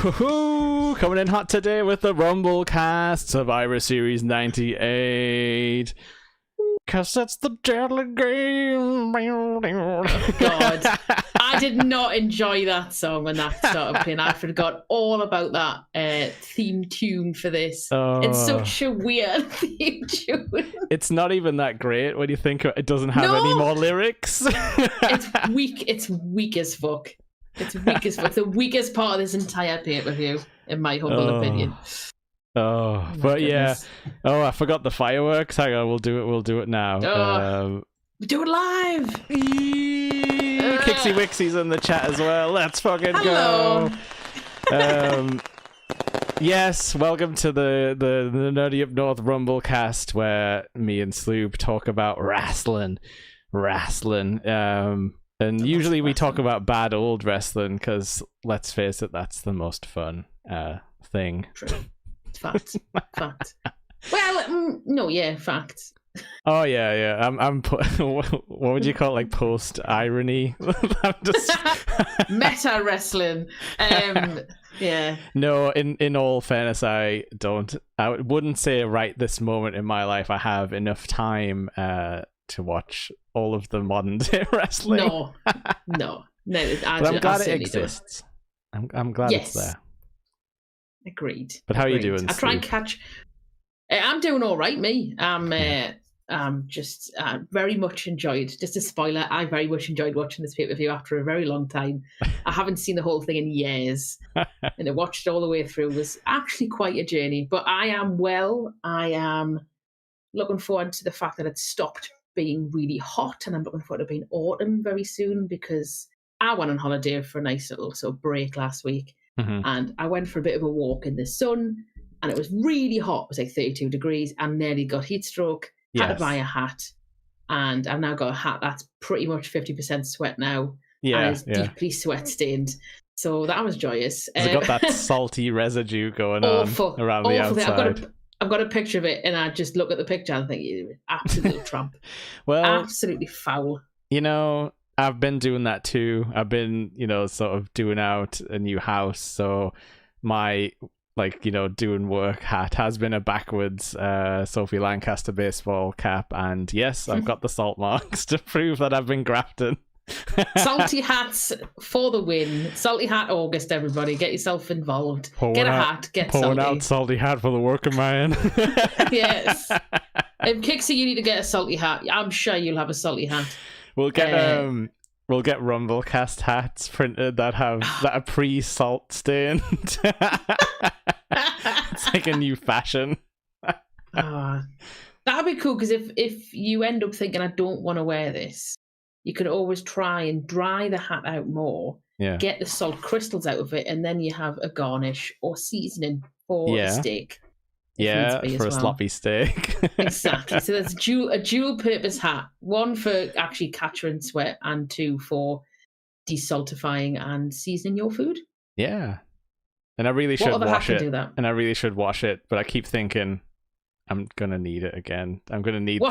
Woohoo! Coming in hot today with the Rumblecast Survivor Series 98. Cause it's the deadly game. God, I did not enjoy that song when that started playing. I forgot all about that theme tune for this. It's such a weird theme tune. It's not even that great when you think it doesn't have any more lyrics. It's weak. It's weak as fuck. It's weak as fuck. The weakest part of this entire pay-per-view, in my humble opinion. But goodness. I forgot the fireworks. Hang on, we'll do it now. We do it live. Kixie Wixie's in the chat as well. Let's fucking Hello. go. Yes, welcome to the Nerdy Up North Rumblecast, where me and Sloop talk about wrestling. And usually we talk about bad old wrestling because, let's face it, that's the most fun thing. True. Fact. Well, no, yeah, fact. Oh yeah. I'm what would you call it, like post irony? I'm just meta wrestling. Yeah. No, in all fairness, I wouldn't say right this moment in my life I have enough time to watch all of the modern day wrestling. No. But I'm glad it exists. I'm glad it's there. Agreed. But how are you doing? I try and catch. I'm doing all right, me. Just very much enjoyed. Just a spoiler, I very much enjoyed watching this pay-per-view after a very long time. I haven't seen the whole thing in years, and I watched it all the way through. It was actually quite a journey, but I am well. I am looking forward to the fact that it stopped being really hot, and I'm looking forward to being autumn very soon because I went on holiday for a nice little sort of break last week. Mm-hmm. And I went for a bit of a walk in the sun, and it was really hot. It was like 32 degrees, and nearly got heat stroke. Had to buy a hat, and I've now got a hat that's pretty much 50% sweat now. And it's deeply sweat stained. So that was joyous. It's got that salty residue going on around the outside. I've got a picture of it, and I just look at the picture and think, you're an absolute tramp. Well, absolutely foul. You know, I've been doing that too. I've been, sort of doing out a new house. So my, doing work hat has been a backwards Sophie Lancaster baseball cap. And yes, I've got the salt marks to prove that I've been grafting. Salty hats for the win. Salty hat August, everybody. Get yourself involved. Get a hat. Get salty. Pulling out salty hat for the working man. Yes. Kixie, you need to get a salty hat. I'm sure you'll have a salty hat. We'll get Rumblecast hats printed that are pre-salt stained. It's like a new fashion. That'd be cool because if you end up thinking I don't want to wear this, you can always try and dry the hat out more. Yeah. Get the salt crystals out of it, and then you have a garnish or seasoning for a steak. Yeah, for a sloppy steak. Exactly. So there's a dual purpose hat. One for actually capturing sweat, and two for desaltifying and seasoning your food. Yeah. And I really should wash it. Do that? And I really should wash it, but I keep thinking I'm gonna need it again. I'm gonna need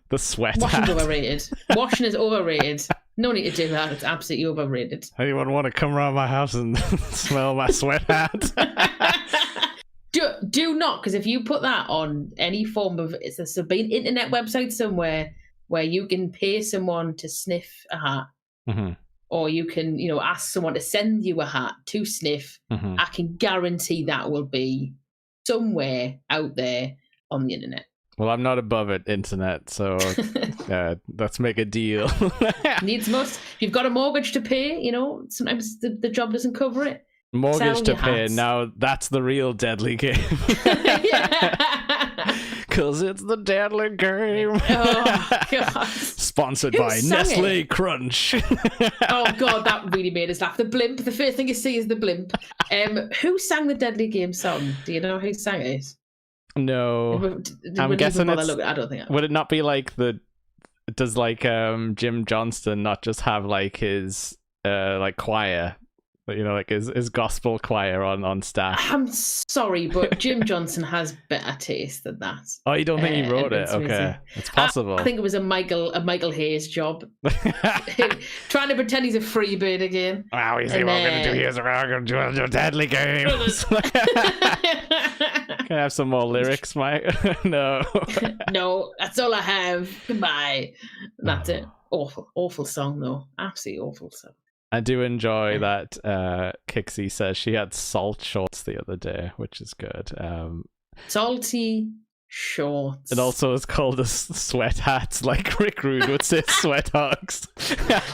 the sweat Washing's hat. overrated. Washing is overrated. No need to do that. It's absolutely overrated. Anyone want to come around my house and smell my sweat hat? Do not, because if you put that on any form of there's an internet website somewhere where you can pay someone to sniff a hat, mm-hmm. or you can ask someone to send you a hat to sniff. Mm-hmm. I can guarantee that will be somewhere out there on the internet. Well, I'm not above it, internet, so let's make a deal. Needs must. If you've got a mortgage to pay, sometimes the job doesn't cover it. Mortgage to pay. Hats. Now that's the real deadly game. Because it's the deadly game. Oh, God. Sponsored by Nestle Crunch. Oh, God, that really made us laugh. The blimp. The first thing you see is the blimp. Who sang the deadly game song? Do you know who sang it? No. I'm guessing it's... I don't think. Would it not be like does Jim Johnston not just have like his like choir like his gospel choir on staff. I'm sorry, but Jim Johnson has better taste than that. Oh, you don't think he wrote it? Okay, it's possible. I think it was a Michael Hayes job, trying to pretend he's a free bird again. Wow, he's what I'm going to do here is we're going to do deadly games. Can I have some more lyrics, Mike? No. No, that's all I have. Goodbye. That's it. Awful song though. Absolutely awful song. I do enjoy that Kixie says she had salt shorts the other day, which is good. Salty shorts. It also is called a sweat hats, like Rick Rude would say sweat hugs.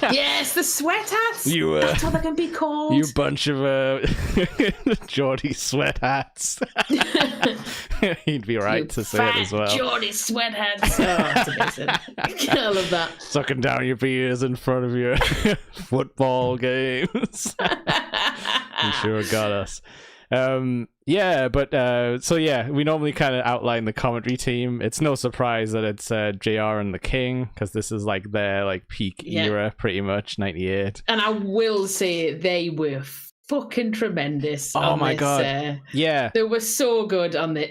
Yes, the sweat hats. That's what they can be called. You bunch of Geordie sweat hats. He'd be right to say it as well. Geordie sweat hats. Oh, that's amazing. I love that. Sucking down your beers in front of your football games. You sure got us. Yeah, but so yeah, we normally kind of outline the commentary team. It's no surprise that it's JR and the King, because this is like their like peak era, pretty much 98. And I will say they were fucking tremendous. Oh my god, yeah, they were so good on it.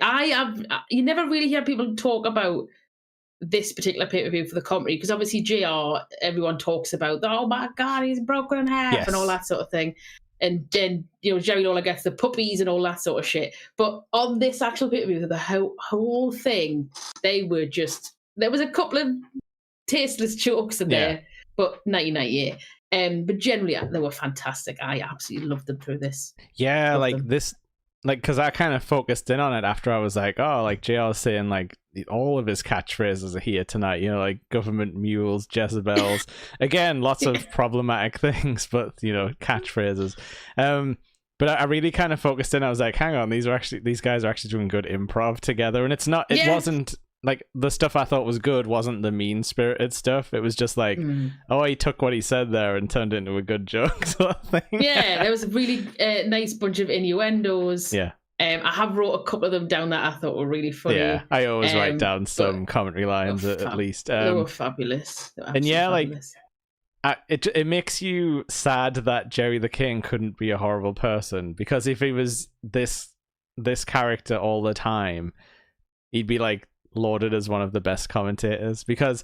You never really hear people talk about this particular pay-per-view for the commentary, because obviously JR, everyone talks about, oh my god, he's broken in half and all that sort of thing. And then, Jerry Lawler gets the puppies and all that sort of shit. But on this actual pay-per-view, the whole thing, they were just... There was a couple of tasteless jokes in there, but 1998. But generally, they were fantastic. I absolutely loved them through this. Yeah, because I kind of focused in on it after I was like, oh, like JR was saying, like, all of his catchphrases are here tonight, like government mules, Jezebels. Again, lots of problematic things, but catchphrases. But I really kind of focused in. I was like, hang on, these guys are actually doing good improv together, and it wasn't like the stuff I thought was good wasn't the mean spirited stuff. It was just like, oh, he took what he said there and turned it into a good joke sort of thing. Yeah, there was a really nice bunch of innuendos. Yeah. I have wrote a couple of them down that I thought were really funny. Yeah, I always write down some commentary lines at least. They were fabulous. And fabulous. It makes you sad that Jerry the King couldn't be a horrible person, because if he was this character all the time, he'd be like lauded as one of the best commentators, because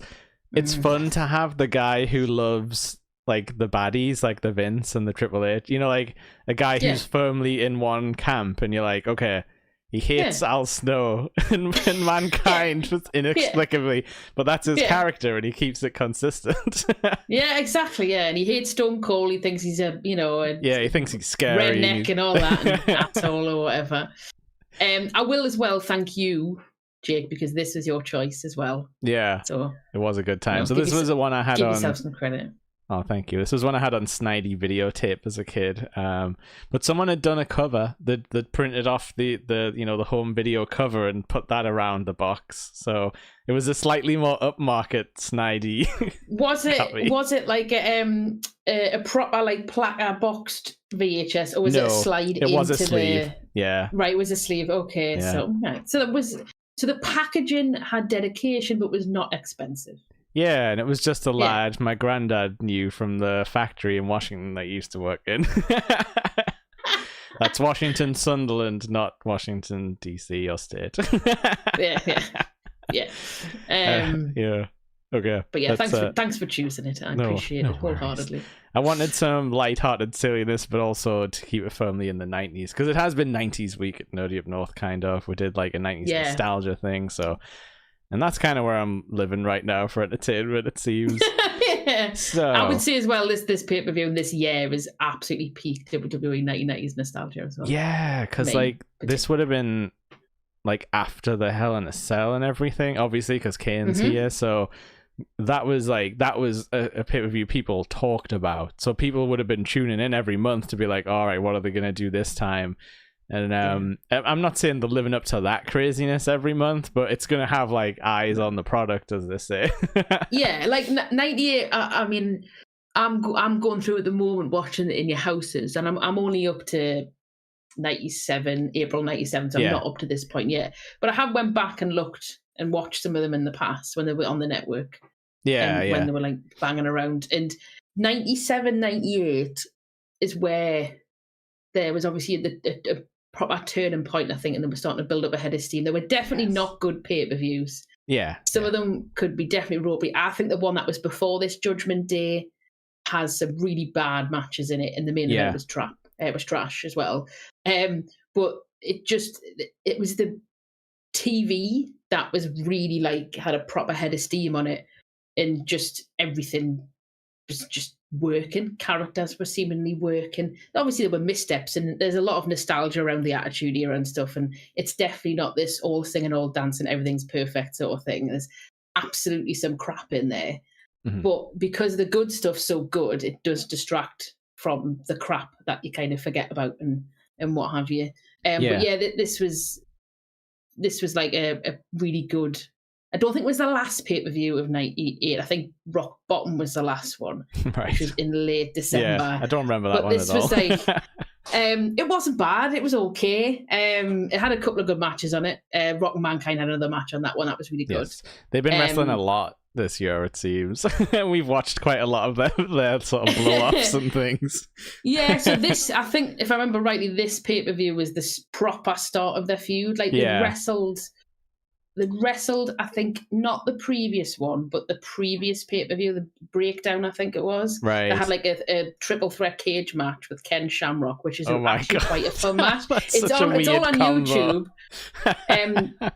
it's fun to have the guy who loves like the baddies, like the Vince and the Triple H, like a guy who's firmly in one camp, and you're like, okay, he hates Al Snow and Mankind inexplicably, but that's his character and he keeps it consistent. Yeah, exactly. Yeah, and he hates Stone Cold. He thinks he's he thinks he's scary, redneck and all that, and asshole or whatever. I will as well thank you, Jake, because this was your choice as well. Yeah, so it was a good time. So this was the one I had on. Give yourself some credit. Oh, thank you. This was one I had on Snidey videotape as a kid. But someone had done a cover that printed off the home video cover and put that around the box. So it was a slightly more upmarket Snidey. Was it like a proper like boxed VHS, or was it a slide? It was a sleeve. Yeah. Right, it was a sleeve. Okay, yeah. So the packaging had dedication, but was not expensive. Yeah, and it was just a lad my granddad knew from the factory in Washington that he used to work in. That's Washington, Sunderland, not Washington, DC or state. Yeah. Okay. But yeah, thanks for choosing it. I appreciate it wholeheartedly. I wanted some light-hearted silliness, but also to keep it firmly in the 90s, because it has been 90s week at Nerdy Up North, kind of. We did like a 90s nostalgia thing, so... And that's kind of where I'm living right now for entertainment, it seems. Yeah. So I would say as well, this pay-per-view in this year is absolutely peak WWE 1990s nostalgia as well. Yeah, because this would have been like after the Hell in a Cell and everything, obviously, because Kane's here. So that was a pay-per-view people talked about. So people would have been tuning in every month to be like, all right, what are they going to do this time? And I'm not saying they're living up to that craziness every month, but it's gonna have like eyes on the product, as they say. Yeah, like 98. I mean, I'm going through at the moment watching it in your houses, and I'm only up to 97, April 97, so I'm not up to this point yet. But I have went back and looked and watched some of them in the past when they were on the network. When they were like banging around. And 97, 98 is where there was obviously a proper turning point, I think, and they were starting to build up a head of steam. They were definitely not good pay-per-views. Yeah. Some of them could be definitely rubbish. I think the one that was before this, Judgment Day, has some really bad matches in it, and the main event was trash as well. But it was the TV that was really like had a proper head of steam on it, and just everything was just working. Characters were seemingly working. Obviously there were missteps, and there's a lot of nostalgia around the Attitude Era and stuff, and it's definitely not this all singing, all dancing, everything's perfect sort of thing. There's absolutely some crap in there. But because the good stuff's so good, it does distract from the crap that you kind of forget about and what have you. But yeah, this was like a really good. I don't think it was the last pay-per-view of 98. I think Rock Bottom was the last one, which was in late December. Yeah, I don't remember that one at all. But this was like, it wasn't bad. It was okay. It had a couple of good matches on it. Rock and Mankind had another match on that one. That was really good. Yes. They've been wrestling a lot this year, it seems. We've watched quite a lot of their sort of blow-ups and things. Yeah, so this, I think, if I remember rightly, this pay-per-view was the proper start of their feud. Like, they wrestled, I think, not the previous one, but the previous pay-per-view, the Breakdown, I think it was. Right. They had like a triple threat cage match with Ken Shamrock, which is actually quite a fun match. It's all on YouTube.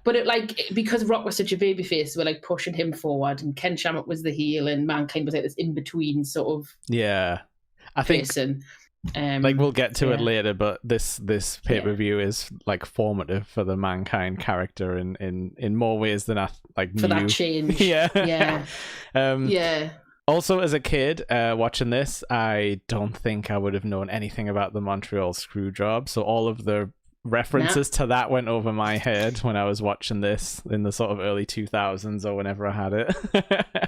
But it, like, because Rock was such a babyface, they were like pushing him forward, and Ken Shamrock was the heel, and Mankind was like this in-between sort of I think person. Like, we'll get to it later, but this pay-per-view is like formative for the Mankind character in more ways than I like for that change. Yeah. Also, as a kid watching this, I don't think I would have known anything about the Montreal Screwjob, so all of the references to that went over my head when I was watching this in the sort of early 2000s or whenever I had it.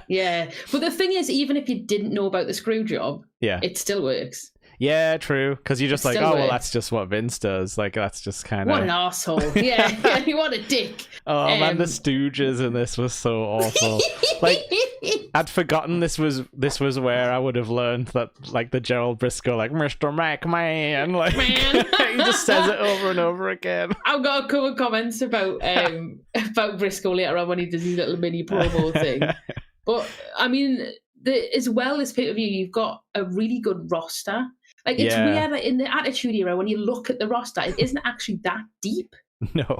Yeah, but the thing is, even if you didn't know about the Screwjob, it still works. Yeah, true. Because you're just like, oh, well, that's just what Vince does. Like, that's just kind of... What an asshole. Yeah, what a dick. Oh, man, the Stooges in this was so awful. Like, I'd forgotten this was where I would have learned that, like, the Gerald Briscoe, like, Mr. McMahon, like, he just says it over and over again. I've got a couple of comments about Briscoe later on when he does his little mini promo thing. But, I mean, as well as pay-per-view, you've got a really good roster. Like, it's weird that in the Attitude Era, when you look at the roster, it isn't actually that deep,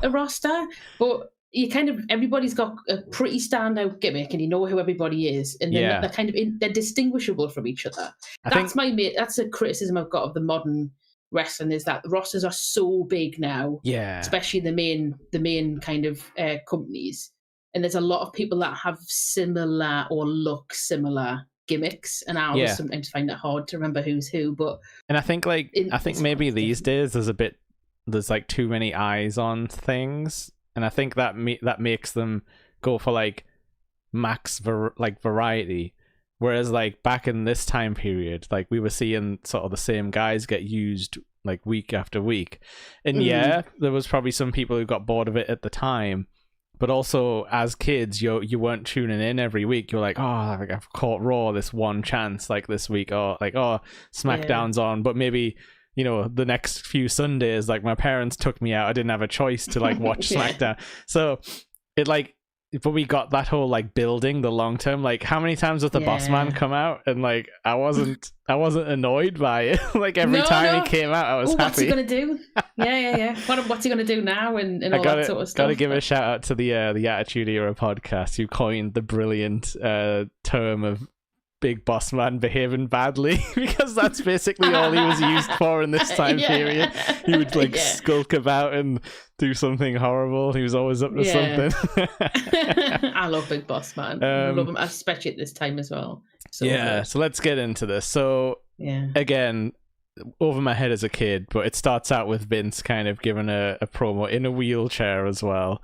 a roster. But you kind of, everybody's got a pretty standout gimmick, and you know who everybody is. And they're kind of, they're distinguishable from each other. That's a criticism I've got of the modern wrestling, is that the rosters are so big now. Yeah. Especially the main kind of companies. And there's a lot of people that have similar or look similar gimmicks, and I always sometimes find it hard to remember who's who. But I think maybe these days there's like too many eyes on things, and I think that makes them go for like max variety. Whereas like back in this time period, like we were seeing sort of the same guys get used like week after week, and there was probably some people who got bored of it at the time. But also, as kids, you weren't tuning in every week. You're like, oh, I've caught Raw this one chance, like this week, or like, oh, SmackDown's on. But maybe, you know, the next few Sundays, like my parents took me out. I didn't have a choice to like watch SmackDown. So it like, but we got that whole like building the long term. Like, how many times does the Boss Man come out? And like, I wasn't annoyed by it. Like every time he came out, I was happy. What's he gonna do? Yeah. What's he gonna do now? And all that sort of stuff. Gotta give a shout out to the Attitude Era podcast, who coined the brilliant term of Big Boss Man behaving badly, because that's basically all he was used for in this time period. He would like skulk about and do something horrible. He was always up to something. I love Big Boss Man. I love him, especially at this time as well. So, so let's get into this. So again, over my head as a kid, but it starts out with Vince kind of giving a promo in a wheelchair as well.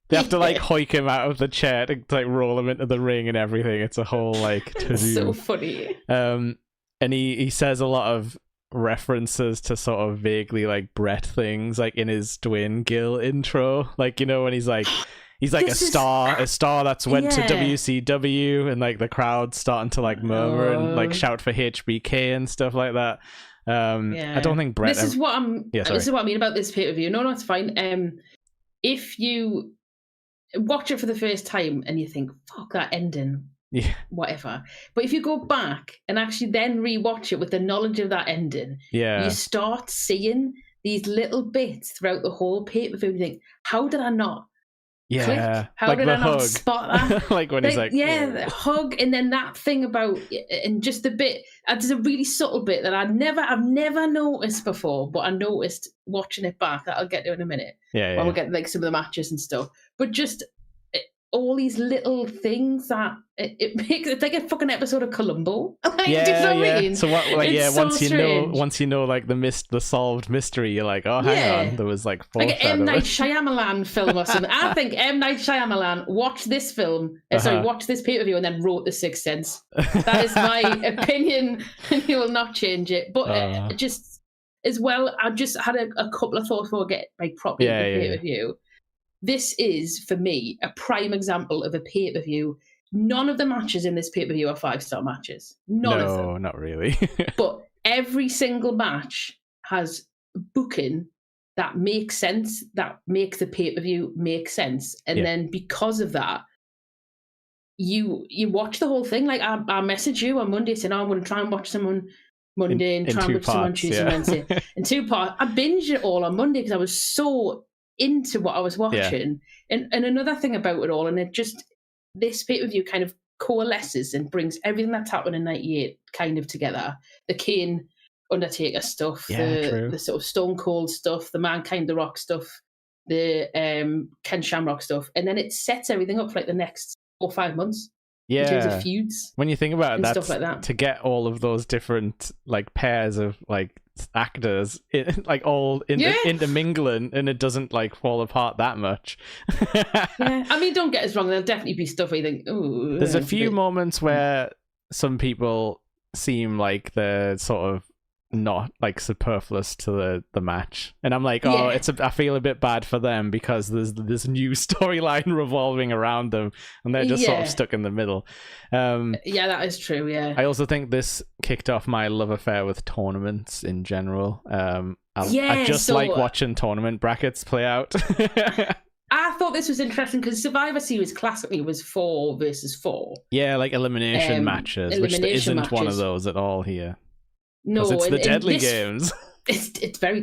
They have to like hoik him out of the chair to like roll him into the ring and everything. It's a whole like to-do. It's so funny. And he says a lot of references to sort of vaguely like Brett things, like in his Dwayne Gill intro, like, you know, when he's like a star that's went to WCW, and like the crowd starting to like murmur and like shout for HBK and stuff like that. I don't think Brett. This is what I mean about this pay-per-view. No, it's fine. If you watch it for the first time and you think, "Fuck that ending," whatever. But if you go back and actually then rewatch it with the knowledge of that ending, you start seeing these little bits throughout the whole pay-per-view. You think, "How did I not?" Click. How like did the I not hug. spot that? Like when he's like, the hug, and then that thing about, and just the bit. There's a really subtle bit that I've never noticed before, but I noticed watching it back. That I'll get to in a minute. Yeah. We'll get like some of the matches and stuff, but just all these little things that it makes it like a fucking episode of Columbo. Like, do you know what I mean? So what? Like, it's once you know, like the solved mystery, you're like, oh, hang on, there was like an M. Night Shyamalan film or something. I think M. Night Shyamalan watched this film, watched this pay-per-view, and then wrote The Sixth Sense. That is my opinion, and he will not change it. But just as well, I just had a couple of thoughts before I get like properly into the pay-per-view. This is, for me, a prime example of a pay-per-view. None of the matches in this pay-per-view are 5-star matches. None of them. No, not really. But every single match has booking that makes sense, that makes the pay-per-view make sense. And then because of that, you watch the whole thing. Like, I message you on Monday saying, I'm going to try and watch someone Monday and try and watch someone Tuesday and Wednesday. In 2 parts. I binged it all on Monday because I was so into what I was watching. And another thing about it all, and it just, this pay-per-view kind of coalesces and brings everything that's happened in 98 kind of together. The Kane Undertaker stuff, the sort of Stone Cold stuff, the Mankind the Rock stuff, the Ken Shamrock stuff, and then it sets everything up for like the next 4 or 5 months. In terms of feuds. When you think about it, that's stuff like that. To get all of those different like pairs of like actors like all intermingling, and it doesn't like fall apart that much. I mean, don't get us wrong, there'll definitely be stuff where you think, ooh. There's a few moments where some people seem like they're sort of not like superfluous to the match, and I'm like, I feel a bit bad for them because there's this new storyline revolving around them, and they're just sort of stuck in the middle. That is true. I also think this kicked off my love affair with tournaments in general. I just like watching tournament brackets play out. I thought this was interesting because Survivor Series classically was 4 versus 4. Yeah, like elimination matches, which isn't one of those at all here. No, it's the deadly games. It's very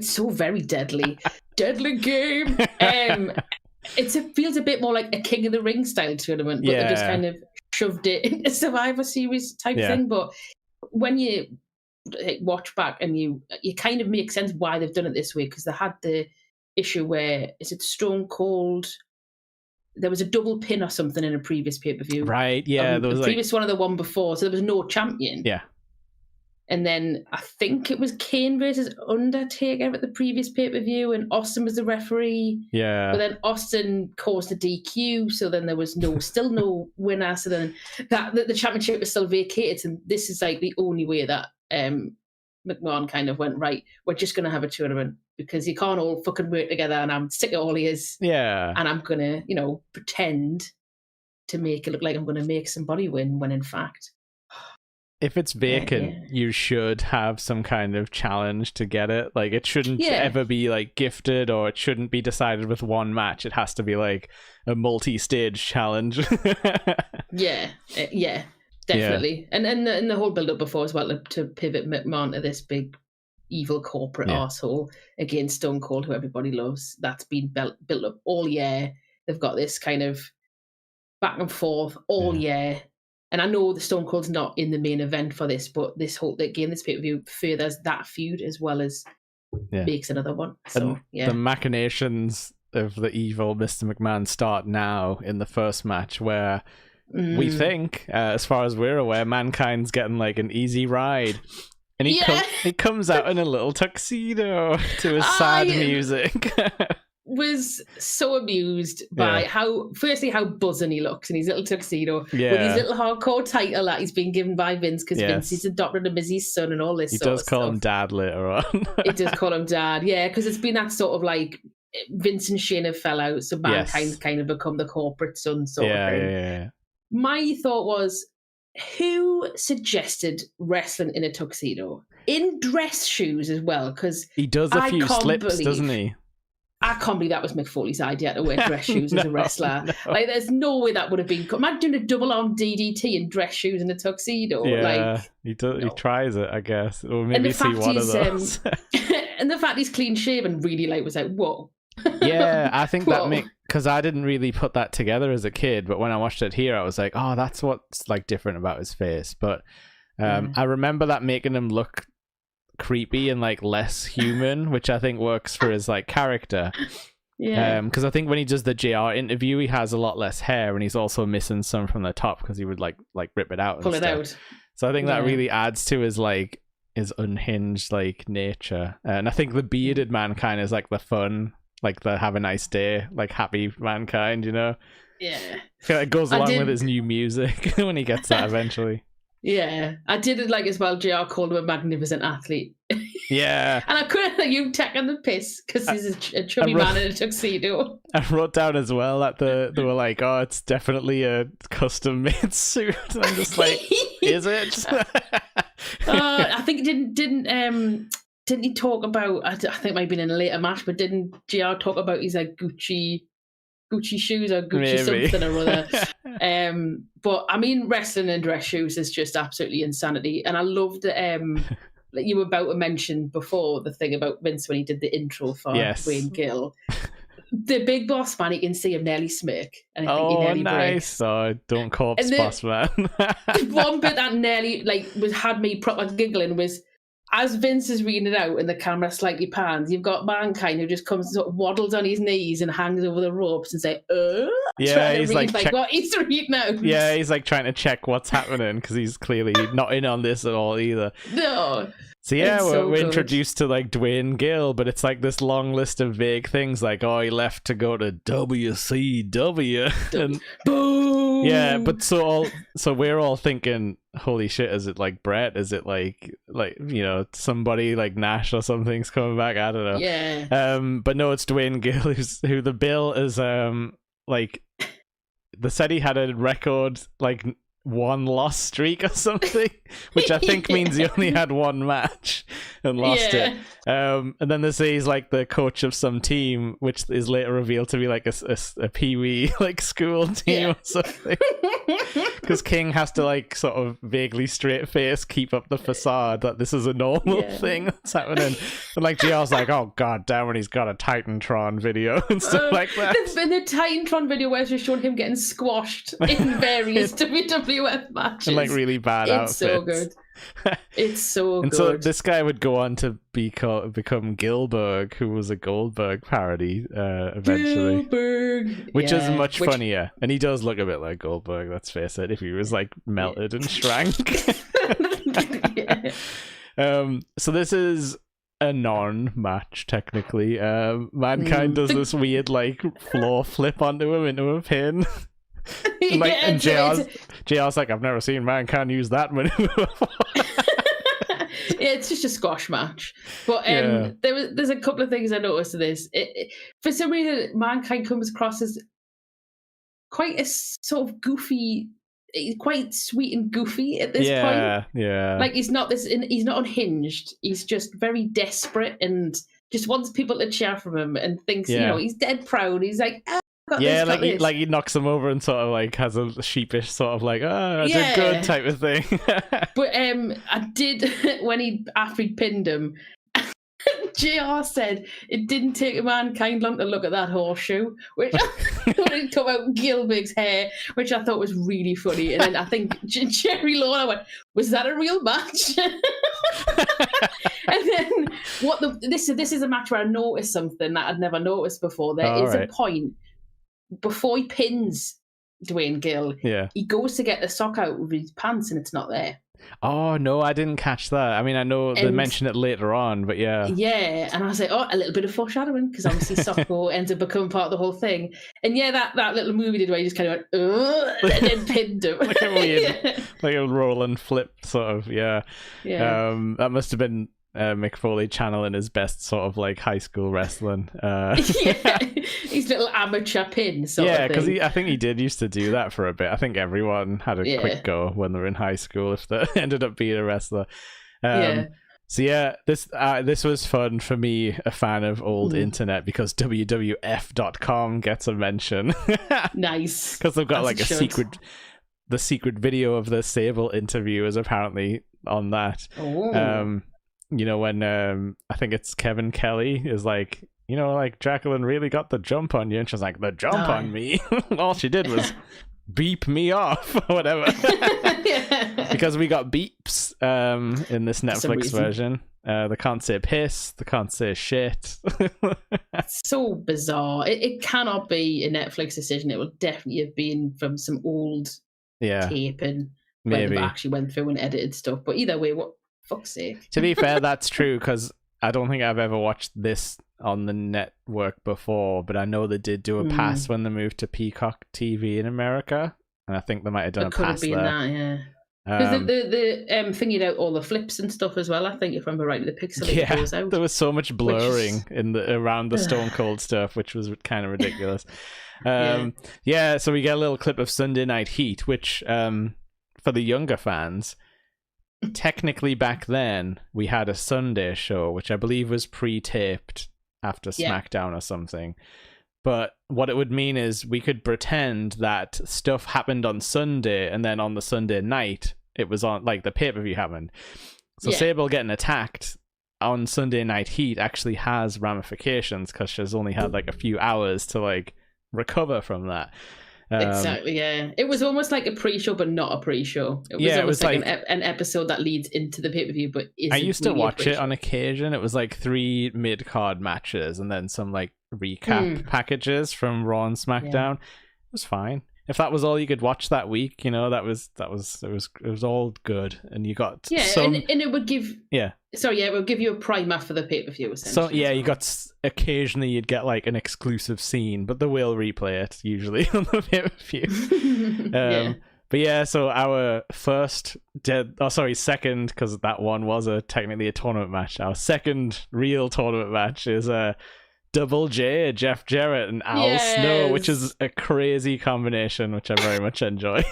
deadly. Deadly game. It feels a bit more like a King of the Ring style tournament, but they just kind of shoved it in a Survivor Series type thing. But when you watch back and you kind of make sense why they've done it this way, because they had the issue where, is it Stone Cold? There was a double pin or something in a previous pay-per-view. Right, yeah. There was the previous one of the one before, so there was no champion. Yeah. And then I think it was Kane versus Undertaker at the previous pay-per-view, and Austin was the referee. Yeah. But then Austin caused a DQ, so then there was still no winner. So then the championship was still vacated, and this is like the only way that McMahon kind of went, right, we're just going to have a tournament because you can't all fucking work together, and I'm sick of all ears. Yeah. And I'm going to, pretend to make it look like I'm going to make somebody win, when in fact... If it's vacant, you should have some kind of challenge to get it. Like, it shouldn't ever be like gifted, or it shouldn't be decided with one match. It has to be like a multi-stage challenge. Definitely. And the whole build-up before as well, to pivot McMahon to this big evil corporate arsehole against Stone Cold, who everybody loves. That's been built up all year. They've got this kind of back and forth all year. And I know the Stone Cold's not in the main event for this, but this pay-per-view furthers that feud as well as makes another one. So, and the machinations of the evil Mr. McMahon start now in the first match, where we think, as far as we're aware, Mankind's getting like an easy ride. And he comes out in a little tuxedo to his sad music. Was so amused by how buzzing he looks in his little tuxedo with his little hardcore title that he's been given by Vince, because Vince is adopted him as his son and all this he sort of stuff. He does call him Dad later on. He does call him Dad, because it's been that sort of like Vince and Shane have fell out, so Mankind's kind of become the corporate son sort of thing. Yeah. My thought was, who suggested wrestling in a tuxedo? in dress shoes as well, because he does a few slips, doesn't he? I can't believe that was Mick Foley's idea to wear dress shoes as a wrestler. No. Like, there's no way that would have been. Imagine doing a double arm DDT in dress shoes and a tuxedo. Yeah, like, he does. no. He tries it, I guess, or maybe see one of those. And the fact he's clean shaven really was like, whoa. Yeah, I think that because I didn't really put that together as a kid, but when I watched it here, I was like, oh, that's what's like different about his face. But I remember that making him look creepy and like less human, which I think works for his like character. Yeah, because I think when he does the JR interview, he has a lot less hair, and he's also missing some from the top because he would like rip it out, pull it out. So I think that really adds to his like his unhinged like nature, and I think the bearded Mankind is like the fun, like the have a nice day, like happy Mankind, you know. Yeah, I feel like it goes along with his new music when he gets that eventually. Yeah, I did like as well. JR called him a magnificent athlete. Yeah, and I couldn't think you taking the piss because he's a chubby man in a tuxedo. I wrote down as well that they were like, "Oh, it's definitely a custom made suit." And I'm just like, "Is it?" I think didn't he talk about? I think it might have been in a later match, but didn't JR talk about his like Gucci shoes or Gucci Maybe. something or other? But I mean, wrestling in dress shoes is just absolutely insanity, and I loved that you were about to mention before the thing about Vince when he did the intro for Dwayne Gill. The big boss man, you can see him nearly smirk. And I think he nearly nice! Breaks. Oh, don't corpse boss man. One bit that nearly had me proper giggling was as Vince is reading it out and the camera slightly pans, you've got Mankind who just comes and sort of waddles on his knees and hangs over the ropes and say, yeah, he's like what he's reading out. Yeah, he's like trying to check what's happening because he's clearly not in on this at all either. No. So yeah, we're introduced to like Dwayne Gill, but it's like this long list of vague things like, oh, he left to go to WCW. And boom. Yeah, but so we're all thinking, holy shit, is it like Brett? Is it like you know, somebody like Nash or something's coming back? I don't know. Yeah. But no, it's Dwayne Gill who the bill is like they said he had a record like 1 loss streak or something, which I think means he only had 1 match and lost it. And then they say he's like the coach of some team, which is later revealed to be like a pee-wee like school team or something. Because King has to like sort of vaguely straight face keep up the facade that this is a normal thing that's happening. And like GR's like, oh god damn, when he's got a Titantron video and stuff like that. There's been a Titantron video where it's just showing him getting squashed in various WWF matches. And like really bad outfits. It's so good. It's so and good. So this guy would go on to become Gilberg, who was a Goldberg parody eventually. Goldberg. Which is much funnier. And he does look a bit like Goldberg, let's face it, if he was like melted and shrank. So this is a non-match technically. Mankind does this weird like floor flip onto him into a pin. And JR's like, I've never seen Mankind use that maneuver before. It's just a squash match. But there's a couple of things I noticed to this. For some reason, Mankind comes across as quite a sort of goofy, quite sweet and goofy at this point. Yeah. Like he's not unhinged. He's just very desperate and just wants people to cheer for him and thinks, you know, he's dead proud. He's like, he knocks him over and sort of like has a sheepish sort of like, I did good type of thing. But I did after he pinned him. JR said it didn't take a Mankind long to look at that horseshoe, which when it come out Gilberg's hair, which I thought was really funny. And then I think Jerry Lawler went, "Was that a real match?" And then this is a match where I noticed something that I'd never noticed before. There is a point before he pins Dwayne Gill, he goes to get the sock out of his pants and it's not there. Oh no, I didn't catch that. I mean, I know they mention it later on, but yeah, and I was like, oh, a little bit of foreshadowing because obviously Socko ends up becoming part of the whole thing. And that little movie did where he just kind of went, and then pinned him, like a weird, like a roll and flip sort of, that must have been Mick Foley channeling his best sort of like high school wrestling. His little amateur pin sort of thing. Because I think he did used to do that for a bit. I think everyone had a quick go when they were in high school if they ended up being a wrestler. So So yeah, this was fun for me, a fan of old internet, because WWF.com gets a mention. Nice. Because they've got like the secret video of the Sable interview is apparently on that. Oh. You know, when I think it's Kevin Kelly is like, you know, like, Jacqueline really got the jump on you, and she's like, the jump on me? All she did was beep me off or whatever. Because we got beeps in this Netflix version. They can't say piss, they can't say shit. It's so bizarre. It cannot be a Netflix decision. It will definitely have been from some old tape and maybe when they actually went through and edited stuff. But either way, what, fuck's sake. To be fair, that's true, because I don't think I've ever watched this on the network before, but I know they did do a pass when they moved to Peacock TV in America, and I think they might have done a pass there. That, yeah. Because the thingied out all the flips and stuff as well. I think, if I remember right, the pixelated goes out. There was so much blurring around the Stone Cold stuff, which was kind of ridiculous. So we get a little clip of Sunday Night Heat, which for the younger fans, technically back then we had a Sunday show, which I believe was pre-taped after SmackDown or something. But what it would mean is we could pretend that stuff happened on Sunday, and then on the Sunday night it was on, like, the pay-per-view happened. So Sable getting attacked on Sunday Night Heat actually has ramifications, because she's only had like a few hours to like recover from that. Exactly, yeah. It was almost like a pre-show, but not a pre-show. It was almost like an episode that leads into the pay-per-view, but isn't. I used to watch it on occasion. It was like 3 mid-card matches and then some like recap packages from Raw and SmackDown. It was fine. If that was all you could watch that week, you know, it was all good, and you got and it would give it would give you a primer for the pay-per-view, essentially. So you got occasionally you'd get like an exclusive scene, but they will replay it usually on the pay-per-view. But so our second, because that one was technically a tournament match. Our second real tournament match is Double J, Jeff Jarrett, and Al Snow, which is a crazy combination, which I very much enjoyed.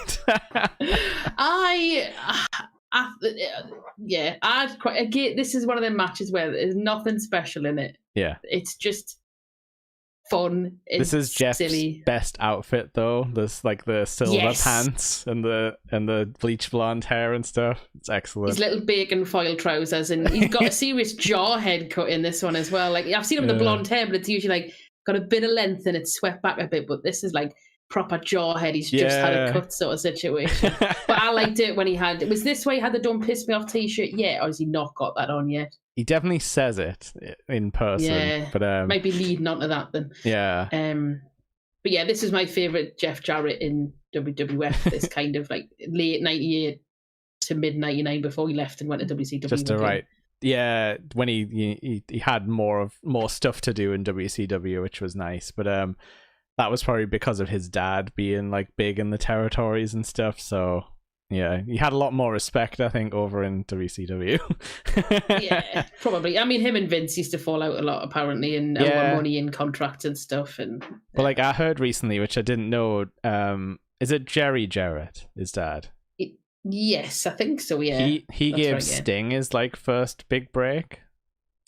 This is one of them matches where there's nothing special in it. Yeah, it's just fun. This is Jeff's best outfit, though. This like the silver pants and the bleach blonde hair and stuff. It's excellent. His little bacon foil trousers, and he's got a serious jaw head cut in this one as well. Like, I've seen him with the blonde hair, but it's usually like got a bit of length and it's swept back a bit. But this is like proper jaw head. He's just had a cut sort of situation. But I liked it when he had. Was this why he had the "Don't Piss Me Off" t-shirt yet, or has he not got that on yet? He definitely says it in person, but maybe leading on to that then. Yeah. But yeah, this is my favorite Jeff Jarrett in WWF. This kind of like late '98 to mid '99 before he left and went to WCW. Just when he had more stuff to do in WCW, which was nice. But that was probably because of his dad being like big in the territories and stuff. So. Yeah, he had a lot more respect, I think, over in WCW. Yeah, probably. I mean, him and Vince used to fall out a lot, apparently, and money in contracts and stuff. But like, I heard recently, which I didn't know, is it Jerry Jarrett, his dad? Yes, I think so, yeah. He gave Sting his like first big break.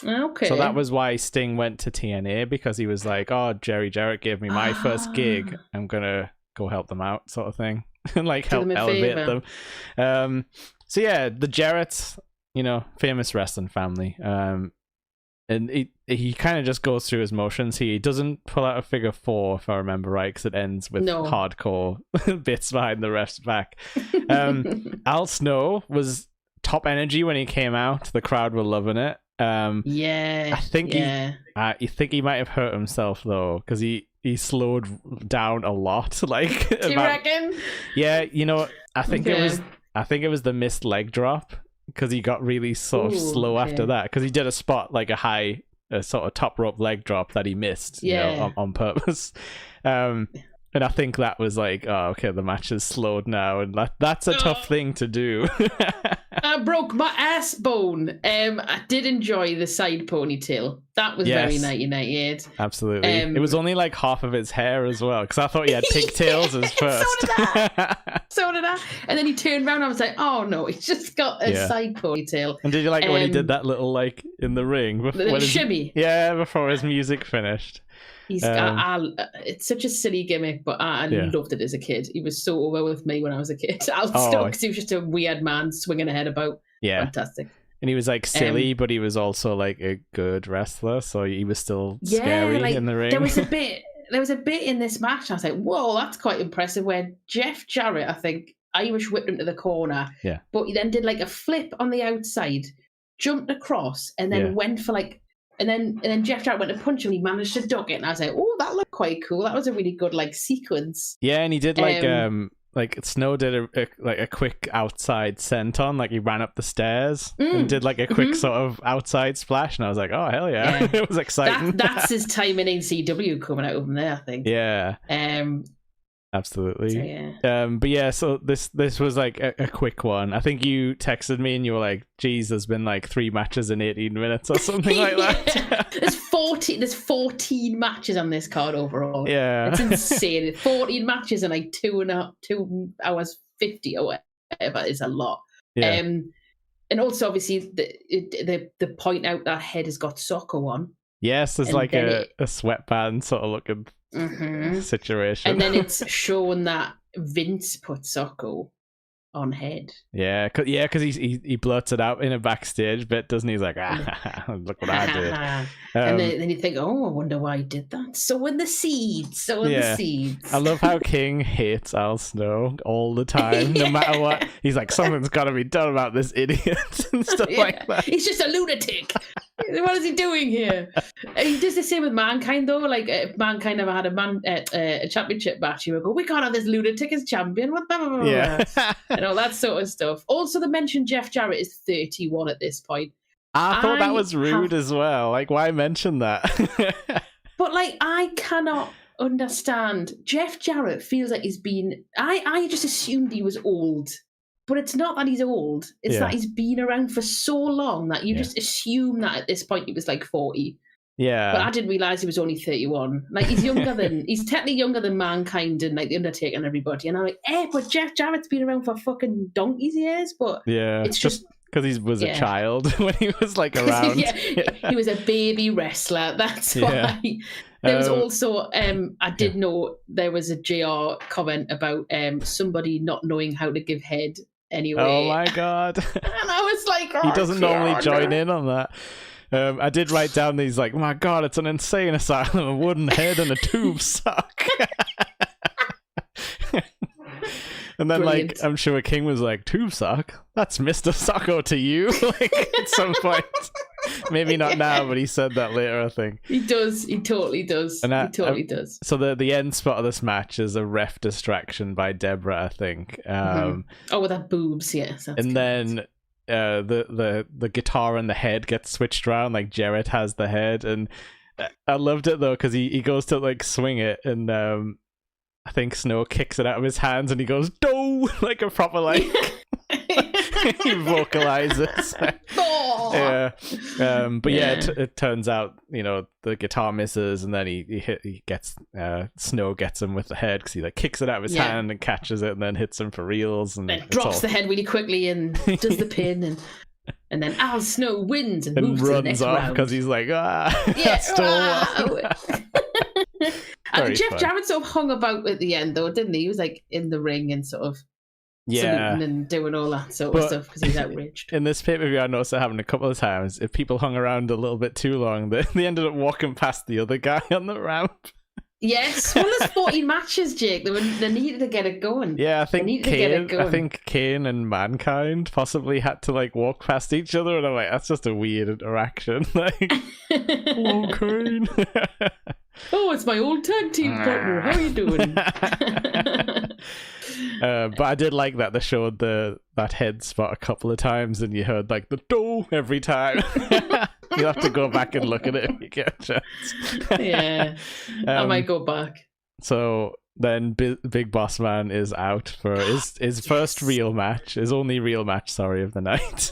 Okay. So that was why Sting went to TNA, because he was like, oh, Jerry Jarrett gave me my first gig. I'm going to go help them out, sort of thing. And like help elevate them. So yeah, the Jarretts, you know, famous wrestling family. And he kind of just goes through his motions. He doesn't pull out a figure 4, if I remember right, because it ends with hardcore bits behind the ref's back. Al Snow was top energy when he came out. The crowd were loving it. I think he might have hurt himself though, because he slowed down a lot. Like, do you reckon? Yeah, you know, I think it was the missed leg drop, because he got really sort of slow after that, because he did a spot like a sort of top rope leg drop that he missed, you know, on purpose. And I think that was like, oh, okay, the match is slowed now, and that's a tough thing to do. broke my ass bone. I did enjoy the side ponytail. That was very 1998. Absolutely. It was only like half of his hair as well, because I thought he had pigtails as first. So did I. And then he turned around and I was like, oh no, he's just got a side ponytail. And did you like when he did that little like in the ring? The shimmy. Before his music finished. It's such a silly gimmick, but I loved it as a kid. He was so over with me when I was a kid. I was stuck because he was just a weird man swinging a head about. Yeah. Fantastic. And he was like silly, but he was also like a good wrestler, so he was still scary in the ring. There was a bit in this match, I was like, whoa, that's quite impressive, where Jeff Jarrett, I think, Irish whipped him to the corner, but he then did like a flip on the outside, jumped across, and then went for like, and then Jeff Jarrett went to punch him, and he managed to duck it, and I was like, oh, that looked quite cool. That was a really good like sequence. Yeah, and he did like Snow did a quick outside senton, like he ran up the stairs and did like a quick sort of outside splash, and I was like, oh hell yeah. It was exciting. That's his time in ECW coming out of him there, I think. Yeah. Absolutely. So, so this was like a quick one. I think you texted me and you were like, geez, there's been like 3 matches in 18 minutes or something like that. There's 14 matches on this card overall. Yeah. It's insane. 14 matches in like 2 hours 50 or whatever is a lot. Yeah. And also obviously the point out that Head has got Socko on. Yes, there's like a sweatband sort of looking situation. And then it's shown that Vince put Socko on Head. Yeah, because he blurted out in a backstage bit, doesn't he? He's like, look what I did. And then you think, oh, I wonder why he did that. Sowing the seeds. I love how King hates Al Snow all the time, no matter what. He's like, something's got to be done about this idiot and stuff like that. He's just a lunatic. What is he doing here? He does the same with Mankind, though. Like, if Mankind ever had a championship match, he would go, we can't have this lunatic as champion. What the and all that sort of stuff. Also, they mentioned Jeff Jarrett is 31 at this point. I thought that was rude as well. Like, why mention that? But, like, I cannot understand. Jeff Jarrett feels like he's been... I just assumed he was old. But it's not that he's old. It's that he's been around for so long that you just assume that at this point he was like 40. Yeah. But I didn't realise he was only 31. Like, he's technically younger than Mankind and like The Undertaker and everybody. And I'm like, but Jeff Jarrett's been around for fucking donkey's years. But it's just... Because he was a child when he was like around. He was a baby wrestler. That's why. There was also, I did know there was a JR comment about somebody not knowing how to give head anyway. Oh my God. And I was like, he doesn't normally join in on that. I did write down these like, my God, it's an insane asylum. A wooden head and a tube suck. And then, Brilliant. like, I'm sure King was like, tube sock? That's Mr. Socko to you? Like, at some point. Maybe not now, but he said that later, I think. He does. He totally does. And he totally does. So the end spot of this match is a ref distraction by Deborah, I think. With that boobs, yes. And then the guitar and the head gets switched around, like Jarrett has the head. And I loved it, though, because he goes to, like, swing it, and... I think Snow kicks it out of his hands and he goes, "Do!" like a proper, like, he vocalizes. But it turns out, you know, the guitar misses and then he gets, Snow gets him with the head because he, like, kicks it out of his hand and catches it and then hits him for reals. And then drops the head really quickly and does the pin and then Al Snow wins and moves runs to the next off round. Because he's like, And Jeff Jarrett sort of hung about at the end, though, didn't he? He was like in the ring and sort of saluting and doing all that sort of stuff because he's outraged. In this pay-per-view, I noticed it happened a couple of times. If people hung around a little bit too long, they ended up walking past the other guy on the ramp. Yes, well, there's 14 matches, Jake. They needed to get it going. Yeah, I think Kane and Mankind possibly had to, like, walk past each other, and I'm like, that's just a weird interaction. Like, hello, Kane. Oh, it's my old tag team partner. How are you doing? But I did like that they showed that head spot a couple of times, and you heard like the "do" every time. You'll have to go back and look at it if you get a chance. I might go back. So then Big Boss Man is out for his first real match, his only real match, sorry, of the night.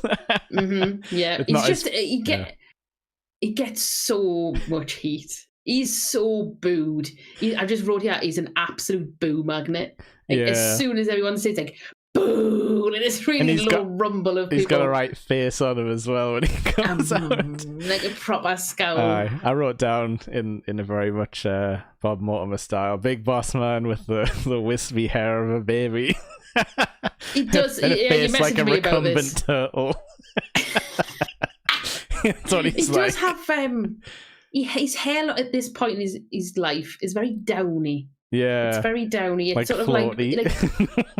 Yeah, he's just he gets so much heat. He's so booed. I just wrote here, he's an absolute boo magnet. Like, as soon as everyone says like boo, and it's really low rumble of people. He's got a right face on him as well when he comes out, like a proper scowl. I wrote down in a very much Bob Mortimer style, Big Boss Man with the wispy hair of a baby. He does. And yeah, face you like a me about recumbent this. turtle. That's what he's he like. Does have his hair at this point in his life is very downy. Yeah, it's very downy. It's like sort of floaty.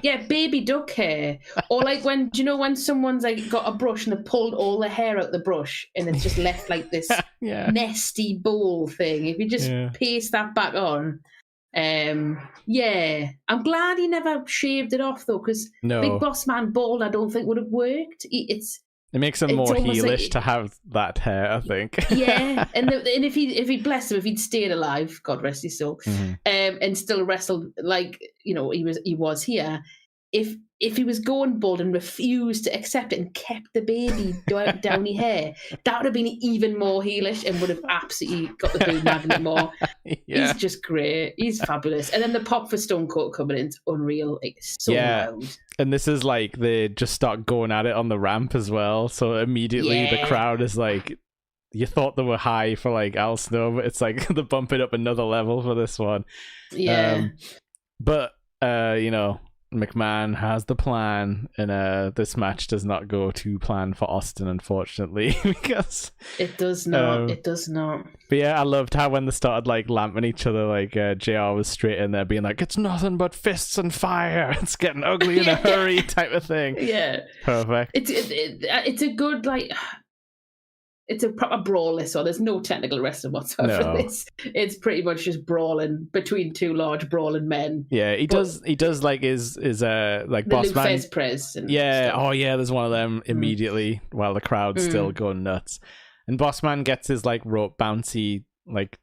like baby duck hair, or like when when someone's like got a brush and they pulled all the hair out the brush and it's just left like this nesty bowl thing. If you just paste that back on, I'm glad he never shaved it off though, because Big Boss Man bald I don't think would have worked. It makes him more heelish to have that hair, I think. Yeah, and if he'd blessed him, if he'd stayed alive, God rest his soul, and still wrestled like he was here. If he was going bald and refused to accept it and kept the baby downy hair, that would have been even more heelish and would have absolutely got the boo magnet more. Yeah. He's just great. He's fabulous. And then the pop for Stone Cold coming in is unreal. It's so loud. And this is like they just start going at it on the ramp as well. So immediately the crowd is like, you thought they were high for like Al Snow, but it's like they're bumping up another level for this one. Yeah. But McMahon has the plan, and this match does not go to plan for Austin, unfortunately, because it does not. It does not. But yeah, I loved how when they started like lamping each other, like JR was straight in there being like, "It's nothing but fists and fire. It's getting ugly in a hurry," type of thing. Yeah, perfect. It's a good like. It's a proper brawl this one. There's no technical wrestling whatsoever for this. It's pretty much just brawling between two large brawling men. Yeah, he does like his like the Boss Man press. And stuff. Oh yeah, there's one of them immediately while the crowd's still going nuts. And Boss Man gets his like rope bouncy like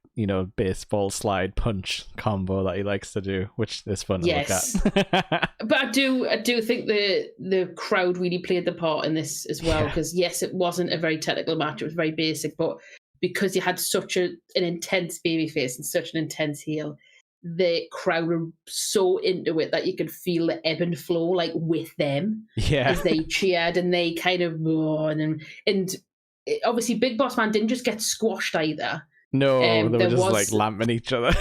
baseball slide punch combo that he likes to do, which is fun to look at. But I do think the crowd really played the part in this as well, because yes, it wasn't a very technical match, it was very basic, but because you had such an intense babyface and such an intense heel, the crowd were so into it that you could feel the ebb and flow like with them as they cheered, and they kind of and obviously Big Boss Man didn't just get squashed either. No, they were just like lamping each other.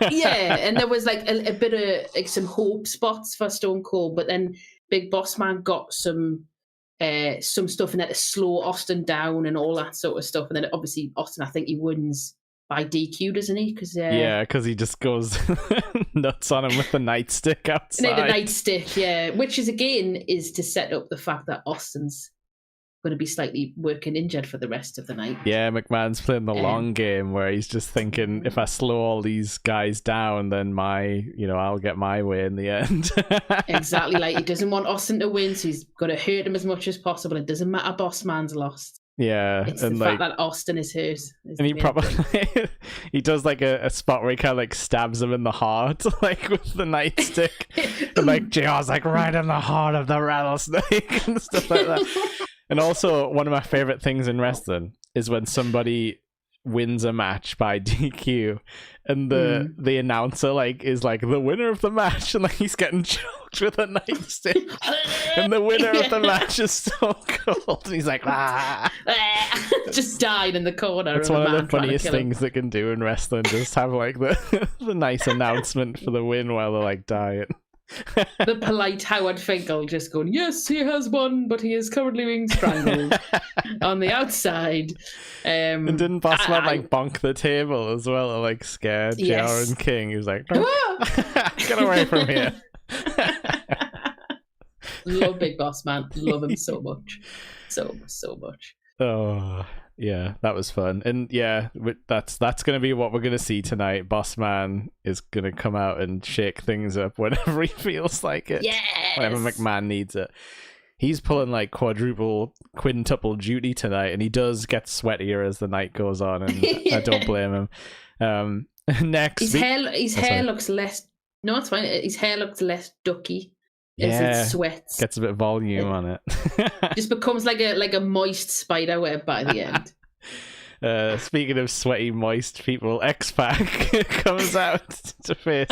Yeah, and there was like a bit of like some hope spots for Stone Cold, but then Big Boss Man got some stuff and had to slow Austin down and all that sort of stuff. And then obviously Austin, I think he wins by DQ, doesn't he? Because he just goes nuts on him with the nightstick outside. The nightstick, which is again is to set up the fact that Austin's going to be slightly working injured for the rest of the night. Yeah, McMahon's playing the long game where he's just thinking, if I slow all these guys down, then I'll get my way in the end. Exactly, like he doesn't want Austin to win, so he's got to hurt him as much as possible. It doesn't matter, Boss Man's lost. Yeah, it's the fact that Austin is hurt. And he probably he does like a spot where he kind of like stabs him in the heart, like with the nightstick, and like JR's like right in the heart of the rattlesnake and stuff like that. And also, one of my favorite things in wrestling is when somebody wins a match by DQ, and the announcer is like the winner of the match, and like he's getting choked with a nightstick, and the winner of the match is Stone Cold, and he's like just died in the corner. It's one of the funniest things they can do in wrestling, just have like the nice announcement for the win while they're like dying. The polite Howard Finkel just going, yes, he has won, but he is currently being strangled on the outside. And didn't Boss Man bonk the table as well, or like scared JR and King? He was like, get away from here. Love Big Boss Man. Love him so much. So much. Oh, yeah, that was fun. And yeah, that's going to be what we're going to see tonight. Boss Man is going to come out and shake things up whenever he feels like it. Yes! Whenever McMahon needs it. He's pulling like quintuple duty tonight, and he does get sweatier as the night goes on, and I don't blame him. Next, his hair looks less No, it's fine. His hair looks less ducky as Yeah, it sweats. gets a bit of volume on it. Just becomes like a moist spider web by the end. Speaking of sweaty, moist people, X-Pac comes out to face.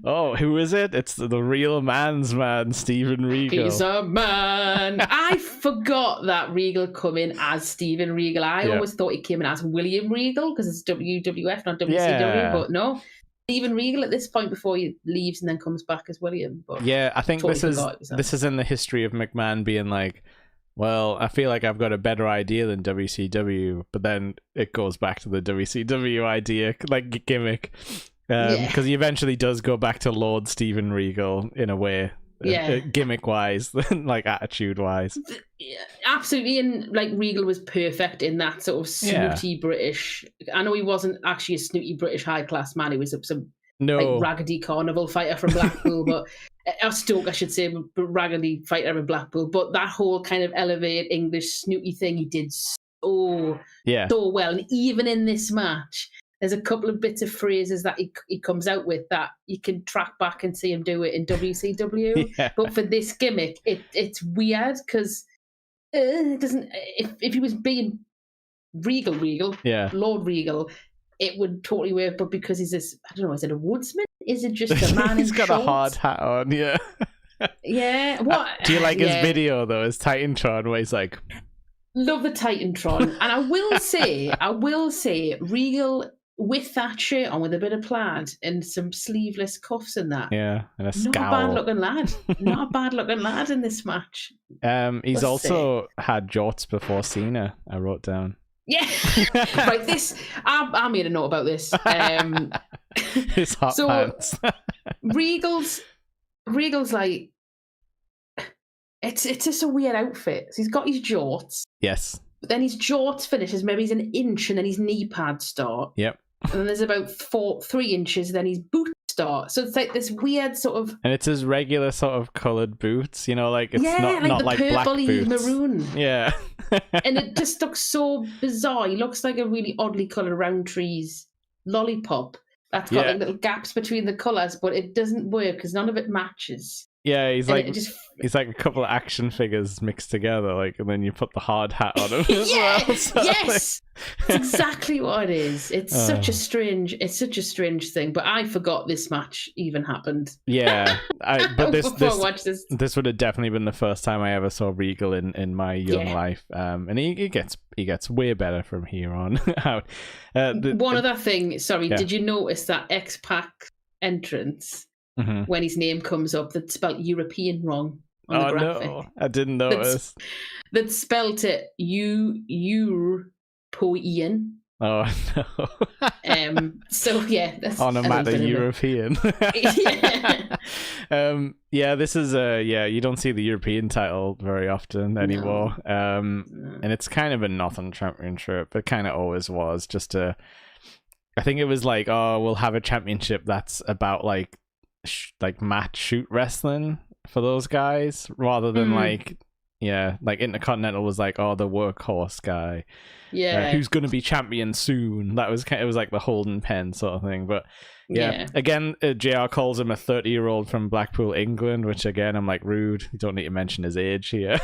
Oh, who is it? It's the real man's man, Steven Regal. He's a man. I forgot that Regal come in as Steven Regal. I always thought he came in as William Regal because it's WWF, not WCW. Yeah. But no, Steven Regal at this point before he leaves and then comes back as William. But yeah, I think totally this is in the history of McMahon being like, well, I feel like I've got a better idea than WCW, but then it goes back to the WCW idea, like gimmick, because he eventually does go back to Lord Steven Regal in a way, gimmick-wise, like attitude-wise. Yeah, absolutely, and like Regal was perfect in that sort of snooty British. I know he wasn't actually a snooty British high-class man; he was some like raggedy carnival fighter from Blackpool, but. Or Stoke, I should say, but raggedy fighter in Blackpool. But that whole kind of elevated English snooty thing he did so well. And even in this match, there's a couple of bits of phrases that he comes out with that you can track back and see him do it in WCW. Yeah. But for this gimmick, it's weird because it doesn't. If he was being Regal, Lord Regal, it would totally work. But because he's this, I don't know, is it a woodsman? Is it just a man He's in got shorts? a hard hat on, yeah. Yeah. What? Do you like his video, though, his Titantron, where he's like... Love the Titantron. And I will say, Regal, with that shirt on, with a bit of plaid and some sleeveless cuffs and that. Yeah, and a scowl. Not a bad-looking lad. Not a bad-looking lad in this match. He's also had jorts before Cena, I wrote down. Yeah. Right, I made a note about this. His hot pants. Regal's like, it's just a weird outfit. So he's got his jorts. Yes. But then his jorts finishes, maybe he's an inch, and then his knee pads start. Yep. And then there's about 3 inches, then his boots start. So it's like this weird sort of... And it's his regular sort of coloured boots, you know, like it's not like black boots. Maroon. Yeah. And it just looks so bizarre. He looks like a really oddly coloured Roundtree's lollipop. That's got like little gaps between the colours, but it doesn't work because none of it matches. Yeah, he's like a couple of action figures mixed together, like, and then you put the hard hat on him as well. So yes, that's exactly what it is. It's such a strange thing. But I forgot this match even happened. Yeah, but this would have definitely been the first time I ever saw Regal in my young life. And he gets way better from here on out. One other thing, sorry, did you notice that X-Pac entrance? Mm-hmm. When his name comes up, that's spelled European wrong on the graphic. No, I didn't notice. That spelled it European. Oh no. So yeah, that's on a matter European. This is you don't see the European title very often anymore. No. And it's kind of a nothing championship. It kind of always was. I think it was like, oh, we'll have a championship that's about like match shoot wrestling for those guys rather than like Intercontinental was like, oh, the workhorse guy, who's going to be champion soon. It was like the Holden Penn sort of thing. But again, JR calls him a 30-year-old from Blackpool, England, which again I'm like, rude. You don't need to mention his age here.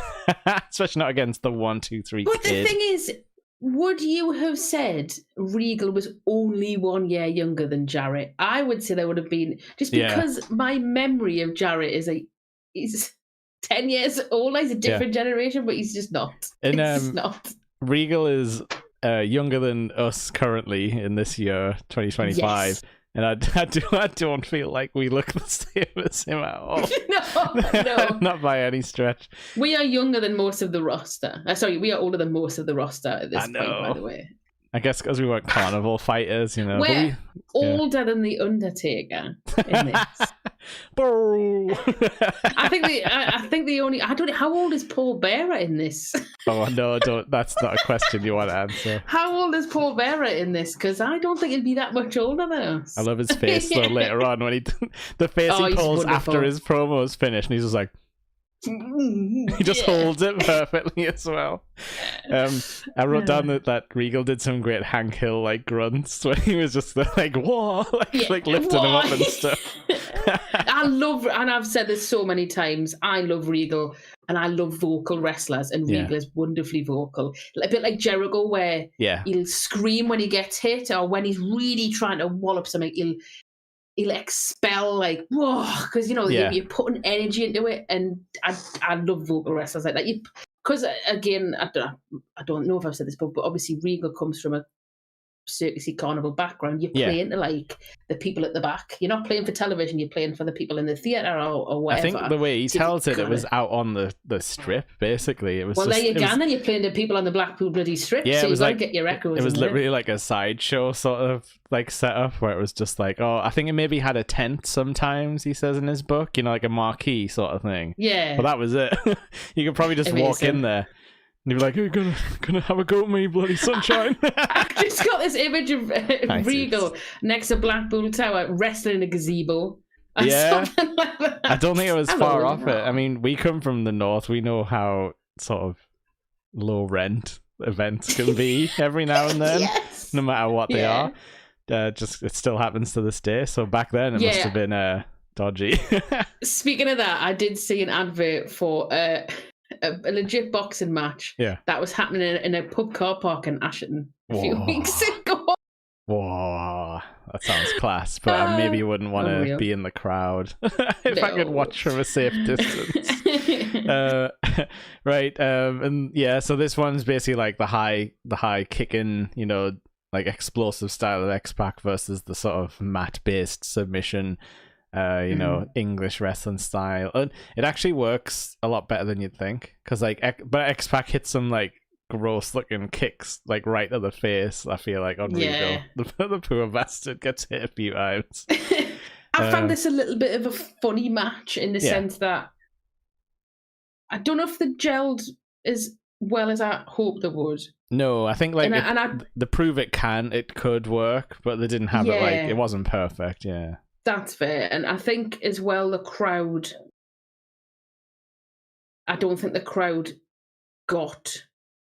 Especially not against the 1, 2, 3 but kid. The thing is, would you have said Regal was only 1 year younger than Jarrett? I would say there would have been, just because my memory of Jarrett is he's 10 years old. He's a different generation, but he's just not. And just not. Regal is younger than us currently in this year, 2025. Yes. And I don't feel like we look the same as him at all. No. Not by any stretch. We are younger than most of the roster. We are older than most of of the roster at this point, by the way. I guess because we weren't carnival fighters, you know. We're older than The Undertaker in this. I think the only... I don't know, how old is Paul Bearer in this? Oh, no, don't. That's not a question you want to answer. How old is Paul Bearer in this? Because I don't think he'd be that much older than us. I love his face, though, later on, when the face he pulls after his promo's finished, and he's just like... He just holds it perfectly as well. I wrote down that Regal did some great Hank Hill like grunts when he was just like, whoa, like lifting him up and stuff. I love, and I've said this so many times, I love Regal and I love vocal wrestlers, and Regal is wonderfully vocal. A bit like Jericho, where he'll scream when he gets hit, or when he's really trying to wallop something, he'll expel like, whoa, because you're putting energy into it, and I love vocal wrestlers like that. Because again, I don't know if I've said this, but obviously Regal comes from a circusy carnival background. You're playing to like the people at the back. You're not playing for television. You're playing for the people in the theater or whatever. I think the way he tells it was out on the strip. Basically, it was. Well, there you go. And then you're playing to people on the Blackpool bloody strip. Yeah, so it was you like gotta get your echoes. It was literally like a sideshow sort of like setup where it was just like, oh, I think it maybe had a tent sometimes. He says in his book, like a marquee sort of thing. Yeah. But that was it. You could probably just walk in there. And you'd be like, you're gonna have a go at me, bloody sunshine. I just got this image of Regal next to Blackpool Tower wrestling in a gazebo. Yeah. Like that. I don't think it was far off it. I memean, we come from the north. We know how sort of low rent events can be every now and then, no matter what they are. Just it still happens to this day. So back then it must have been dodgy. Speaking of that, I did see an advert for a legit boxing match that was happening in a pub car park in Ashton a few weeks ago. Whoa, that sounds class, but I maybe wouldn't want to be in the crowd if I could watch from a safe distance. Right, and so this one's basically like the high kicking, like explosive style of X-Pac versus the sort of mat-based submission. English wrestling style, and it actually works a lot better than you'd think, because but X-Pac hits some like gross looking kicks like right to the face. I feel like on Regal, the poor bastard gets hit a few times. I found this a little bit of a funny match in the sense that I don't know if they gelled as well as I hoped they would. No, I think like the prove it could work, but they didn't have it like it wasn't perfect. Yeah. That's fair. And I think as well the crowd, I don't think the crowd got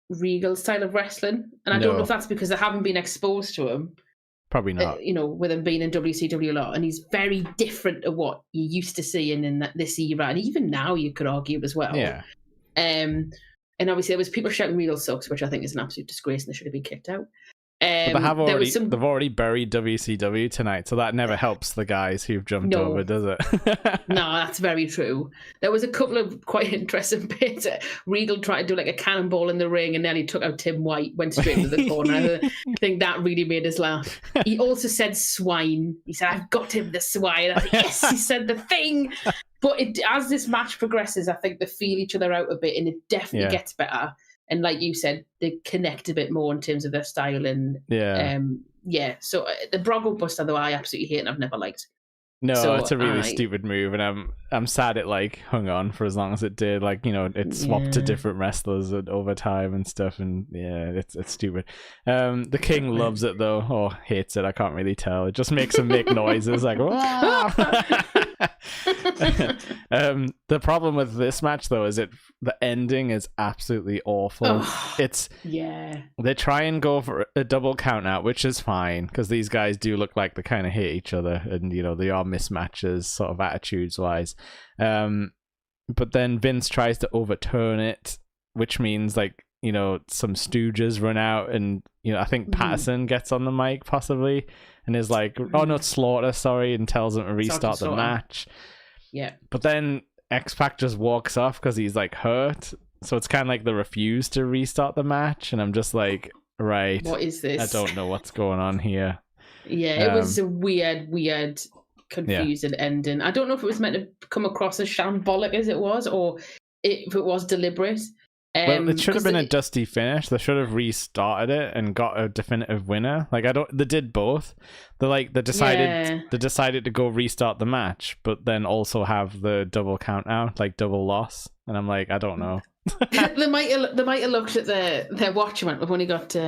Regal's style of wrestling. And I don't know if that's because they haven't been exposed to him. Probably not. With him being in WCW a lot. And he's very different to what you used to see in this era. And even now you could argue as well. Yeah. And obviously there was people shouting Regal sucks, which I think is an absolute disgrace and they should have been kicked out. But they've already buried WCW tonight, so that never helps the guys who've jumped over, does it? No, that's very true. There was a couple of quite interesting bits. Regal tried to do like a cannonball in the ring, and then he took out Tim White, went straight into the corner. I think that really made us laugh. He also said swine. He said, "I've got him, the swine." I think, yes, he said the thing. But as this match progresses, I think they feel each other out a bit, and it definitely gets better. And like you said, they connect a bit more in terms of their style. And so the Bronco Buster, though, I absolutely hate and I've never liked. No, it's a really stupid move, and I'm sad it like hung on for as long as it did. Like, it swapped to different wrestlers over time and stuff, and it's stupid. The King loves it though, or hates it. I can't really tell. It just makes him make noises like. The problem with this match though is the ending is absolutely awful. They try and go for a double count out, which is fine because these guys do look like they kind of hate each other, and they are mismatches sort of attitudes wise. But then Vince tries to overturn it, which means like some stooges run out, and I think Patterson gets on the mic possibly and is like, "Oh no, it's Slaughter, sorry," and tells him to restart the match. Yeah. But then X-Pac just walks off because he's like hurt. So it's kind of like they refuse to restart the match. And I'm just like, right. What is this? I don't know what's going on here. Yeah, it was a weird, confusing ending. I don't know if it was meant to come across as shambolic as it was, or if it was deliberate. Well, it should have been a dusty finish. They should have restarted it and got a definitive winner. Like they did both. They decided to go restart the match, but then also have the double count out, like double loss. And I'm like, I don't know. they might have looked at their watch and went, we've only got 2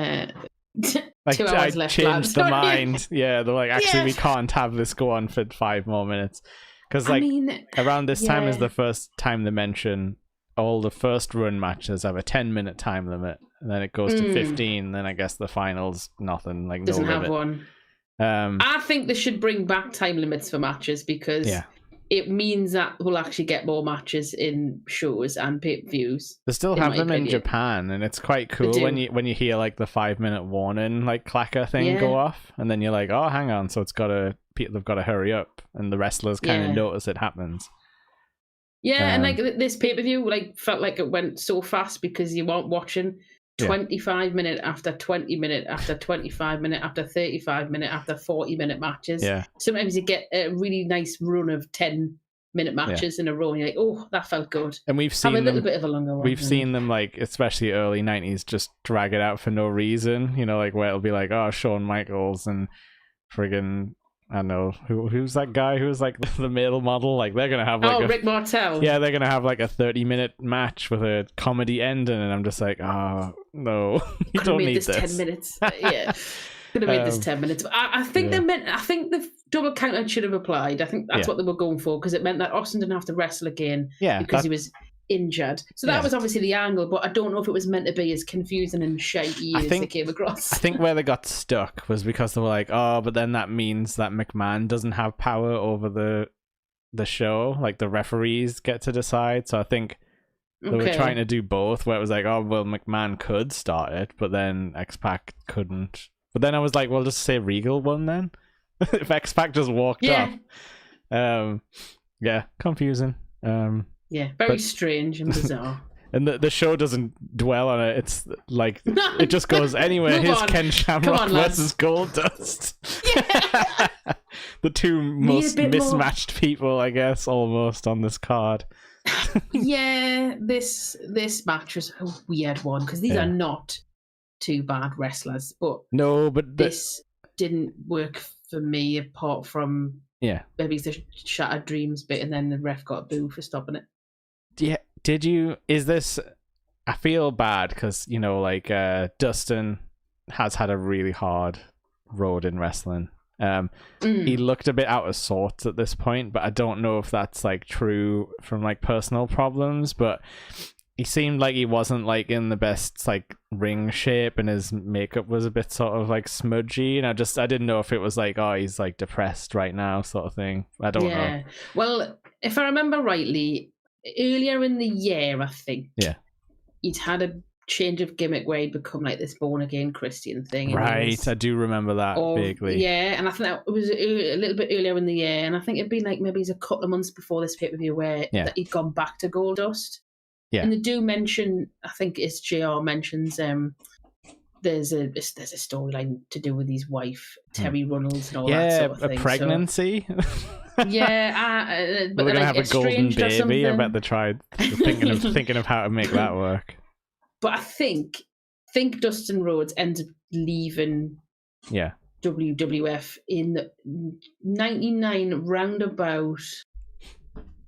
hours left. Changed the mind. Yeah, they're like, actually, we can't have this go on for 5 more minutes. Because around this time is the first time they mention all the first run matches have a 10-minute time limit, and then it goes to 15. Then I guess the finals nothing, like doesn't no have limit. one. I think they should bring back time limits for matches because it means that we'll actually get more matches in shows and pay-per-views. They still have them in Japan, and it's quite cool when you hear like the 5-minute warning like clacker thing go off, and then you're like, oh, hang on, so they've got to hurry up, and the wrestlers kind of notice it happens. Yeah, and like this pay-per-view like felt like it went so fast because you weren't watching 25 minute after 20 minute after 25 minute after 35 minute after 40-minute matches. Yeah. Sometimes you get a really nice run of 10-minute matches in a row, and you're like, oh, that felt good. And we've seen a little bit of a longer one. We've seen them, like, especially early 90s, just drag it out for no reason. You know, like where it'll be like, oh, Shawn Michaels and friggin', I don't know, who's that guy who's like the male model? Like they're gonna have like Rick Martel. Yeah, they're gonna have like a 30-minute match with a comedy ending, and I'm just like, oh no, you don't need this. 10 minutes. Yeah, could have made this 10 minutes. I think I think the double count should have applied. I think that's what they were going for, because it meant that Austin didn't have to wrestle again. Yeah, because he was injured. So that was obviously the angle, but I don't know if it was meant to be as confusing and shitey as it came across. I think where they got stuck was because they were like, oh, but then that means that McMahon doesn't have power over the show. Like the referees get to decide. So I think they were trying to do both, where it was like, oh, well, McMahon could start it, but then X-Pac couldn't. But then I was like, well, just say Regal won then. If X-Pac just walked off. Confusing. Yeah, very strange and bizarre. And the show doesn't dwell on it. It's like it just goes anywhere. Here's Ken Shamrock versus Goldust. Yeah. The two most mismatched people, I guess, almost on this card. Yeah, this match was a weird one because these are not two bad wrestlers, but this didn't work for me apart from maybe the Shattered Dreams bit, and then the ref got a boo for stopping it. Yeah, I feel bad because, you know, like Dustin has had a really hard road in wrestling. He looked a bit out of sorts at this point, but I don't know if that's like true from like personal problems, but he seemed like he wasn't like in the best like ring shape, and his makeup was a bit sort of like smudgy, and I didn't know if it was like, oh, he's like depressed right now sort of thing. I don't know. Well, if I remember rightly, earlier in the year, I think he'd had a change of gimmick where he'd become like this born again Christian thing. Right, I do remember that vaguely. Yeah, and I think that it was a little bit earlier in the year, and I think it'd been like maybe a couple of months before this pay-per-view where that he'd gone back to Goldust. Yeah, and they do mention, I think it's JR mentions, there's a storyline to do with his wife Terry Runnels and all that sort of thing. A pregnancy. So, but they're gonna have a golden baby. I bet they tried thinking of how to make that work. But I think Dustin Rhodes ended up leaving WWF in 99, roundabout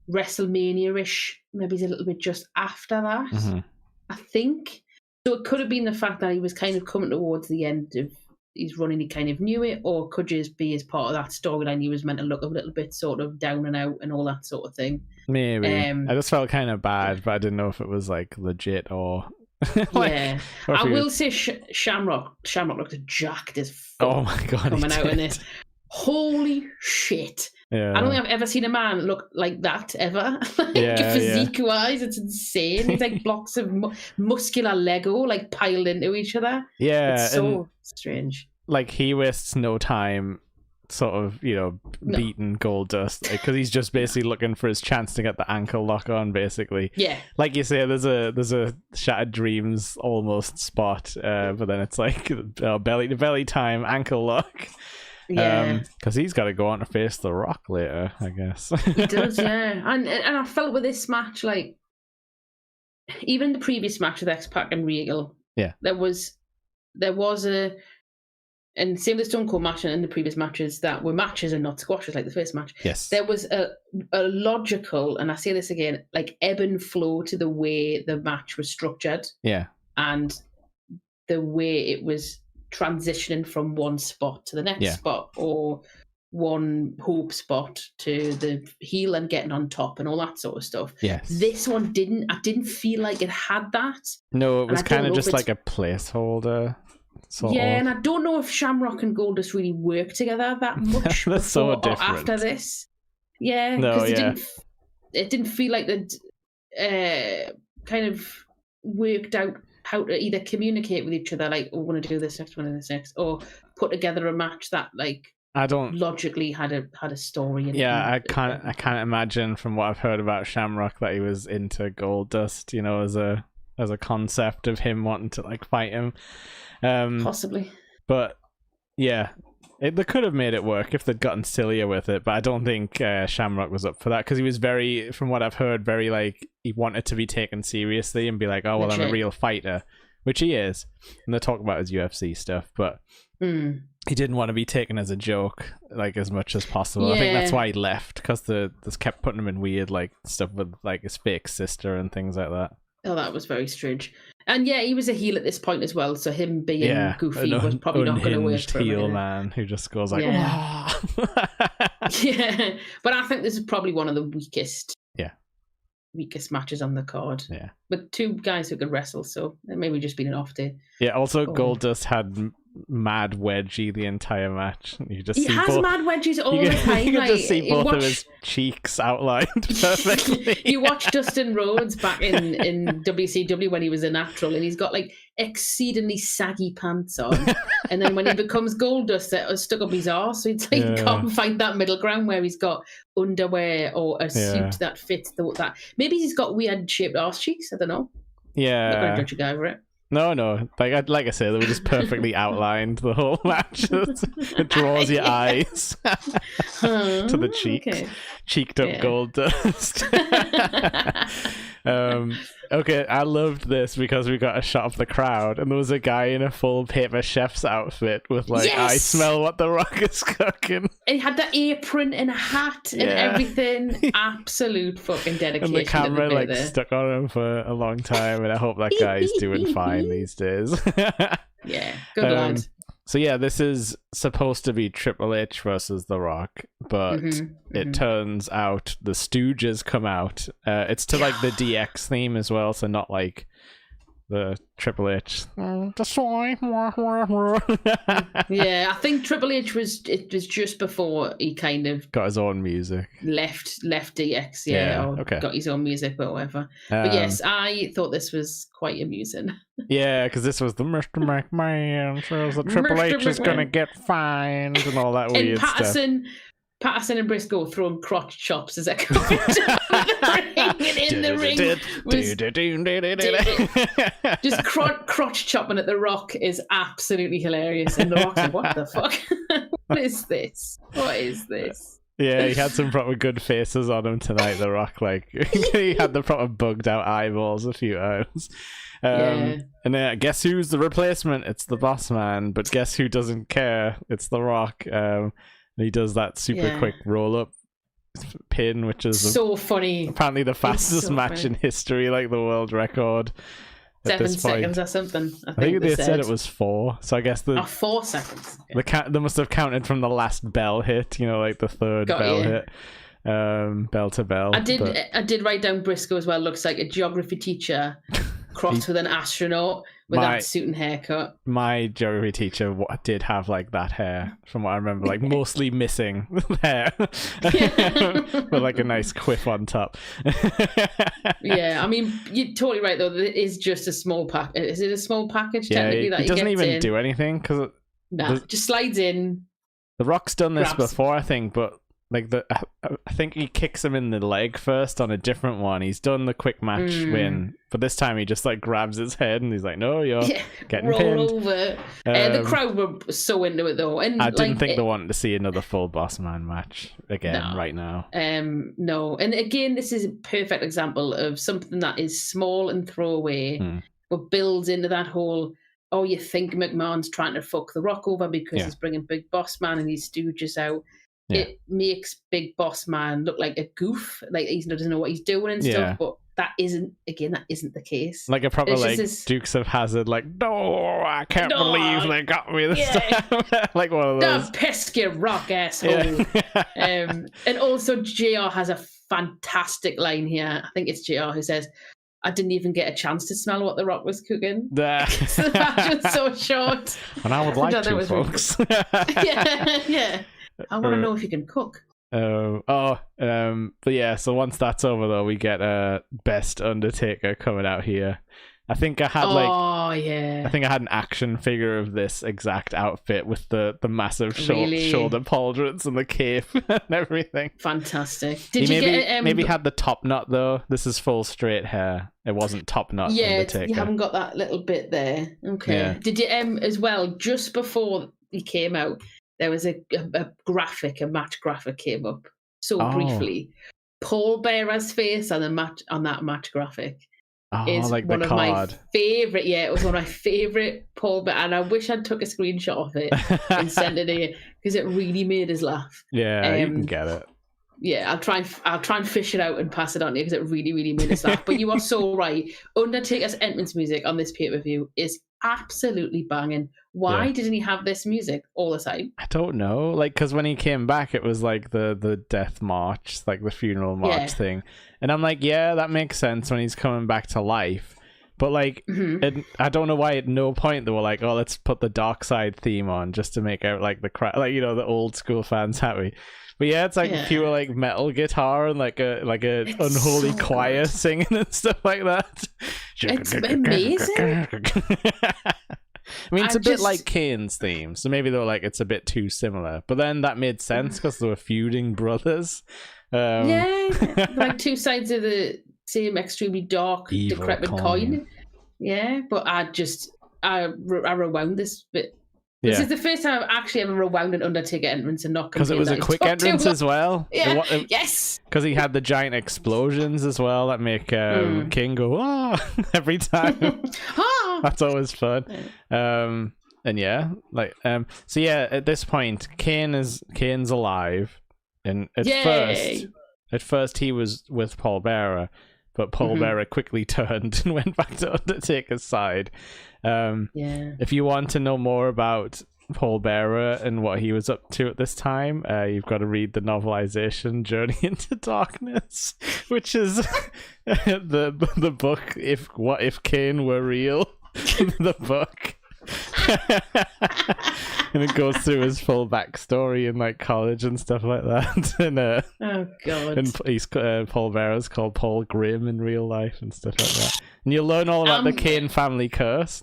WrestleMania-ish, maybe a little bit just after that, I think. So it could have been the fact that he was kind of coming towards the end of his run and he kind of knew it, or could just be as part of that storyline he was meant to look a little bit sort of down and out and all that sort of thing. Maybe. I just felt kind of bad, but I didn't know if it was like legit or... I will say Shamrock looked jacked as fuck. Oh my god, coming out in this. Holy shit. Yeah. I don't think I've ever seen a man look like that ever. Physique-wise, it's insane. He's like blocks of muscular Lego like piled into each other. Yeah, it's so strange. Like he wastes no time sort of, you know, beating Goldust because he's just basically looking for his chance to get the ankle lock on, basically. Yeah, like you say, there's a Shattered Dreams almost spot, but then it's like belly to belly time, ankle lock. Yeah, because he's got to go on to face The Rock later, I guess. He does, yeah. And I felt with this match, like even the previous match with X-Pac and Regal, there was a. And same with the Stone Cold match and the previous matches that were matches and not squashes like the first match. Yes. There was a logical, and I say this again, like ebb and flow to the way the match was structured. Yeah. And the way it was transitioning from one spot to the next spot, or one hope spot to the heel and getting on top and all that sort of stuff. Yes. This one didn't. I didn't feel like it had that. No, it was kind of just like a placeholder. And I don't know if Shamrock and Goldust really work together that much They're so before or different. after this. Yeah, No, because it didn't feel like they'd kind of worked out how to either communicate with each other, like, oh, we're going to do this next, one and this next, or put together a match that, like, I don't logically had a story in it. Yeah, I can't imagine from what I've heard about Shamrock that he was into Goldust, you know, as a concept of him wanting to like fight him. Possibly. But yeah, they could have made it work if they'd gotten sillier with it, but I don't think Shamrock was up for that, because he was very, from what I've heard, very like, he wanted to be taken seriously and be like, oh, well, Legit. I'm a real fighter, which he is. And they talk about his UFC stuff, but he didn't want to be taken as a joke, like, as much as possible. Yeah. I think that's why he left, because they kept putting him in weird like stuff with like his fake sister and things like that. Oh, that was very strange. And yeah, he was a heel at this point as well, so him being goofy was probably not going to work for him. Heel man who just goes like, yeah. Yeah, but I think this is probably one of the weakest matches on the card. Yeah, with two guys who could wrestle, so it maybe just been an off day. Yeah, also Goldust had mad wedgie the entire match. You just has mad wedgies all the time. You can just see both of his cheeks outlined perfectly. You watch Dustin Rhodes back in WCW when he was a natural, and he's got like exceedingly saggy pants on, and then when he becomes Goldust, it was stuck up his arse. So it's like you can't find that middle ground where he's got underwear or a suit that fits that. Maybe he's got weird shaped arse cheeks. I don't know. Yeah, I'm not going to judge a guy over it. No. Like I said, they were just perfectly outlined the whole match. It draws your eyes to the cheek, cheeked up Goldust. Okay, I loved this because we got a shot of the crowd, and there was a guy in a full paper chef's outfit with like, I smell what the Rock is cooking. And he had the apron and a hat and everything. Absolute fucking dedication. And the camera like stuck on him for a long time, and I hope that guy's doing fine these days. Yeah, good lad. So yeah, this is supposed to be Triple H versus The Rock, but it turns out the Stooges come out. It's to like the DX theme as well, so not like the Triple H. Yeah, I think Triple H was just before he kind of got his own music. Left DX, got his own music or whatever. But yes, I thought this was quite amusing. Yeah, because this was the Mr. McMahon says the Triple H is going to get fined and all that weird stuff. Patterson and Briscoe throwing crotch chops as they're coming down the ring. Just crotch chopping at The Rock is absolutely hilarious. And The Rock's like, what the fuck? What is this? Yeah, he had some proper good faces on him tonight, The Rock. Like, he had the proper bugged out eyeballs a few times. And then guess who's the replacement? It's the Boss Man. But guess who doesn't care? It's The Rock. He does that super quick roll up pin, which is so funny. Apparently the fastest match in history, like the world record. 7 seconds or something. I think they said it was 4. So I guess 4 seconds. Okay. They must have counted from the last bell hit. You know, like the third bell hit. Bell to bell. I did write down Briscoe as well. Looks like a geography teacher crossed with an astronaut with that suit and haircut. My geography teacher did have like that hair, from what I remember, like mostly missing hair, with like a nice quiff on top. Yeah, I mean, you're totally right though. It is just a small pack. Is it a small package? Yeah, technically, that he doesn't even do anything because just slides in. The Rock's done this before, I think, but like I think he kicks him in the leg first on a different one. He's done the quick match win, but this time he just like grabs his head and he's like, "No, you're getting pinned." Over. The crowd were so into it though, and I didn't think they wanted to see another full Boss Man match again right now. No, and again, this is a perfect example of something that is small and throwaway, but builds into that whole. Oh, you think McMahon's trying to fuck The Rock over because he's bringing Big Boss Man and these Stooges out. Yeah. It makes Big Boss Man look like a goof, like he doesn't know what he's doing and stuff, but isn't the case. Like a proper It's just like this- Dukes of Hazzard, like, no, I can't No, believe they got me this yeah. time. Like one of those. The pesky rock asshole. Yeah. And also JR has a fantastic line here. I think it's JR who says, I didn't even get a chance to smell what the Rock was cooking. The match was so short. And I would like That to, was really folks. yeah. I want to know if you can cook. But yeah, so once that's over though, we get Best Undertaker coming out here. I think I had an action figure of this exact outfit with the massive shoulder pauldrons and the cape and everything. Fantastic. Maybe had the top knot though. This is full straight hair. It wasn't top knot. Yeah, Undertaker. you haven't got that little bit there. Okay. Yeah. Did you as well, just before he came out, there was a match graphic came up briefly. Paul Bearer's face on that match graphic is like one the of card. my favorite. Yeah, it was one of my favorite Paul Bearer, and I wish I'd took a screenshot of it and sent it in because it really made us laugh. Yeah, you can get it. Yeah, I'll try and fish it out and pass it on to you because it really, really made us laugh. But you are so right. Undertaker's entrance music on this pay-per-view is absolutely banging. Why didn't he have this music all the time? I don't know. Like, because when he came back, it was like the death march, like the funeral march thing. And I'm like, yeah, that makes sense when he's coming back to life. But like, I don't know why at no point they were like, oh, let's put the Dark Side theme on just to make out like the crowd, like, you know, the old school fans happy. But yeah, it's like pure like metal guitar and like a unholy choir singing and stuff like that. It's amazing. I mean, it's a bit like Kane's theme, so maybe they were like, it's a bit too similar. But then that made sense because they were feuding brothers. Like two sides of the same extremely dark, evil decrepit coin. Yeah, but I rewound this bit. This is the first time I've actually ever rewound an Undertaker entrance and not because it was a quick entrance as well. Yeah, yes. Because he had the giant explosions as well that make King go every time. That's always fun. And yeah, like so yeah, at this point, Kane's alive, and at first he was with Paul Bearer, but Paul Bearer quickly turned and went back to Undertaker's side. If you want to know more about Paul Bearer and what he was up to at this time, you've got to read the novelization Journey into Darkness, which is the book What If Kane Were Real. The book. And it goes through his full backstory in like college and stuff like that. And oh god! And he's Paul Bearer's called Paul Grimm in real life and stuff like that. And you'll learn all about the Kane family curse.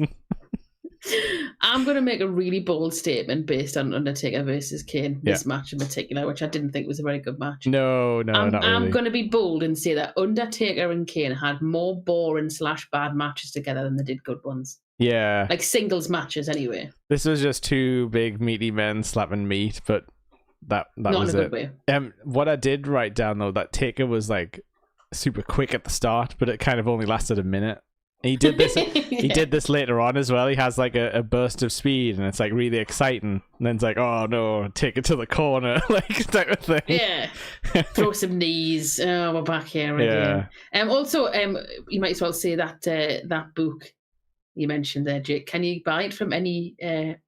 I'm going to make a really bold statement based on Undertaker versus Kane, this match in particular, which I didn't think was a very good match. No, not really. I'm going to be bold and say that Undertaker and Kane had more boring / bad matches together than they did good ones. Yeah. Like singles matches anyway. This was just two big meaty men slapping meat, but that not was in a it. good way. What I did write down though, that Taker was like super quick at the start, but it kind of only lasted a minute. And he did this he did this later on as well. He has like a burst of speed and it's like really exciting. And then it's like, oh no, take it to the corner, like type of thing. Yeah. Throw some knees. Oh, we're back here again. Also, you might as well say that that book you mentioned there, Jake, can you buy it from any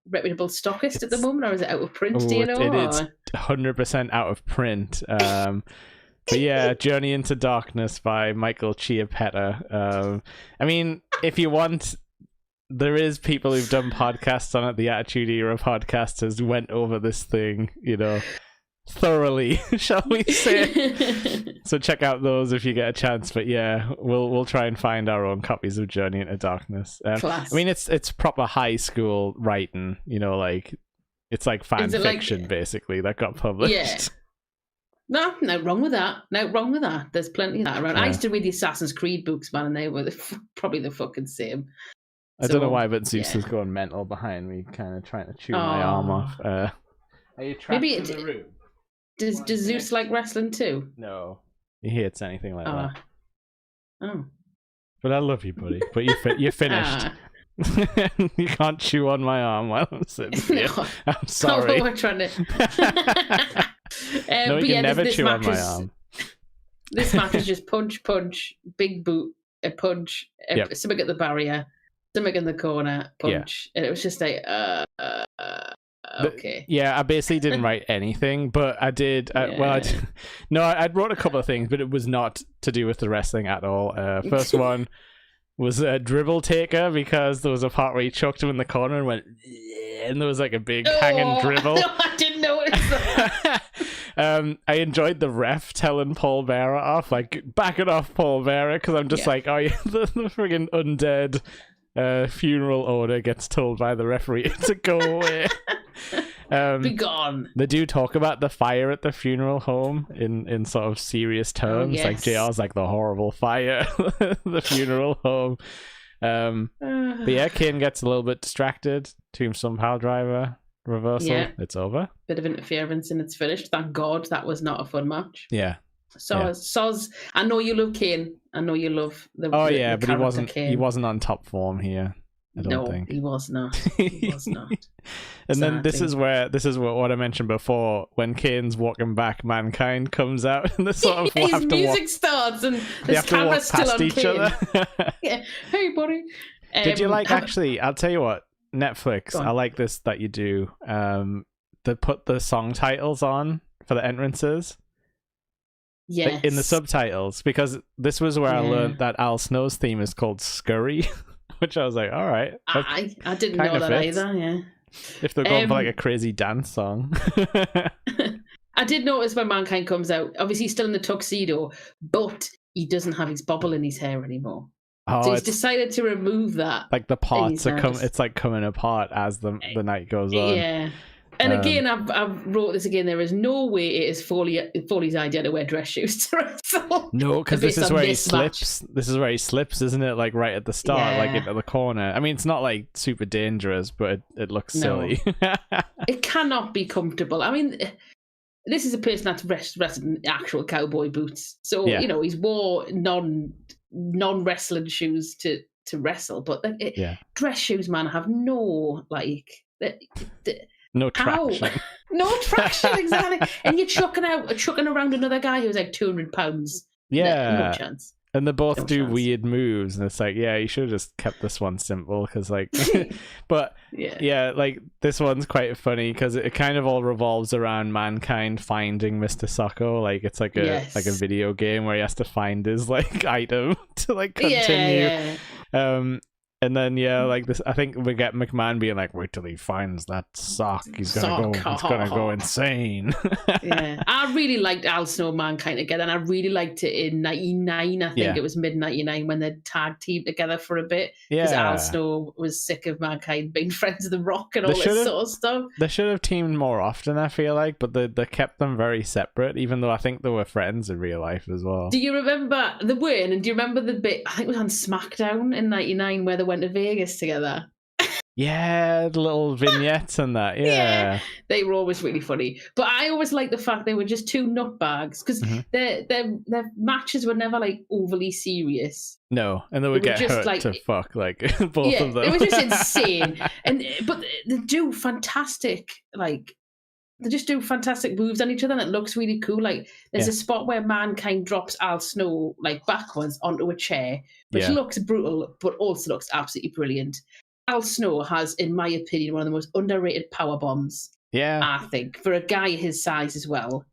reputable stockist at the moment, or is it out of print? Do you know? It's 100% out of print. But yeah, Journey into Darkness by Michael Chiappetta. I mean, if you want, there is people who've done podcasts on it. The Attitude Era podcasters went over this thing, you know, thoroughly, shall we say. So check out those if you get a chance. But yeah, we'll try and find our own copies of Journey into Darkness. I mean, it's proper high school writing, you know, like it's like fan fiction basically that got published. Yeah. No wrong with that. No wrong with that. There's plenty of that around. Yeah. I used to read the Assassin's Creed books, man, and they were probably the fucking same. I don't know why, but Zeus is going mental behind me, kind of trying to chew my arm off. Are you trapped in the room? Does Zeus like wrestling too? No, he hates anything like that. Oh. But I love you, buddy. But you're finished. You can't chew on my arm while I'm sitting here. No. I'm sorry. Oh, we're trying to... No, you can never chew on my arm. This match is just punch, big boot, a punch, something at the barrier, something in the corner, punch, and it was just like, okay. I basically didn't write anything, but I did. I wrote a couple of things, but it was not to do with the wrestling at all. First one was a dribble taker, because there was a part where he choked him in the corner and went, and there was like a big hanging dribble. No, I didn't notice that. I enjoyed the ref telling Paul Bearer off, like, back it off, Paul Bearer, because I'm just like, oh yeah, the friggin' undead funeral order gets told by the referee to go away. Be gone. They do talk about the fire at the funeral home in sort of serious terms. Like JR's like the horrible fire, the funeral home. But yeah, Kane gets a little bit distracted. Tombstone pile driver reversal. Yeah. It's over. Bit of interference and it's finished. Thank God that was not a fun match. Yeah. Soz, I know you love Kane. I know you love the. The but he wasn't on top form here. I don't think he was not. He was not. And then this is what I mentioned before. When Kane's walking back, Mankind comes out, and they sort of his music starts, and the camera's still on each other. Yeah. Hey, buddy. Did you like? Actually, I'll tell you what. Netflix. I like this that you do. They put the song titles on for the entrances. Yes. In the subtitles, because this was where I learned that Al Snow's theme is called Scurry, which I was like, all right. I didn't know that either, yeah. If they're going for like a crazy dance song. I did notice when Mankind comes out, obviously he's still in the tuxedo, but he doesn't have his bobble in his hair anymore. Oh, so he's decided to remove that. Like the parts are it's like coming apart as the night goes on. Yeah. And again, I've wrote this again. There is no way it is Foley's idea to wear dress shoes to wrestle. No, because this is where he slips. This is where he slips, isn't it? Like right at the start, like into the corner. I mean, it's not like super dangerous, but it looks silly. It cannot be comfortable. I mean, this is a person that's wrestled in actual cowboy boots, so he's wore non-wrestling shoes to wrestle, but dress shoes, man, have no no traction. No traction, exactly. And you're chucking around another guy who's like 200 pounds. Yeah. No chance. And they both do weird moves, and it's like, yeah, you should have just kept this one simple, because like, but like this one's quite funny because it kind of all revolves around Mankind finding Mr. Socko. Like it's like a video game where he has to find his like item to like continue. And then like this, I think we get McMahon being like, "Wait till he finds that sock. He's gonna go insane." Yeah, I really liked Al Snow Mankind together, and I really liked it in '99. I think it was mid '99 when they tag teamed together for a bit. Because Al Snow was sick of Mankind being friends with The Rock and all this sort of stuff. They should have teamed more often, I feel like, but they kept them very separate, even though I think they were friends in real life as well. Do you remember the win? And do you remember the bit? I think it was on SmackDown in '99 where they went to Vegas together. Yeah, the little vignettes and that. Yeah, they were always really funny. But I always liked the fact they were just two nutbags, because their matches were never like overly serious. No, and they would get hurt like, to fuck like both of them. It was just insane. But they do fantastic they just do fantastic moves on each other, and it looks really cool. Like there's a spot where Mankind drops Al Snow like backwards onto a chair, which looks brutal, but also looks absolutely brilliant. Al Snow has, in my opinion, one of the most underrated power bombs. Yeah, I think for a guy his size as well.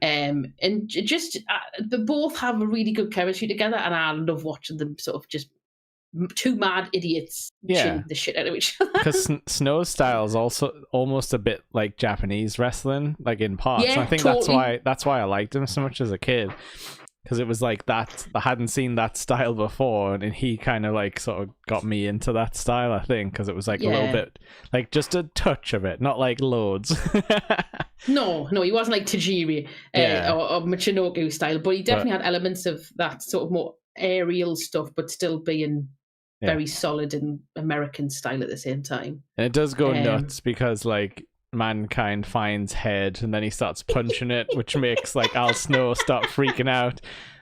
And just they both have a really good chemistry together, and I love watching them sort of just two mad idiots chew the shit out of each other. Because Snow's style is also almost a bit like Japanese wrestling, like in parts. Yeah, and I think that's why I liked him so much as a kid, because it was like that. I hadn't seen that style before, and he kind of like sort of got me into that style. I think because it was like a little bit, like just a touch of it, not like loads. No, he wasn't like Tajiri or Michinoku style, but he definitely had elements of that sort of more aerial stuff, but still being very solid in American style at the same time. And it does go nuts because like Mankind finds head and then he starts punching it, which makes like Al Snow start freaking out.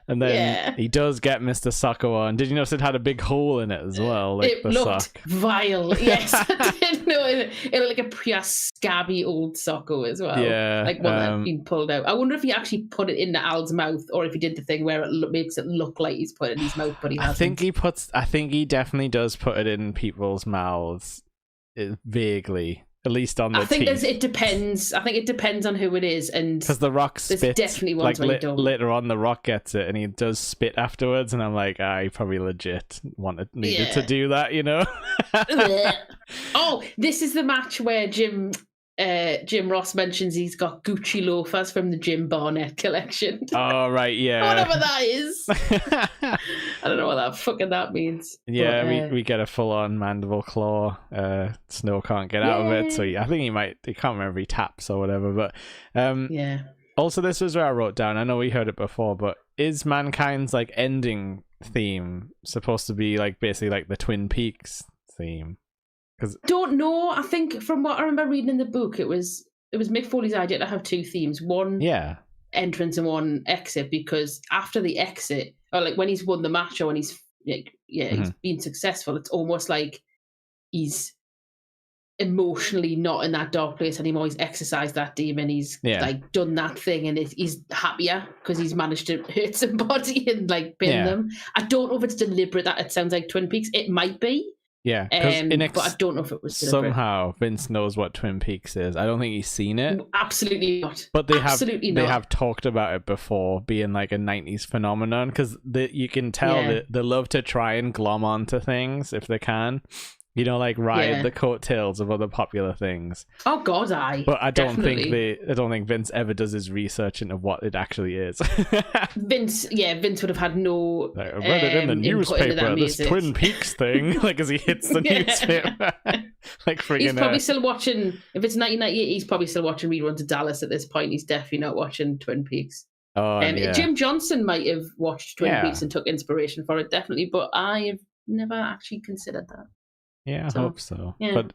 And then he does get Mr. Socko on. Did you notice it had a big hole in it as well? Like it the looked sock. vile. Yes, I did know it. It looked like a pretty scabby old Socko as well. Yeah, like one that had been pulled out. I wonder if he actually put it into Al's mouth, or if he did the thing where it makes it look like he's put it in his mouth, but he hasn't. I think he definitely does put it in people's mouths, vaguely. At least on the I think teeth. it depends. I think it depends on who it is, and because the Rock spits. Definitely ones like later on, the Rock gets it, and he does spit afterwards, and I'm like, he probably legit needed to do that, you know? Oh, this is the match where Jim Ross mentions he's got Gucci loafers from the Jim Barnett collection. Oh right, yeah. Whatever that is. I don't know what that means. Yeah, but, we get a full-on mandible claw. Snow can't get out of it, so I think he can't remember if he taps or whatever. But yeah. Also, this was where I wrote down. I know we heard it before, but is Mankind's like ending theme supposed to be like basically like the Twin Peaks theme? Don't know. I think from what I remember reading in the book, it was Mick Foley's idea to have two themes: one entrance and one exit. Because after the exit, or like when he's won the match, or when he's he's been successful, it's almost like he's emotionally not in that dark place anymore. He's exercised that demon. He's like done that thing, and he's happier because he's managed to hurt somebody and like pin them. I don't know if it's deliberate that it sounds like Twin Peaks. It might be. Yeah, but I don't know if it was deliberate. Somehow Vince knows what Twin Peaks is. I don't think he's seen it. Absolutely not. But they have talked about it before being like a 90s phenomenon, because you can tell that they love to try and glom onto things if they can. You know, like ride the coattails of other popular things. Oh God, But I don't think Vince ever does his research into what it actually is. Vince would have had no. I read it in the newspaper. This Twin Peaks thing, like as he hits the newspaper, like friggin'. He's probably still watching. If it's 1998, he's probably still watching reruns of Dallas at this point. He's definitely not watching Twin Peaks. Oh, Jim Johnson might have watched Twin Peaks and took inspiration for it, definitely. But I have never actually considered that. Yeah, I hope so. Yeah. But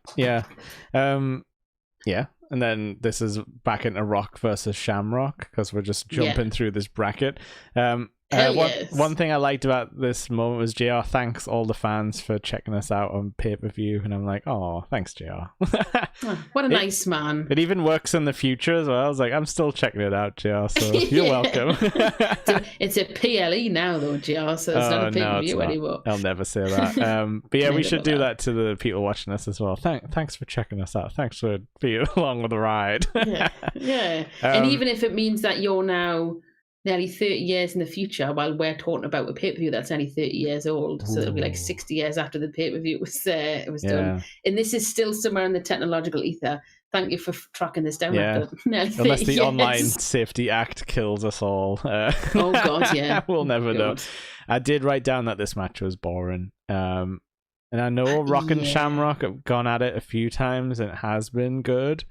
and then this is back into Rock versus Shamrock, because we're just jumping through this bracket. One thing I liked about this moment was JR thanks all the fans for checking us out on pay-per-view, and I'm like, oh, thanks, JR. What a nice man. It even works in the future as well. I was like, I'm still checking it out, JR, so you're welcome. It's a PLE now, though, JR, so it's not a pay-per-view anymore. I'll never say that. But yeah, we should do that to the people watching us as well. Thanks for checking us out. Thanks for being along with the ride. Yeah. And even if it means that you're now nearly 30 years in the future while we're talking about a pay-per-view that's only 30 years old. So it'll be like 60 years after the pay-per-view was done. And this is still somewhere in the technological ether. Thank you for tracking this down. Unless the Online Safety Act kills us all. Oh God, yeah. We'll never know. I did write down that this match was boring. And I know Rock and Shamrock have gone at it a few times and it has been good.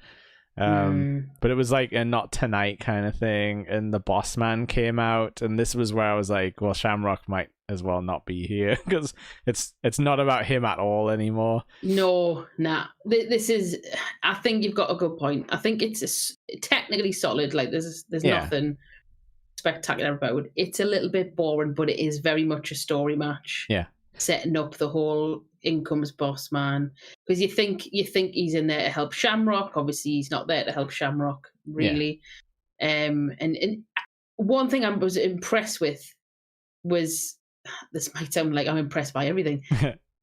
But it was like a not tonight kind of thing, and the boss man came out, and this was where I was like, well, Shamrock might as well not be here, because it's not about him at all anymore. No, nah. This is, I think you've got a good point. I think it's technically solid. Like there's nothing spectacular about it. It's a little bit boring, but it is very much a story match. Yeah. Setting up the whole in comes boss man, because you think he's in there to help Shamrock. Obviously he's not there to help Shamrock really. And one thing I was impressed with was, this might sound like I'm impressed by everything,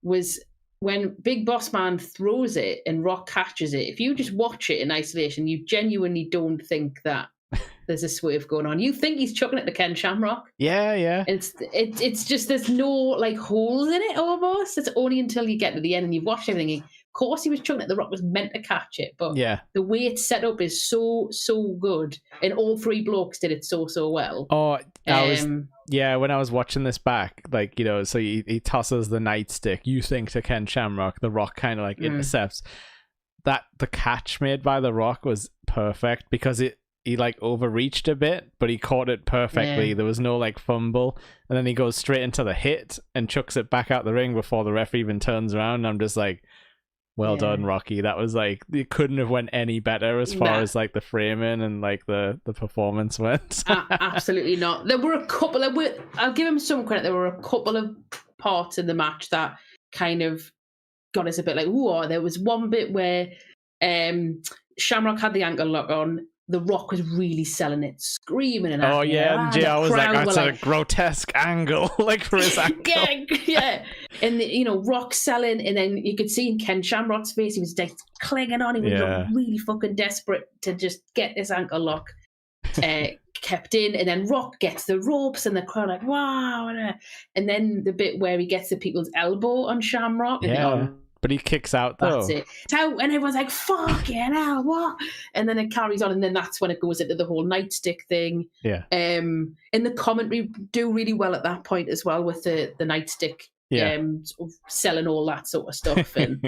was when Big Boss Man throws it and Rock catches it. If you just watch it in isolation, you genuinely don't think that there's a swerve going on. You think he's chucking it to Ken Shamrock. Yeah. It's just there's no like holes in it almost. It's only until you get to the end and you've watched everything. Of course he was chucking it. The Rock was meant to catch it, but the way it's set up is so good, and all three blokes did it so well. Oh, when I was watching this back, like, you know, so he tosses the nightstick, you think, to Ken Shamrock. The Rock kind of like intercepts. That the catch made by the Rock was perfect, because he like overreached a bit, but he caught it perfectly. There was no like fumble, and then he goes straight into the hit and chucks it back out the ring before the ref even turns around. And I'm just like, Well Yeah. done, Rocky. That was like, it couldn't have went any better as far as like the framing and like the performance went. Absolutely not. There were a couple. I'll give him some credit. There were a couple of parts in the match that kind of got us a bit like, ooh. There was one bit where Shamrock had the ankle lock on. The Rock was really selling it, screaming and oh yeah, and JR was like, that's a grotesque angle, like for his ankle. yeah. And Rock selling, and then you could see in Ken Shamrock's face, he was like clinging on. He was really fucking desperate to just get this ankle lock kept in, and then Rock gets the ropes, and the crowd like, wow. And then the bit where he gets the people's elbow on Shamrock, and but he kicks out though. That's it. It's out, and everyone's like, fucking hell, what? And then it carries on, and then that's when it goes into the whole nightstick thing. Yeah. And the commentary do really well at that point as well with the nightstick, sort of selling all that sort of stuff. And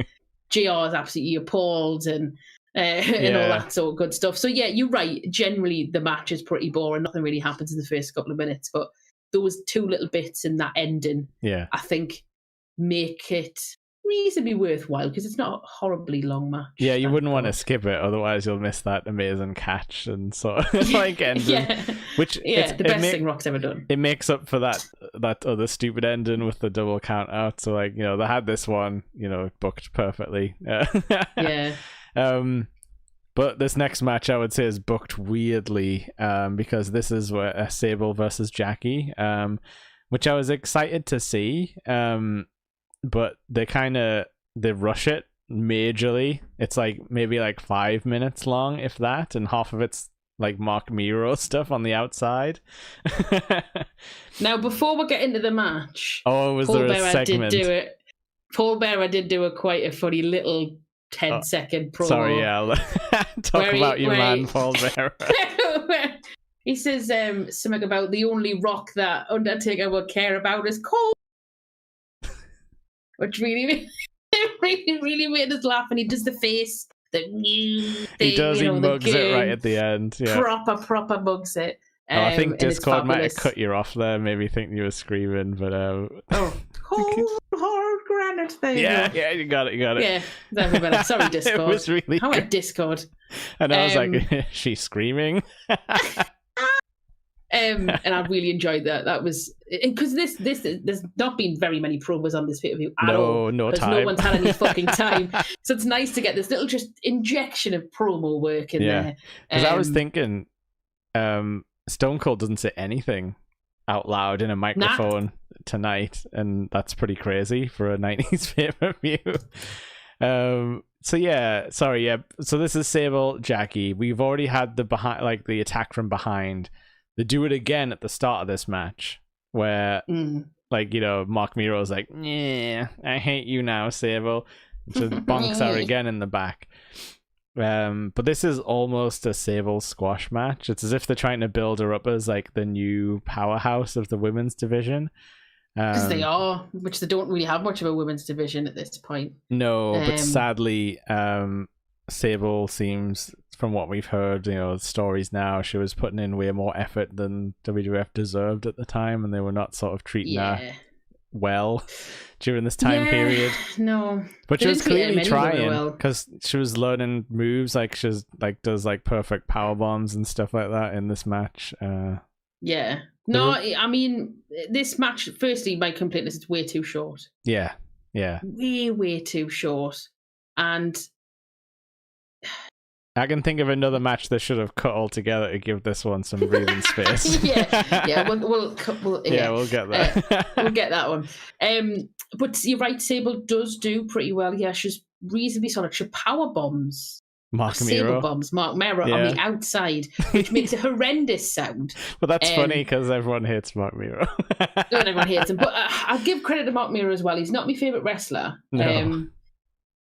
JR is absolutely appalled and all that sort of good stuff. So yeah, you're right. Generally, the match is pretty boring. Nothing really happens in the first couple of minutes, but those two little bits in that ending, I think, make it reasonably worthwhile because it's not a horribly long match. Yeah, you wouldn't want to skip it, otherwise you'll miss that amazing catch and sort of like ending. Which the best thing Rock's ever done. It makes up for that other stupid ending with the double count out. So like, they had this one, booked perfectly. But this next match I would say is booked weirdly, because this is where Sable versus Jackie, which I was excited to see. But they rush it majorly. It's like maybe like 5 minutes long, if that, and half of it's like Mark Miro stuff on the outside. Now, before we get into the match, was there a segment? Paul Bearer did do quite a funny little 10-second promo. Sorry, talk about your man, Paul Bearer. He says something about the only Rock that Undertaker would care about is Cole. Which really made us laugh, and he does the face, the new thing. He does, he mugs it right at the end. Yeah. Proper mugs it. I think Discord might have cut you off there, maybe thinking you were screaming, but cold hard granite thing. Yeah, you got it. Yeah, that's better. Sorry, Discord. It was really How about Discord? And I was like, she's screaming. And I really enjoyed that. That was because there's not been very many promos on this pay-per-view at all. No time. No one's had any fucking time. So it's nice to get this little just injection of promo work in there. Because I was thinking, Stone Cold doesn't say anything out loud in a microphone tonight, and that's pretty crazy for a 90s pay-per-view. So this is Sable Jackie. We've already had the attack from behind. They do it again at the start of this match where Mark Miro's like, yeah, I hate you now, Sable. Just bonks her again in the back. But this is almost a Sable squash match. It's as if they're trying to build her up as like the new powerhouse of the women's division. Because they are, which they don't really have much of a women's division at this point. No, but sadly, Sable seems, from what we've heard, stories now, she was putting in way more effort than WWF deserved at the time, and they were not sort of treating her well during this time period. No, but she was clearly trying because she was learning moves, like she's like does like perfect power bombs and stuff like that in this match. No, I mean this match. Firstly, my complaint is it's way too short. Yeah, way too short, and I can think of another match that should have cut all together to give this one some breathing space. We'll get that. We'll get that one. But you're right, Sable does do pretty well. Yeah, she's reasonably solid. She power bombs Mark Miro on the outside, which makes a horrendous sound. Well, that's funny because everyone hates Mark Miro. Everyone hates him, but I'll give credit to Mark Miro as well. He's not my favourite wrestler,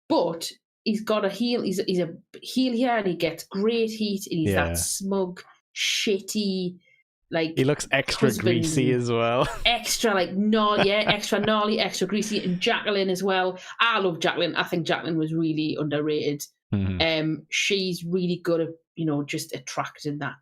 but he's got a heel. He's a heel here, and he gets great heat. And he's that smug, shitty, like he looks extra greasy as well. Extra extra gnarly, extra greasy, and Jacqueline as well. I love Jacqueline. I think Jacqueline was really underrated. Mm-hmm. She's really good at just attracting that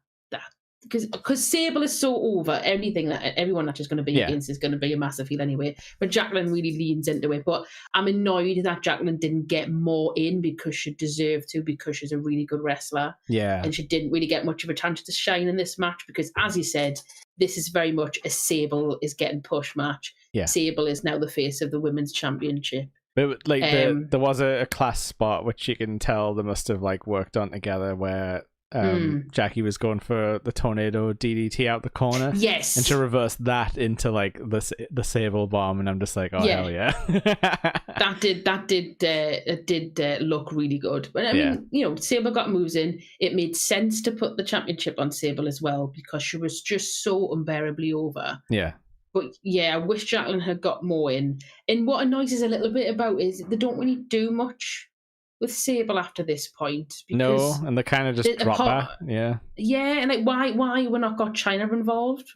because Sable is so over, everyone that's just going to be against is going to be a massive heel anyway. But Jacqueline really leans into it. But I'm annoyed that Jacqueline didn't get more in because she deserved to, because she's a really good wrestler. Yeah. And she didn't really get much of a chance to shine in this match because, as you said, this is very much a Sable is getting pushed match. Yeah. Sable is now the face of the women's championship. But like there was a class spot which you can tell they must have like worked on together where Jackie was going for the tornado DDT out the corner. Yes. And she reversed that into like the Sable bomb, and I'm just like, oh hell yeah. That did look really good. But I mean, you know, Sable got moves in. It made sense to put the championship on Sable as well because she was just so unbearably over. Yeah. But yeah, I wish Jacqueline had got more in. And what annoys us a little bit about is they don't really do much with Sable after this point. No, and they kind of just drop her. Yeah. Yeah, and like why we're not got China involved?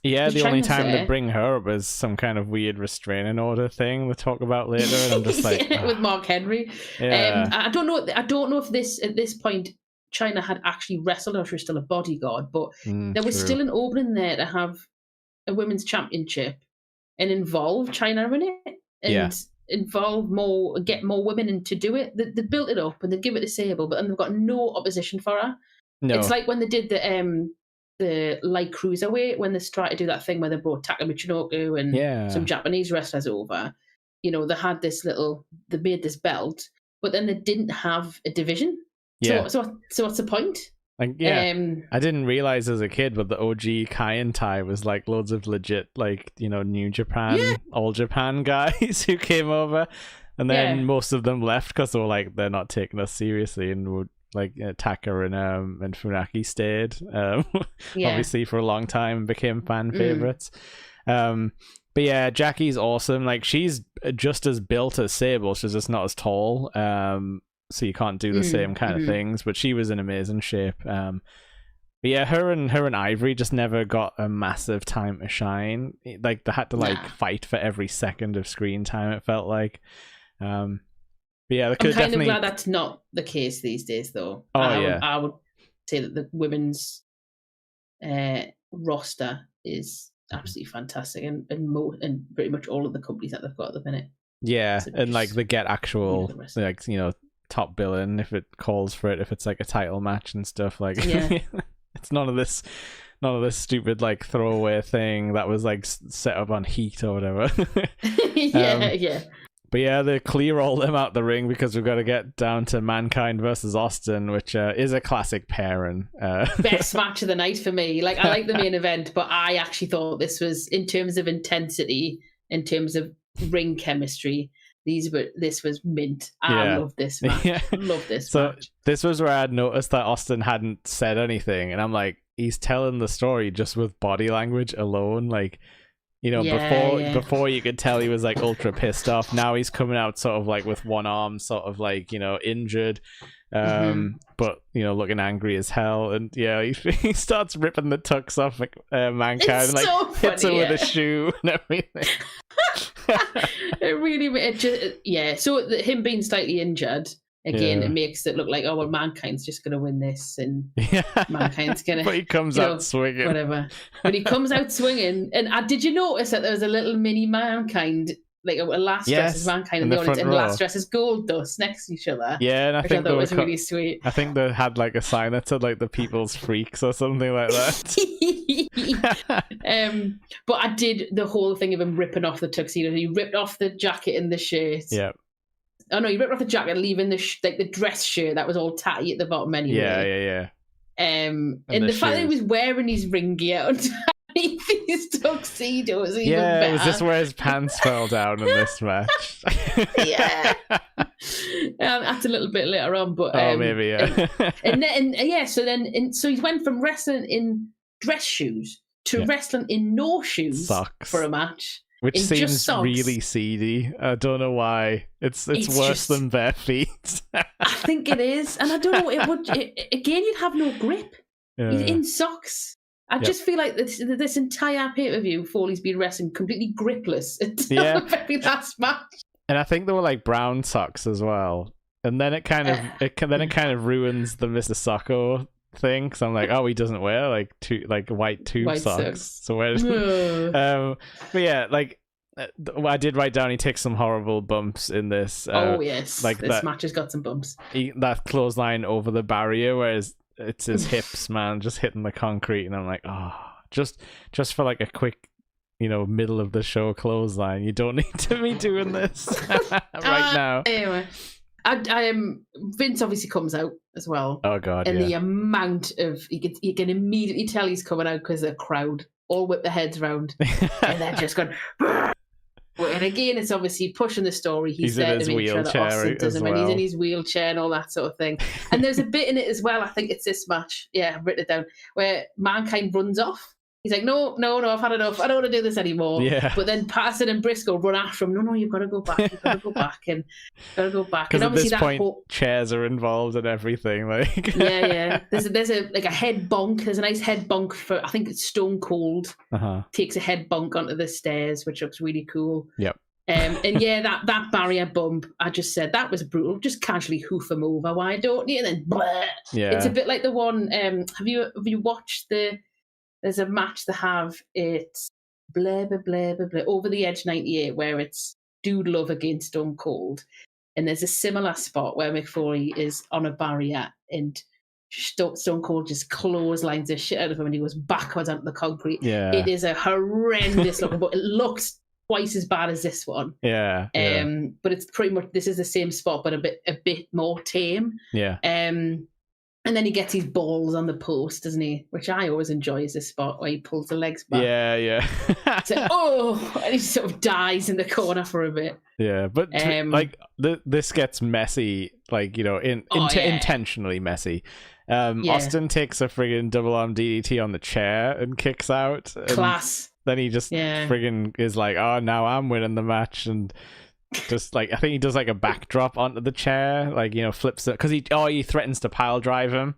Yeah, the only time there. they bring her up is some kind of weird restraining order thing we talk about later, and I'm just like with Mark Henry. Yeah. I don't know if this at this point China had actually wrestled or she was still a bodyguard, but there was still an opening there to have a women's championship and involve China in it and involve more, get more women in to do it. They built it up and they give it to Sable, but then they've got no opposition for her. No. It's like when they did the light cruiserweight, when they tried to do that thing where they brought Taka Michinoku and some Japanese wrestlers over. You know, they made this belt, but then they didn't have a division. Yeah. So what's the point? Like, I didn't realize as a kid, but the OG Kaientai was like loads of legit, like, you know, New Japan, All Japan guys who came over, and then most of them left because they were like, they're not taking us seriously, and would like Taka and Funaki stayed, obviously for a long time and became fan favorites. But yeah, Jackie's awesome. Like, she's just as built as Sable, she's just not as tall. So you can't do the same kind of things, but she was in amazing shape. But yeah, her and Ivory just never got a massive time to shine. Like, they had to fight for every second of screen time, it felt like. But yeah, they could I'm kind of glad that's not the case these days, though. I would say that the women's roster is absolutely fantastic, and pretty much all of the companies that they've got at the minute. Yeah, and like they get actual, like, you know, top billing if it calls for it, if it's like a title match and stuff. Like, it's none of this stupid like throwaway thing that was like set up on Heat or whatever. But yeah, they clear all them out the ring because we've got to get down to Mankind versus Austin, which is a classic pairing. Best match of the night for me. Like, I like the main event, but I actually thought this was, in terms of intensity, in terms of ring chemistry, this was mint. I love this match. Love this match. This was where I had noticed that Austin hadn't said anything, and I'm like, he's telling the story just with body language alone. Like, you know, before you could tell he was like ultra pissed off. Now he's coming out sort of like with one arm sort of like, you know, injured, but, you know, looking angry as hell. And he starts ripping the tux off like Mankind, and like so funny, hits him with a shoe and everything. So him being slightly injured again, it makes it look like, oh well, Mankind's just gonna win this, and Mankind's gonna. But he comes out swinging, whatever. But he comes out swinging, and did you notice that there was a little mini Mankind, like a last dress as Mankind in the audience, and last dress as Gold Dust next to each other? Yeah, and I think that was really sweet. I think they had like a sign that said like the People's Freaks or something like that. But I did the whole thing of him ripping off the tuxedo. He ripped off the jacket and the shirt. Yeah. Oh no, he ripped off the jacket, leaving the dress shirt that was all tatty at the bottom anyway. Yeah. And the fact that he was wearing his ring gear underneath his tuxedo was even better. It was just where his pants fell down in this match. That's a little bit later on, but maybe so he went from wrestling in dress shoes to wrestling in no shoes for a match. Which seems really seedy. I don't know why. It's worse than bare feet. I think it is. And I don't know, again, you'd have no grip. He's in socks. I just feel like this entire pay-per-view, Foley's been wrestling completely gripless until the very last match. And I think they were like brown socks as well. And then it kind of ruins the Mr. Socko thing because I'm like, oh, he doesn't wear like white tube White socks. socks. So where's but yeah, like I did write down he takes some horrible bumps in this. Yes, like this match has got some bumps. That clothesline over the barrier, whereas it's his hips, man, just hitting the concrete, and I'm like, oh, just for like a quick, middle of the show clothesline. You don't need to be doing this right now. Anyway, I am. Vince obviously comes out as well. Oh god, and the amount of you can immediately tell he's coming out because the crowd all whip their heads round and they're just going. And again, it's obviously pushing the story. He's there in his to make sure that Austin doesn't win. He's in his wheelchair and all that sort of thing. And there's a bit in it as well. I think it's this match. Yeah, I've written it down where Mankind runs off. He's like, no, I've had enough. I don't want to do this anymore. Yeah. But then Patterson and Briscoe run after him. No, you've got to go back. You've got to go back and Because at this point, chairs are involved and everything. Like, yeah. There's a head bonk. There's a nice head bonk for I think it's Stone Cold. Takes a head bonk onto the stairs, which looks really cool. Yep. And yeah, that barrier bump, I just said that was brutal. Just casually hoof him over. Why don't you? And then blah. Yeah. It's a bit like the one. Have you watched the? There's a match they have. It's blah blah blah blah blah over the Edge '98 where it's Dude Love against Stone Cold, and there's a similar spot where Mick Foley is on a barrier and Stone Cold just clotheslines the shit out of him and he goes backwards onto the concrete. Yeah. It is a horrendous looking, but it looks twice as bad as this one. Yeah. But it's pretty much this is the same spot, but a bit more tame. Yeah. And then he gets his balls on the post, doesn't he? Which I always enjoy is this spot where he pulls the legs back. Yeah. So, and he sort of dies in the corner for a bit. Yeah, but this gets messy, like, intentionally messy. Austin takes a friggin' double arm DDT on the chair and kicks out. Class. Then he just friggin' is like, oh, now I'm winning the match, and just like I think he does like a backdrop onto the chair, like flips it because he threatens to pile drive him,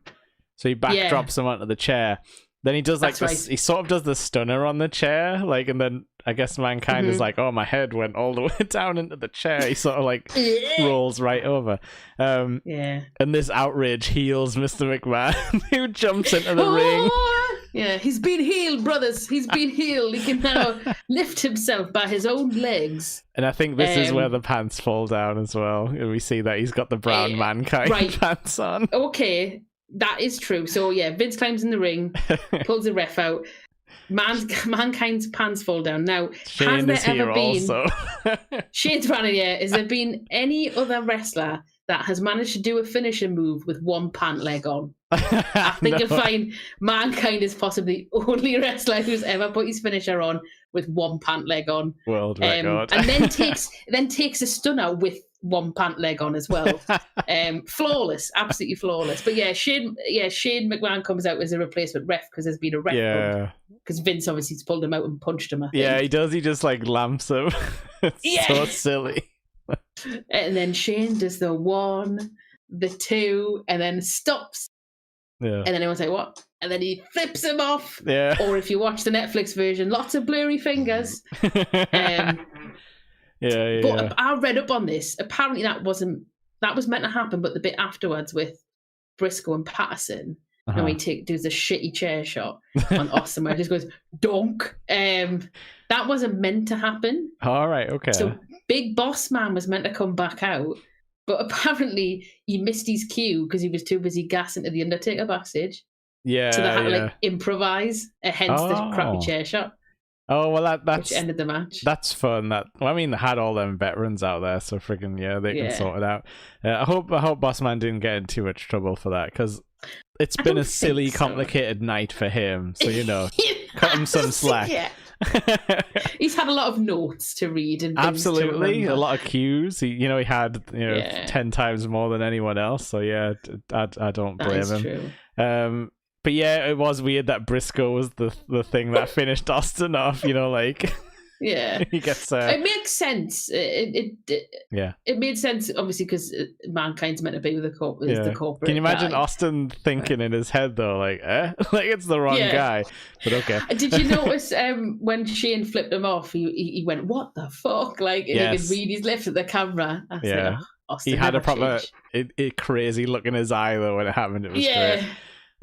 so he backdrops him onto the chair. Then he does like this. He sort of does the stunner on the chair, like, and then I guess Mankind is like, oh, my head went all the way down into the chair. He sort of like rolls right over. And this outrage heals Mr. McMahon, who jumps into the ring. Yeah, he's been healed, brothers. He's been healed. He can now lift himself by his own legs. And I think this is where the pants fall down as well. And we see that he's got the brown Mankind pants on. Okay, that is true. So yeah, Vince climbs in the ring, pulls the ref out. Mankind's pants fall down. Now, Shane has there ever been... also. Shane's running, yeah. Has there been any other wrestler that has managed to do a finisher move with one pant leg on? I think you'll find Mankind is possibly the only wrestler who's ever put his finisher on with one pant leg on. World record. And then takes a stunner with one pant leg on as well. Flawless, absolutely flawless. But Shane McMahon comes out as a replacement ref because there's been a ref. Yeah. Because Vince obviously pulled him out and punched him. I think. Yeah, he does. He just like lamps him. It's so silly. And then Shane does the 1, the 2, and then stops. Yeah. And then everyone's like, what? And then he flips him off. Yeah. Or if you watch the Netflix version, lots of blurry fingers. But I read up on this. Apparently that was meant to happen, but the bit afterwards with Briscoe and Patterson, and he does a shitty chair shot on Austin where it just goes, donk. That wasn't meant to happen. All right, okay. So Big Boss Man was meant to come back out, but apparently he missed his cue because he was too busy gassing to the Undertaker backstage. Yeah. So they had to improvise, hence the crappy chair shot. Oh, well, which ended the match. That's fun. They had all them veterans out there, so friggin' they can sort it out. I hope Bossman didn't get in too much trouble for that, because it's been a silly, complicated night for him. So cut him some slack. Yeah. He's had a lot of notes to read and absolutely a lot of cues. He had 10 times more than anyone else. So I don't blame him. True. But yeah, it was weird that Briscoe was the thing that finished Austin off. Yeah, he gets. It makes sense. It made sense obviously because Mankind's meant to be with the corporate. Can you imagine guy. Austin thinking in his head though, like it's the wrong guy? But okay. Did you notice when Shane flipped him off? He went, "What the fuck?" Like he could read his lips at the camera. Austin he had a proper crazy look in his eye though when it happened. It was great.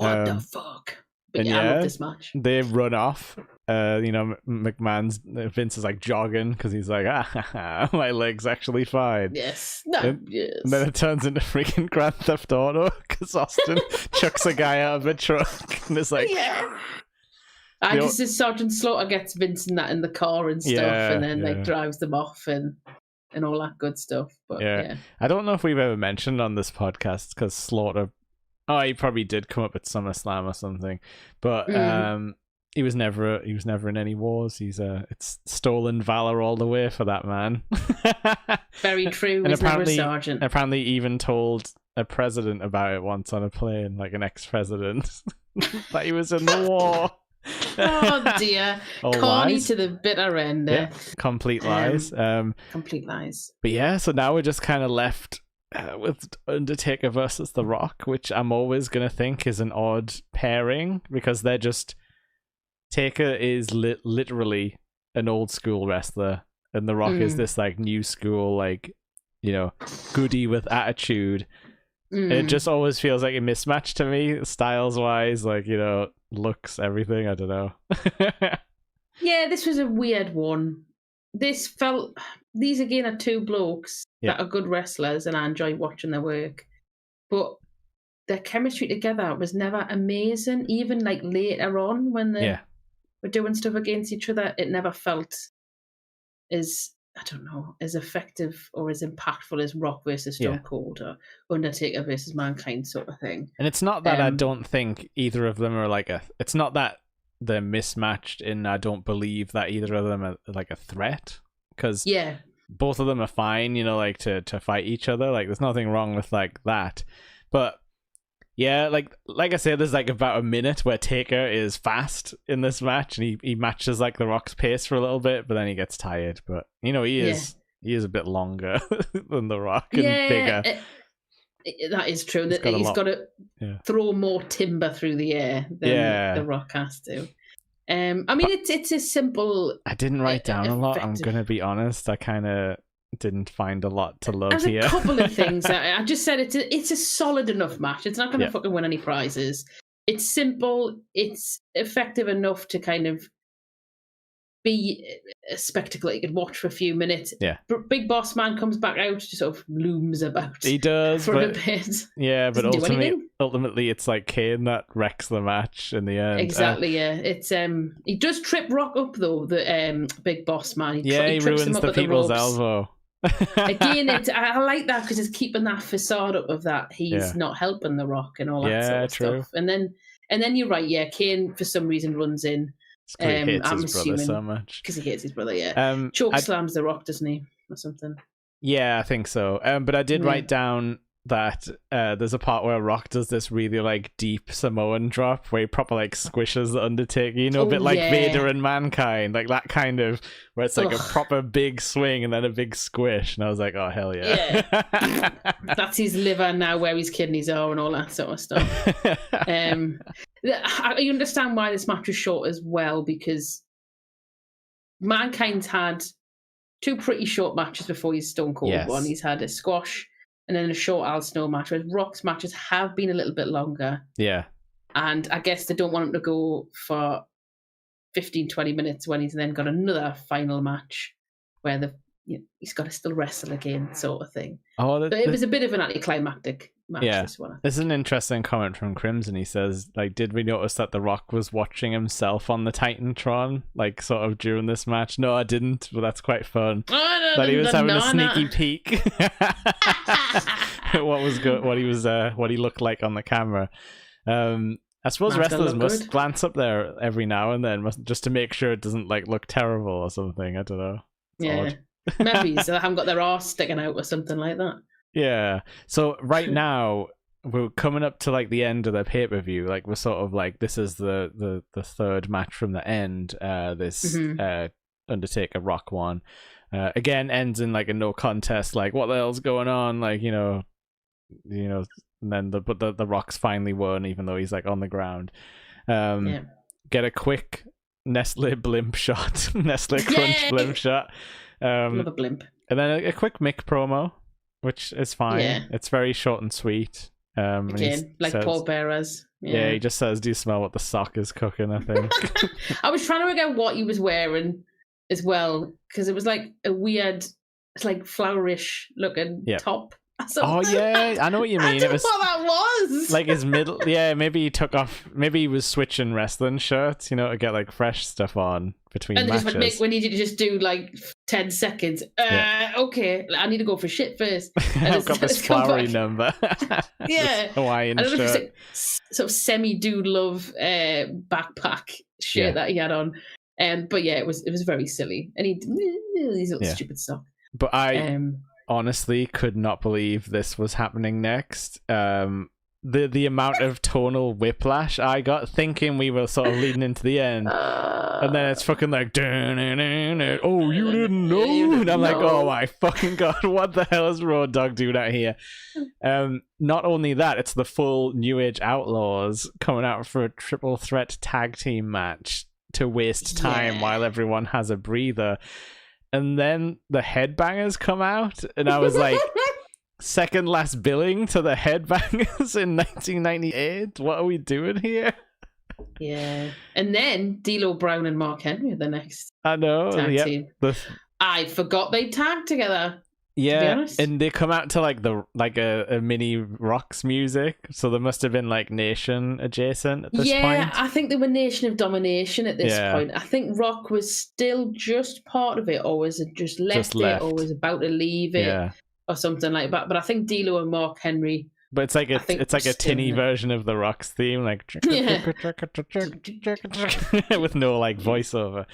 What the fuck? But and yeah, I love this match. They run off. Vince is like jogging because he's like, my leg's actually fine. Yes. And then it turns into freaking Grand Theft Auto because Austin chucks a guy out of a truck and it's like, I guess Sergeant Slaughter gets Vince and that in the car and stuff, and then like drives them off and all that good stuff. But yeah, I don't know if we've ever mentioned on this podcast because Slaughter, he probably did come up at SummerSlam or something, but he was never in any wars. It's stolen valor all the way for that man. Very true. And he's never a sergeant. Apparently, even told a president about it once on a plane, like an ex-president, that he was in the war. Oh dear. Corny to the bitter end. Complete lies. Complete lies. But yeah, so now we're just kind of left with Undertaker versus The Rock, which I'm always gonna think is an odd pairing because they're just Taker is literally an old school wrestler, and The Rock is this like new school, like, you know, goodie with attitude. It just always feels like a mismatch to me, styles wise, like, you know, looks, everything. I don't know. Yeah, this was a weird one. These again are two blokes that are good wrestlers, and I enjoy watching their work. But their chemistry together was never amazing. Even like later on when they were doing stuff against each other, it never felt as, I don't know, as effective or as impactful as Rock versus Stone Cold or Undertaker versus Mankind sort of thing. And it's not that I don't think either of them are like it's not that they're mismatched in I don't believe that either of them are like a threat, because both of them are fine, you know, like to fight each other. Like there's nothing wrong with like that. But yeah, like I said, there's like about a minute where Taker is fast in this match, and he matches like The Rock's pace for a little bit, but then he gets tired. But you know, he is a bit longer than The Rock and bigger. That is true. He's got to throw more timber through the air than The Rock has to. I mean, it's a simple. I didn't write down a lot. I'm gonna be honest. I kind of didn't find a lot to love here. There's a couple of things. I just said it's a solid enough match. It's not going to fucking win any prizes. It's simple. It's effective enough to kind of be a spectacle you could watch for a few minutes. Yeah. Big Boss Man comes back out, just sort of looms about. He does for a bit. Yeah, but ultimately it's like Kane that wrecks the match in the end. Exactly. It's he does trip Rock up though. The Big Boss Man. He ruins the people's elbow. Again, I like that because it's keeping that facade up of that he's not helping The Rock and all that sort of stuff. And then you're right. Yeah, Kane for some reason runs in. He hates his brother so much because he hates his brother. Choke slams The Rock, doesn't he, or something? Yeah, I think so. But I did write down that there's a part where Rock does this really like deep Samoan drop where he proper like squishes the Undertaker, you know, a bit like Vader and Mankind, like that kind of where it's like a proper big swing and then a big squish, and I was like, oh hell yeah. That's his liver now where his kidneys are and all that sort of stuff. I understand why this match was short as well, because Mankind's had two pretty short matches before his Stone Cold one. He's had a squash and then a short Al Snow match, whereas Rock's matches have been a little bit longer. Yeah. And I guess they don't want him to go for 15, 20 minutes when he's then got another final match where he's got to still wrestle again, sort of thing. But it was a bit of an anticlimactic match, this one. This is an interesting comment from Crimson. He says, like, did we notice that The Rock was watching himself on the Titantron, like, sort of during this match? No, I didn't, but that's quite fun. That he was having a sneaky peek. What he looked like on the camera. I suppose wrestlers must glance up there every now and then, just to make sure it doesn't like look terrible or something. I don't know. It's odd. Maybe so they haven't got their arse sticking out or something like that. Yeah. So right now we're coming up to like the end of the pay-per-view. Like we're sort of like, this is the third match from the end. This Undertaker Rock one. Again ends in like a no contest. Like what the hell's going on? Like you know, and then the Rock's finally won, even though he's like on the ground. Get a quick Nestle blimp shot, Nestle Crunch blimp shot. Love a blimp. And then a quick Mick promo, which is fine. It's very short and sweet. And he Again, like says, Paul Bearers. Yeah, he just says, "Do you smell what the sock is cooking?" I think. I was trying to work out what he was wearing as well, because it was like a weird, it's like flowerish looking top. Oh yeah, I know what you mean. I don't know what that was. Like his middle. Yeah, maybe he took off. Maybe he was switching wrestling shirts, to get like fresh stuff on between matches. And just we need you to just do like 10 seconds. Okay, I need to go for shit first. I've got this flowery number. Yeah, Hawaiian shirt. Sort of semi-dude love backpack shirt that he had on. But yeah, it was very silly, and he did these little stupid stuff. But I honestly could not believe this was happening next. The amount of tonal whiplash I got thinking we were sort of leading into the end, and then it's fucking like, oh, you didn't know, and I'm like, oh my fucking god, what the hell is Road Dogg doing out here? Not only that, it's the full New Age Outlaws coming out for a triple threat tag team match to waste time while everyone has a breather. And then the Headbangers come out, and I was like, second last billing to the Headbangers in 1998? What are we doing here? Yeah. And then D'Lo Brown and Mark Henry are the next tag team. I forgot they tagged together. Yeah, and they come out to like a mini Rocks music, so there must have been like Nation adjacent at this point. Yeah, I think they were Nation of Domination at this point. I think Rock was still just part of it, or was it just left it, or was about to leave it, or something like that. But I think D'Lo and Mark Henry. But it's like a tinny version of the Rocks theme, like with no like voiceover.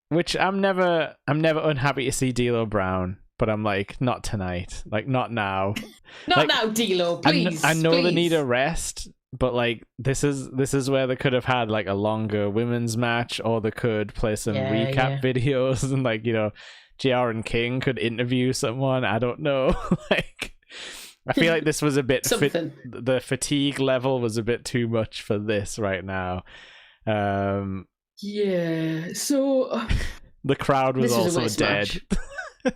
Which I'm never unhappy to see D'Lo Brown, but I'm like, not tonight, like not now. Not now, D'Lo, please. I know they need a rest, but like this is where they could have had like a longer women's match, or they could play some recap videos, and like JR and King could interview someone. I don't know. Like, I feel like this was a bit the fatigue level was a bit too much for this right now. Yeah, so the crowd was also dead.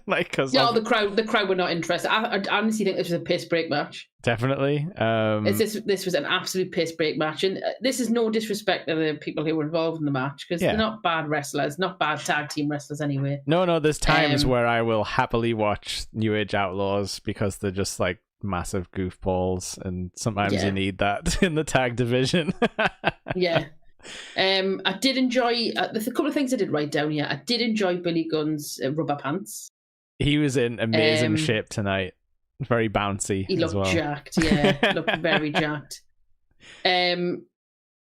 Like, cause the crowd were not interested. I honestly think this was a piss break match. Definitely. This was an absolute piss break match, and this is no disrespect to the people who were involved in the match, because they're not bad wrestlers, not bad tag team wrestlers anyway. No, there's times where I will happily watch New Age Outlaws because they're just like massive goofballs, and sometimes you need that in the tag division. Yeah. I did enjoy. There's a couple of things I did write down here. I did enjoy Billy Gunn's rubber pants. He was in amazing shape tonight. Very bouncy. He looked jacked. Yeah, looked very jacked. And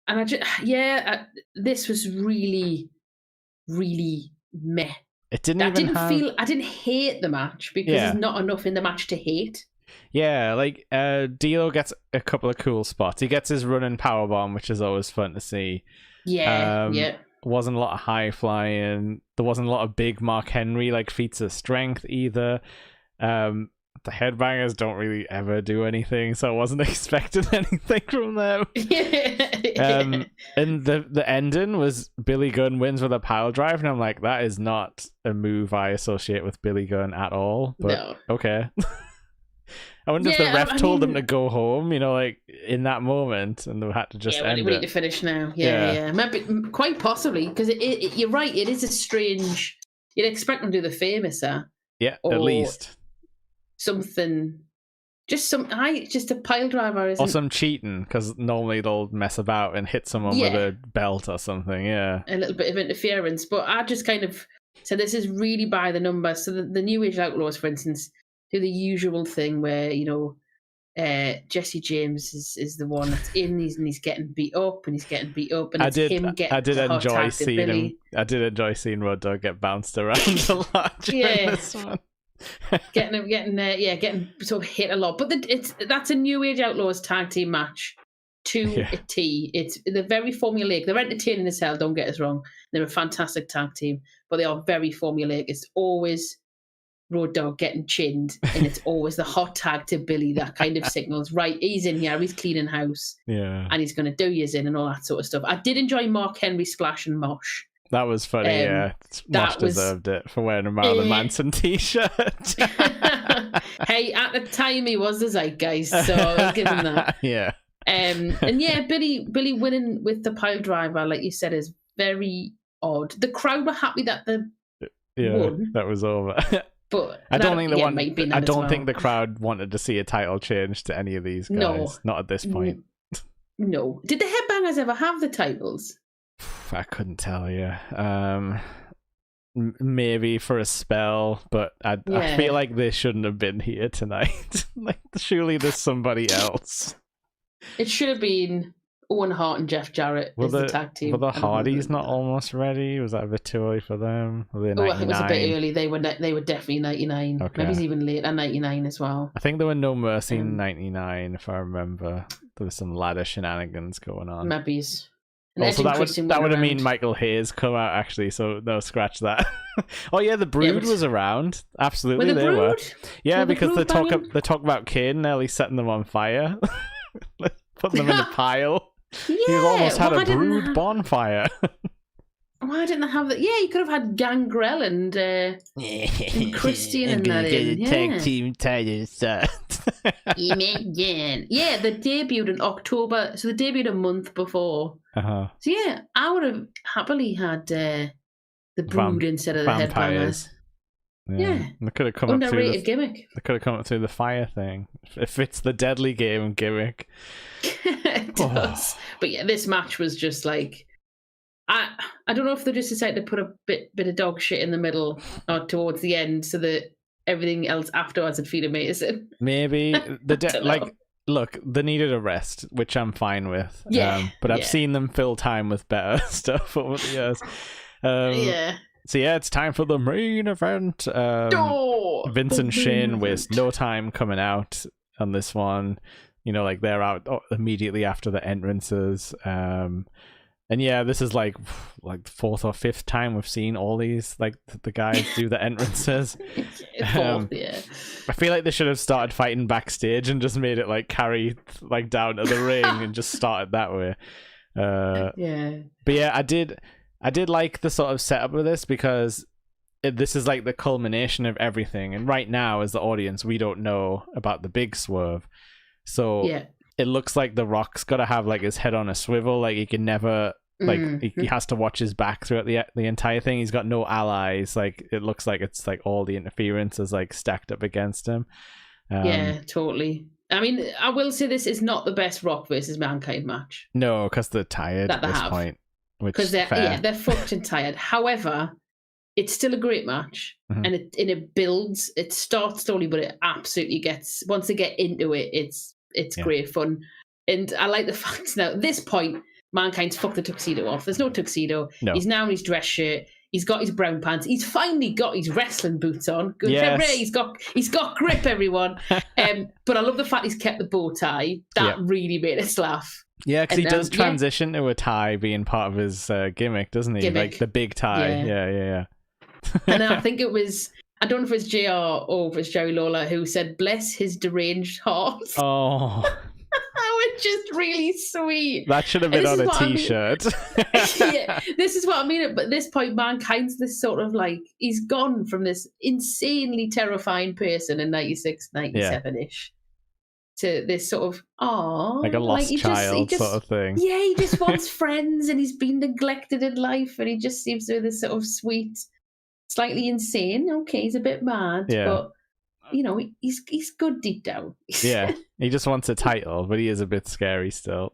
I just, this was really, really meh. It didn't. I didn't hate the match because there's not enough in the match to hate. Yeah, like D'Lo gets a couple of cool spots. He gets his running powerbomb, which is always fun to see. Yeah. Wasn't a lot of high flying. There wasn't a lot of big Mark Henry like feats of strength either. The Headbangers don't really ever do anything, so I wasn't expecting anything from them. And the ending was Billy Gunn wins with a pile drive, and I'm like, that is not a move I associate with Billy Gunn at all. But okay. I wonder if the ref told them to go home, like in that moment, and they had to just end it. We need to finish now. Yeah. Maybe, quite possibly, because you're right. It is a strange. You'd expect them to do the famous, at least something. Just a pile driver, or some cheating, because normally they'll mess about and hit someone with a belt or something. Yeah, a little bit of interference, but I just kind of so this is really by the numbers. So the New Age Outlaws, for instance, do the usual thing where Jesse James is the one that's in, and he's getting beat up, and and I did enjoy seeing Road Dogg get bounced around a lot during this one. getting sort of hit a lot, but that's a New Age Outlaws tag team match to a T. They're very formulaic. They're entertaining as hell. Don't get us wrong. They're a fantastic tag team, but they are very formulaic. It's always Road Dogg getting chinned, and it's always the hot tag to Billy that kind of signals, right, he's in here, he's cleaning house, and he's going to do his in and all that sort of stuff. I did enjoy Mark Henry Splash and Mosh. That was funny, yeah. Mosh deserved it for wearing a Marilyn Manson t-shirt. Hey, at the time he was the zeitgeist, so I'll give him that. Yeah. And yeah, Billy winning with the pile driver, like you said, is very odd. The crowd were happy that won. That was over. But I don't think think the crowd wanted to see a title change to any of these guys. No. Not at this point. No. Did the Headbangers ever have the titles? I couldn't tell you. Maybe for a spell, but I feel like they shouldn't have been here tonight. Like, surely there's somebody else. It should have been Owen Hart and Jeff Jarrett as the tag team. Were the Hardys not almost ready? Was that a bit too early for them? Were they 99? I think it was a bit early. They were definitely 99. Okay. Maybe even later 99 as well. I think there were No Mercy in 99, if I remember. There was some ladder shenanigans going on. Maybe. Also, that would have mean Michael Hayes come out, actually, so no, scratch that. Oh yeah, the Brood was around. Absolutely, they were. Yeah, because they talk about Kane nearly setting them on fire. Putting them in a pile. Yeah, You've almost had a Brood bonfire. Why didn't they have that? Yeah, you could have had Gangrel and Christian and that in. Tag team titles. Imagine. Yeah, they debuted in October, so they debuted a month before. So yeah, I would have happily had the Brood instead of the Headbangers. Yeah. They could have come underrated gimmick. They could have come up through the fire thing. It fits the Deadly Game gimmick. It does. But yeah, this match was just like, I don't know if they just decided to put a bit of dog shit in the middle or towards the end so that everything else afterwards would feel amazing. Maybe look, they needed a rest, which I'm fine with. Yeah. But I've seen them fill time with better stuff over the years. Yeah. So yeah, it's time for the main event. Vince and Shane waste no time coming out on this one. You know, like they're out immediately after the entrances. And yeah, this is like the fourth or fifth time we've seen all these, like, the guys do the entrances. Yeah. I feel like they should have started fighting backstage and just made it like carry like down to the ring and just started that way. Yeah. But yeah, I did like the sort of setup of this because this is like the culmination of everything. And right now, as the audience, we don't know about the big swerve. So it looks like The Rock's got to have like his head on a swivel. Like he can never, like he has to watch his back throughout the entire thing. He's got no allies. Like it looks like it's like all the interference is like stacked up against him. Yeah, totally. I mean, I will say this is not the best Rock versus Mankind match. No, because they're tired at this point. Because they're fucked and tired. However, it's still a great match, and it builds. It starts slowly, but it absolutely gets. Once they get into it, it's great fun, and I like the fact now at this point, Mankind's fucked the tuxedo off. There's no tuxedo. No. He's now in his dress shirt. He's got his brown pants. He's finally got his wrestling boots on. Good, yes. He's got grip, everyone. But I love the fact he's kept the bow tie. That really made us laugh. Yeah, because he does transition to a tie being part of his gimmick, doesn't he? Like the big tie. Yeah. And I think it was, I don't know if it's JR or if it's Jerry Lawler who said, "Bless his deranged heart." Oh. That was just really sweet. That should have been on a t-shirt. Yeah, this is what I mean. But at this point, Mankind's this sort of like, he's gone from this insanely terrifying person in 96, 97-ish. To this sort of, like a lost child sort of thing. Yeah, he just wants friends and he's been neglected in life and he just seems to be this sort of sweet, slightly insane. Okay, he's a bit mad, but you know, he's good deep down. Yeah, he just wants a title, but he is a bit scary still.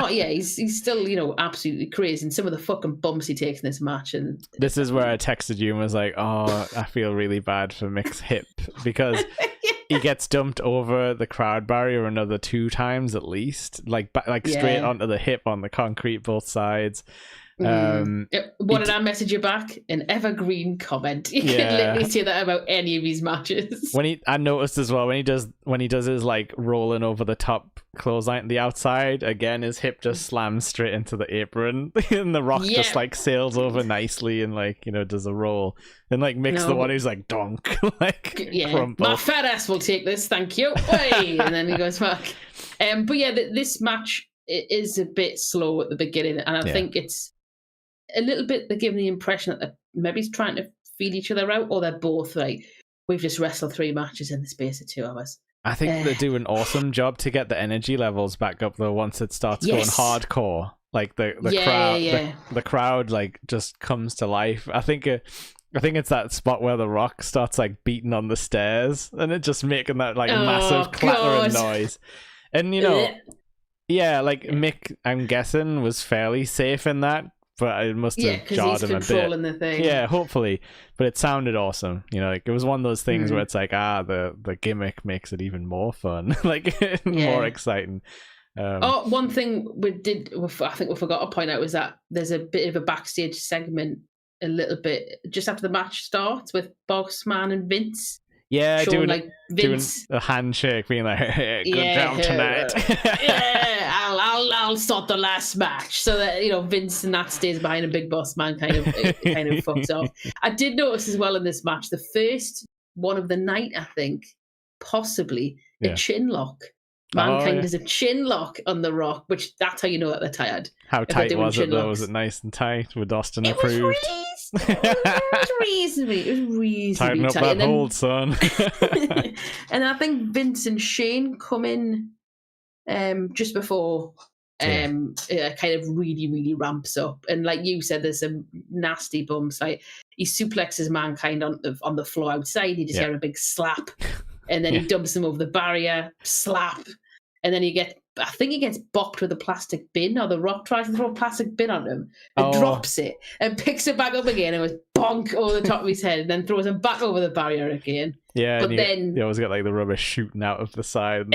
He's still, you know, absolutely crazy. And some of the fucking bumps he takes in this match. And this is where I texted you and was like, "Oh, I feel really bad for Mick's hip because." He gets dumped over the crowd barrier another 2 times at least, like straight onto the hip on the concrete, both sides. What did I message you back? An evergreen comment. You can literally say that about any of his matches. I noticed as well when he does his like rolling over the top clothesline at the outside, again his hip just slams straight into the apron, and the Rock just like sails over nicely and like, you know, does a roll, and like Mick's the one who's like donk, like crumple. My fat ass will take this, thank you. Oi! And then he goes back. But yeah, this match is a bit slow at the beginning, and I think it's. a little bit they're giving the impression that maybe he's trying to feel each other out, or they're both like, we've just wrestled 3 matches in the space of 2 hours. I think they do an awesome job to get the energy levels back up though once it starts going hardcore. Like the crowd, the crowd like just comes to life. I think it's that spot where The Rock starts like beating on the stairs and it just making that like massive clattering noise. And you know, like Mick, I'm guessing, was fairly safe in that, but it must have jarred him a bit. The thing. Yeah, hopefully. But it sounded awesome. You know, like it was one of those things where it's like, the gimmick makes it even more fun, like more exciting. One thing I think we forgot to point out was that there's a bit of a backstage segment a little bit just after the match starts with Bossman and Vince. Yeah, doing doing a handshake, being like, hey, good job tonight. I'll start the last match. So that, you know, Vince and that stays behind a Big Boss Man kind of fucks off. I did notice as well in this match, the first one of the night, I think, possibly a chin lock. Mankind does a chin lock on The Rock, which that's how you know that they're tired. How tight was it though? Was it nice and tight? With Austin approved? It was reasonably tighten up tight. that hold, son. And I think Vince and Shane come in just before it kind of really ramps up. And like you said, there's some nasty bumps. Like he suplexes Mankind on the floor outside. He just got a big slap. And then he dumps him over the barrier, slap. And then he gets bopped with a plastic bin, or The Rock tries to throw a plastic bin on him and drops it and picks it back up again and was bonk over the top of his head and then throws him back over the barrier again. Yeah, but then you always get like the rubber shooting out of the side.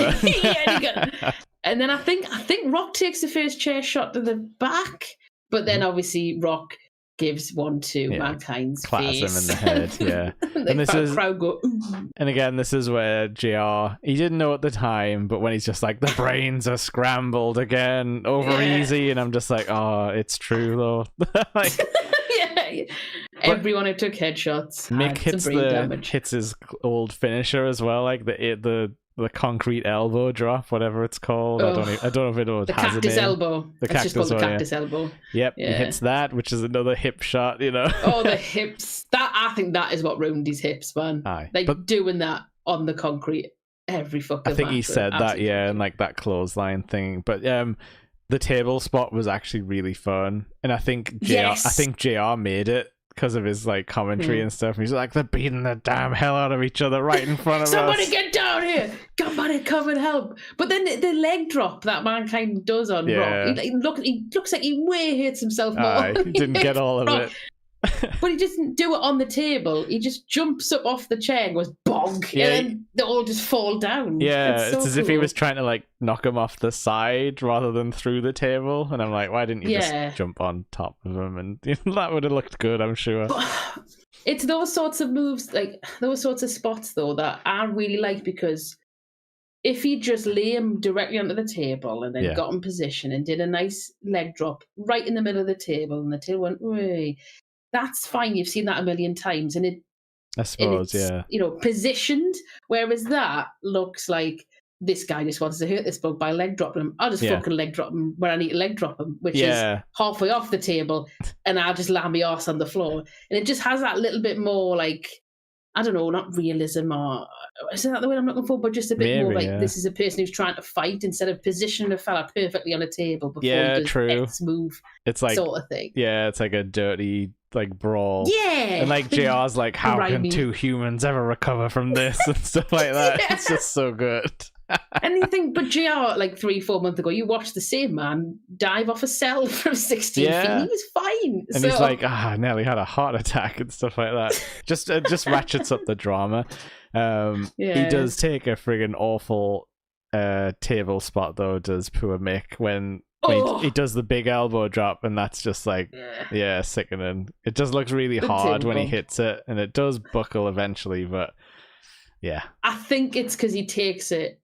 And then I think Rock takes the first chair shot to the back, but then obviously Rock gives one to Mankind's clatters face. Him in the head, yeah. And this crowd go, ooh. And again, this is where JR, he didn't know at the time, but when he's just like, the brains are scrambled again, over easy, and I'm just like, oh, it's true though. Like, everyone who took headshots Mick hits his old finisher as well, like the concrete elbow drop, whatever it's called. I don't know if it has cactus a name. Elbow. It's just called the cactus elbow. Yep, he hits that, which is another hip shot, you know. Oh, the hips. I think that is what ruined his hips, man. But doing that on the concrete every fucking I think match he said that, and like that clothesline thing. But the table spot was actually really fun. And I think JR made it because of his like commentary and stuff. He's like, they're beating the damn hell out of each other right in front of Somebody us. Get down here! Somebody come and help! But then the leg drop that Mankind does on Rock, he looks like he way hits himself more. He didn't get all of it. But he doesn't do it on the table. He just jumps up off the chair and goes bonk, and then they all just fall down. Yeah, it's as if he was trying to like knock him off the side rather than through the table. And I'm like, why didn't you just jump on top of him? And that would have looked good, I'm sure. But it's those sorts of moves, like those sorts of spots, though, that I really like, because if he just lay him directly onto the table and then got in position and did a nice leg drop right in the middle of the table, and the table went, way. That's fine. You've seen that a million times, and I suppose, positioned. Whereas that looks like this guy just wants to hurt this bug by leg dropping him. I'll just fucking leg drop him where I need to leg drop him, which is halfway off the table, and I'll just land my arse on the floor. And it just has that little bit more, like, I don't know, not realism, or is that the word I'm looking for, but just a bit more like this is a person who's trying to fight instead of positioning a fella perfectly on a table before he does X move. It's like sort of thing. Yeah, it's like a dirty like brawl. Yeah. And like JR's like, how can two humans ever recover from this and stuff like that. It's just so good. And you think, but JR, like 3-4 months ago, you watched the same man dive off a cell from 16 feet. He was fine. And he's like, nearly had a heart attack and stuff like that. Just ratchets up the drama. He does take a friggin' awful table spot though, does poor Mick, when he does the big elbow drop, and that's just like sickening. It just looks really hard when he hits it, and it does buckle eventually, but I think it's because he takes it.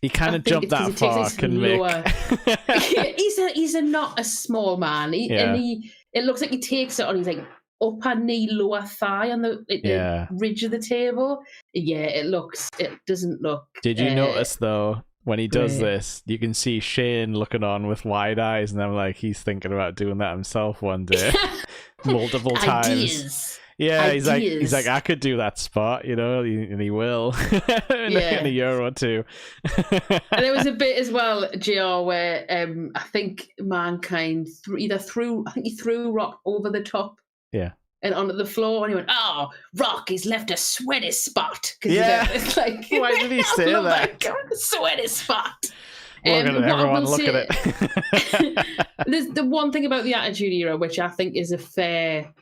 He kind of jumped that far, can Mick. he's not a small man, and it looks like he takes it on his like upper knee, lower thigh on the ridge of the table. It doesn't look. Did you notice though, when he does Great. this, you can see Shane looking on with wide eyes, and I'm like, he's thinking about doing that himself one day, multiple times. Ideas. Yeah, Ideas. he's like, I could do that spot, and he will in a year or two. And there was a bit as well, GR, where I think Mankind he threw Rock over the top. Yeah. And onto the floor, and he went, "Oh, Rock, he's left a sweaty spot." Yeah. It's like, why did he say that? Sweaty spot. Everyone look at it. There's the one thing about the Attitude Era, which I think is a fair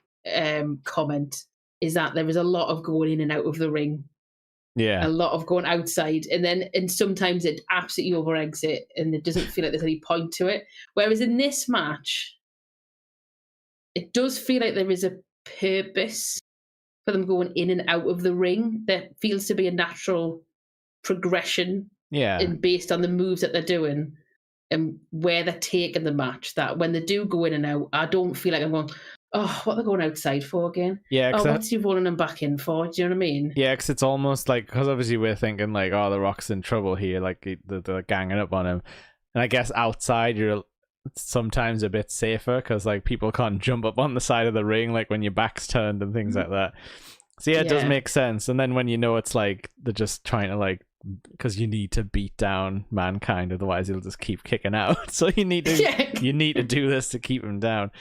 comment, is that there was a lot of going in and out of the ring. Yeah. A lot of going outside, and sometimes it absolutely over-eggs it, and it doesn't feel like there's any point to it. Whereas in this match, it does feel like there is a purpose for them going in and out of the ring. There feels to be a natural progression, and based on the moves that they're doing and where they're taking the match. That when they do go in and out, I don't feel like I'm going, oh, what are they going outside for again? Yeah, what's he rolling them back in for? Do you know what I mean? Yeah, because it's almost like, because obviously we're thinking like, oh, the Rock's in trouble here, like they're ganging up on him, and I guess outside you're sometimes a bit safer because like people can't jump up on the side of the ring like when your back's turned and things like that. So yeah, it does make sense. And then when it's like they're just trying to like, because you need to beat down Mankind, otherwise he'll just keep kicking out. So you need to do this to keep him down.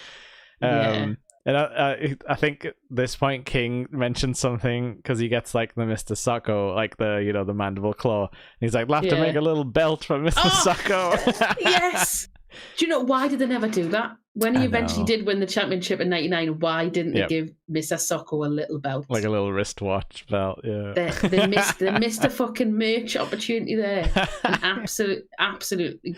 And I think at this point King mentioned something, because he gets like the Mr. Socko, like the mandible claw, and he's like, we'll have to make a little belt for Mr. Socko. Yes. Do you know, why did they never do that? When he eventually did win the championship in 99, why didn't they give Mr. Socko a little belt? Like a little wristwatch belt, yeah. They missed a fucking merch opportunity there. Absolutely.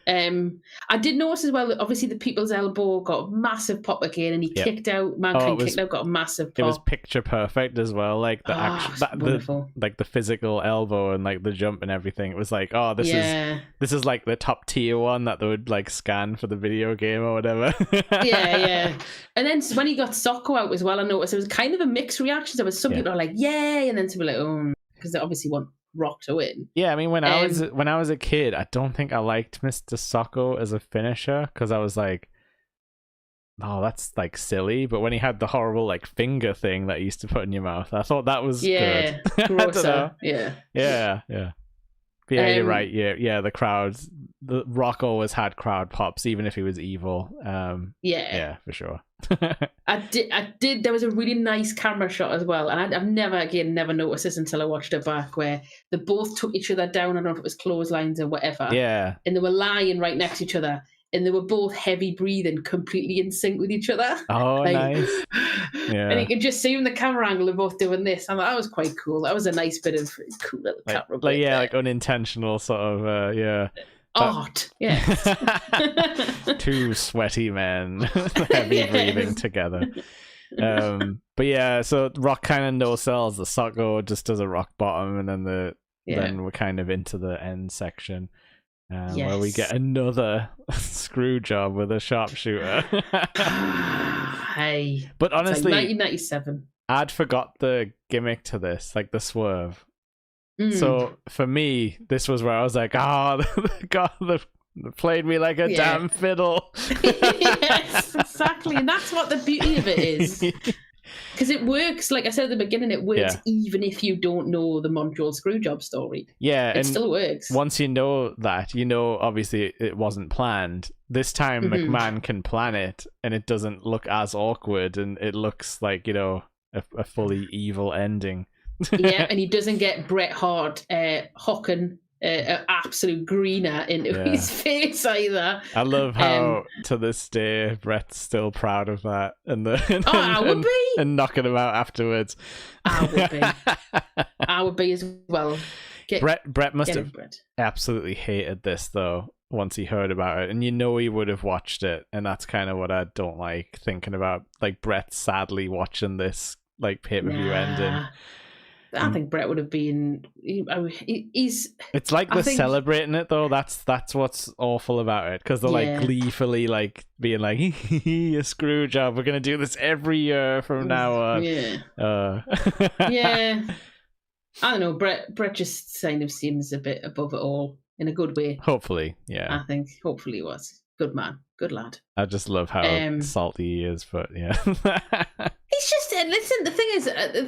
I did notice as well that obviously the People's Elbow got a massive pop again, and he kicked out. Mankind kicked out, got a massive pop. It was picture perfect as well, like the the physical elbow and like the jump and everything. It was like, oh, this is like the top tier one that they would like scan for the video game or whatever. yeah. And then when he got Socko out as well, I noticed there was kind of a mixed reaction. There was some people are like, yay, and then some were like, oh, because they obviously want Rock to win. Yeah, I mean, when I was a kid, I don't think I liked Mr. Socko as a finisher, because I was like, oh, that's like silly. But when he had the horrible like finger thing that he used to put in your mouth, I thought that was good. Grosser. Yeah. But yeah, you're right. Yeah, the crowds. The Rock always had crowd pops, even if he was evil. Yeah, for sure. I did. There was a really nice camera shot as well, and I've never noticed this until I watched it back, where they both took each other down. I don't know if it was clotheslines or whatever. Yeah. And they were lying right next to each other, and they were both heavy breathing, completely in sync with each other. Oh, like, nice. Yeah. And you can just see from the camera angle they're both doing this. And that was quite cool. That was a nice bit of cool little camera. Like unintentional sort of art. Yeah. Two sweaty men heavy breathing together. But yeah, so Rock kind of no sells the Socko, just does a rock bottom, and then then we're kind of into the end section. Where we get another screw job with a sharpshooter. Hey. But honestly, like 1997. I'd forgot the gimmick to this, like the swerve. So for me, this was where I was like, God, they played me like a damn fiddle. Yes, exactly. And that's what the beauty of it is. Because it works, like I said at the beginning, it works even if you don't know the Montreal Screwjob story. Yeah. It still works. Once you know that, obviously it wasn't planned. This time McMahon can plan it, and it doesn't look as awkward, and it looks like, a fully evil ending. Yeah, and he doesn't get Bret Hart hocking an absolute greener into his face either. I love how to this day Bret's still proud of that, I would be, and knocking him out afterwards. I would be as well. Bret must have absolutely hated this though once he heard about it, and he would have watched it, and that's kind of what I don't like thinking about, like Bret sadly watching this like pay-per-view ending. I think Bret would have been. He's. It's like they're celebrating it though. That's what's awful about it, because they're like gleefully like being like, a screw job. We're gonna do this every year from now on. Yeah. I don't know. Bret just kind of seems a bit above it all. in a good way. Hopefully, yeah. I think hopefully he was. Good man, good lad. I just love how salty he is, but yeah. He's just listen. The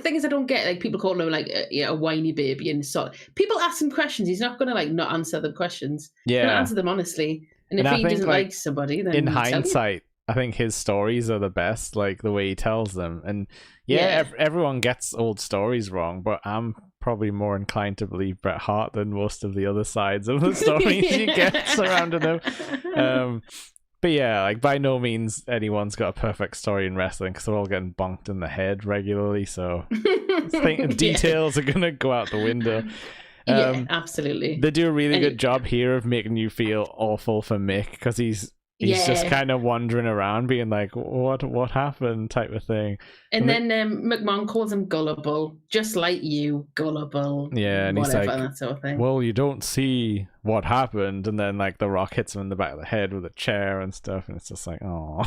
thing is, I don't get like people calling him like a whiny baby and so. People ask him questions. He's not going to like not answer them questions. Yeah, he's going to answer them honestly. And if he doesn't like somebody, then in hindsight, I think his stories are the best. Like the way he tells them, and everyone gets old stories wrong, but I'm probably more inclined to believe Bret Hart than most of the other sides of the stories you get surrounding him. But yeah, like by no means anyone's got a perfect story in wrestling because they're all getting bonked in the head regularly. So details are gonna go out the window. Yeah, absolutely. They do a really good job here of making you feel awful for Mick because he's just kind of wandering around being like, what happened type of thing. And then McMahon calls him gullible, just like you, gullible. Yeah, and whatever, he's like, that sort of thing. Well, you don't see what happened. And then like The Rock hits him in the back of the head with a chair and stuff. And it's just like, oh.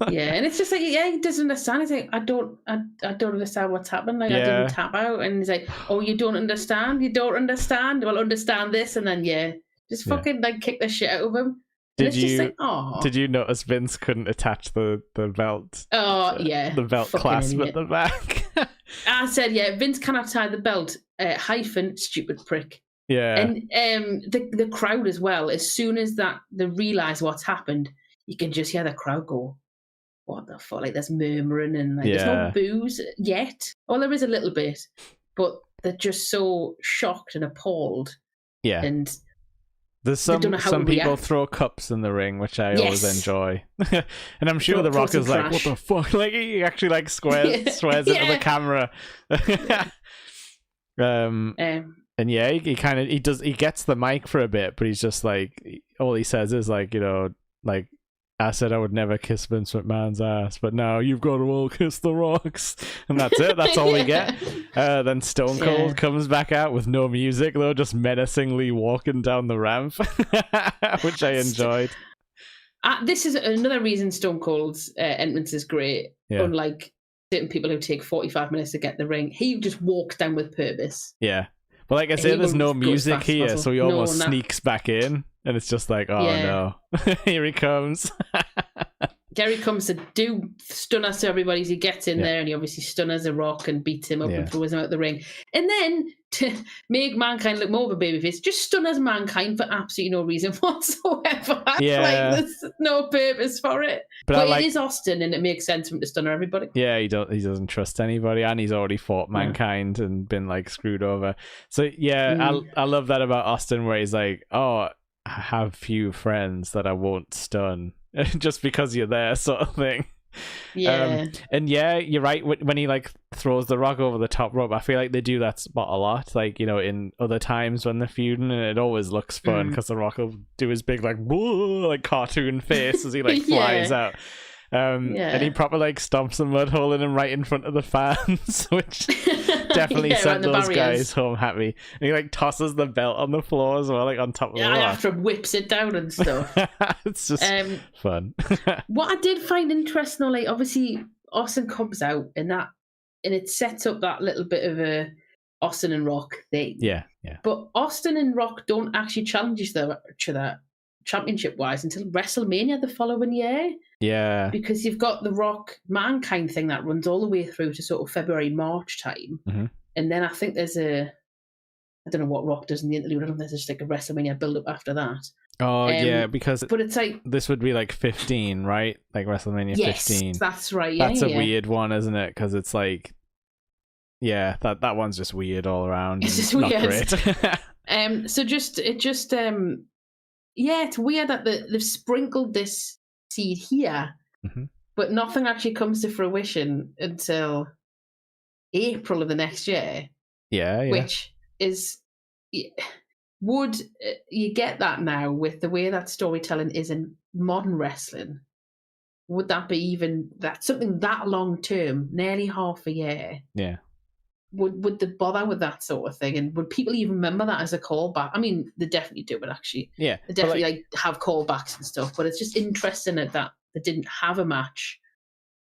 Yeah, and it's just like, he doesn't understand. He's like, I don't understand what's happened. Like, I didn't tap out. And he's like, oh, you don't understand? You don't understand? Well, understand this. And then, just fucking like kick the shit out of him. Did you notice Vince couldn't attach the belt? Oh, yeah. The belt clasp at the back. I said, Vince cannot tie the belt, hyphen, stupid prick. Yeah. And the crowd as well, as soon as they realise what's happened, you can just hear the crowd go, what the fuck? Like, there's murmuring and like, there's no boos yet. Well, there is a little bit, but they're just so shocked and appalled. Yeah. And there's some people throw cups in the ring, which I always enjoy. And I'm sure The Rock is like, what the fuck? Like, he actually like swears into the camera. And he gets the mic for a bit, but he's just like, all he says is like, like, I said I would never kiss Vince McMahon's ass, but now you've got to all kiss The Rock's. And that's it. That's all we get. Then Stone Cold comes back out with no music, though, just menacingly walking down the ramp, which I enjoyed. This is another reason Stone Cold's entrance is great. Yeah. Unlike certain people who take 45 minutes to get the ring, he just walks down with purpose. Yeah. Well, like I say, there's no music here, so he almost sneaks back in. And it's just like, oh no, here he comes. Gary comes to do stunners to everybody as he gets in there, and he obviously stunners The Rock and beats him up and throws him out the ring. And then to make Mankind look more of a babyface, just stunners Mankind for absolutely no reason whatsoever. Yeah. Like, there's no purpose for it. But it is Austin, and it makes sense for him to stunner everybody. Yeah, he doesn't trust anybody, and he's already fought Mankind and been like screwed over. So I love that about Austin, where he's like, oh, I have few friends that I won't stun just because you're there, sort of thing. Yeah. And you're right. When he like throws The Rock over the top rope, I feel like they do that spot a lot. Like, in other times when they're feuding, and it always looks fun because The Rock will do his big like cartoon face as he like flies out. And he proper like stomps a mud hole in him right in front of the fans, which definitely sent those guys home happy. And he like tosses the belt on the floor as well, like on top of the wall. After whips it down and stuff. It's just fun. What I did find interesting, like obviously Austin comes out and it sets up that little bit of a Austin and Rock thing. Yeah. But Austin and Rock don't actually challenge each other championship wise until WrestleMania the following year. Yeah. Because you've got the Rock Mankind thing that runs all the way through to sort of February, March time. Mm-hmm. And then I think there's I don't know what Rock does in the interlude. I don't think there's just like a WrestleMania build up after that. Oh, yeah, because but it's like this would be like 15, right? Like WrestleMania 15. Yes, that's right. That's a weird one, isn't it? Because it's like, that one's just weird all around. It's just not weird. Great. So it's weird that they've sprinkled this seed here, but nothing actually comes to fruition until April of the next year. Yeah. Which is, would you get that now with the way that storytelling is in modern wrestling? Would that be even something that long term, nearly half a year? Yeah. Would they bother with that sort of thing? And would people even remember that as a callback? I mean, they definitely do, but actually. Yeah. They definitely like have callbacks and stuff, but it's just interesting that they didn't have a match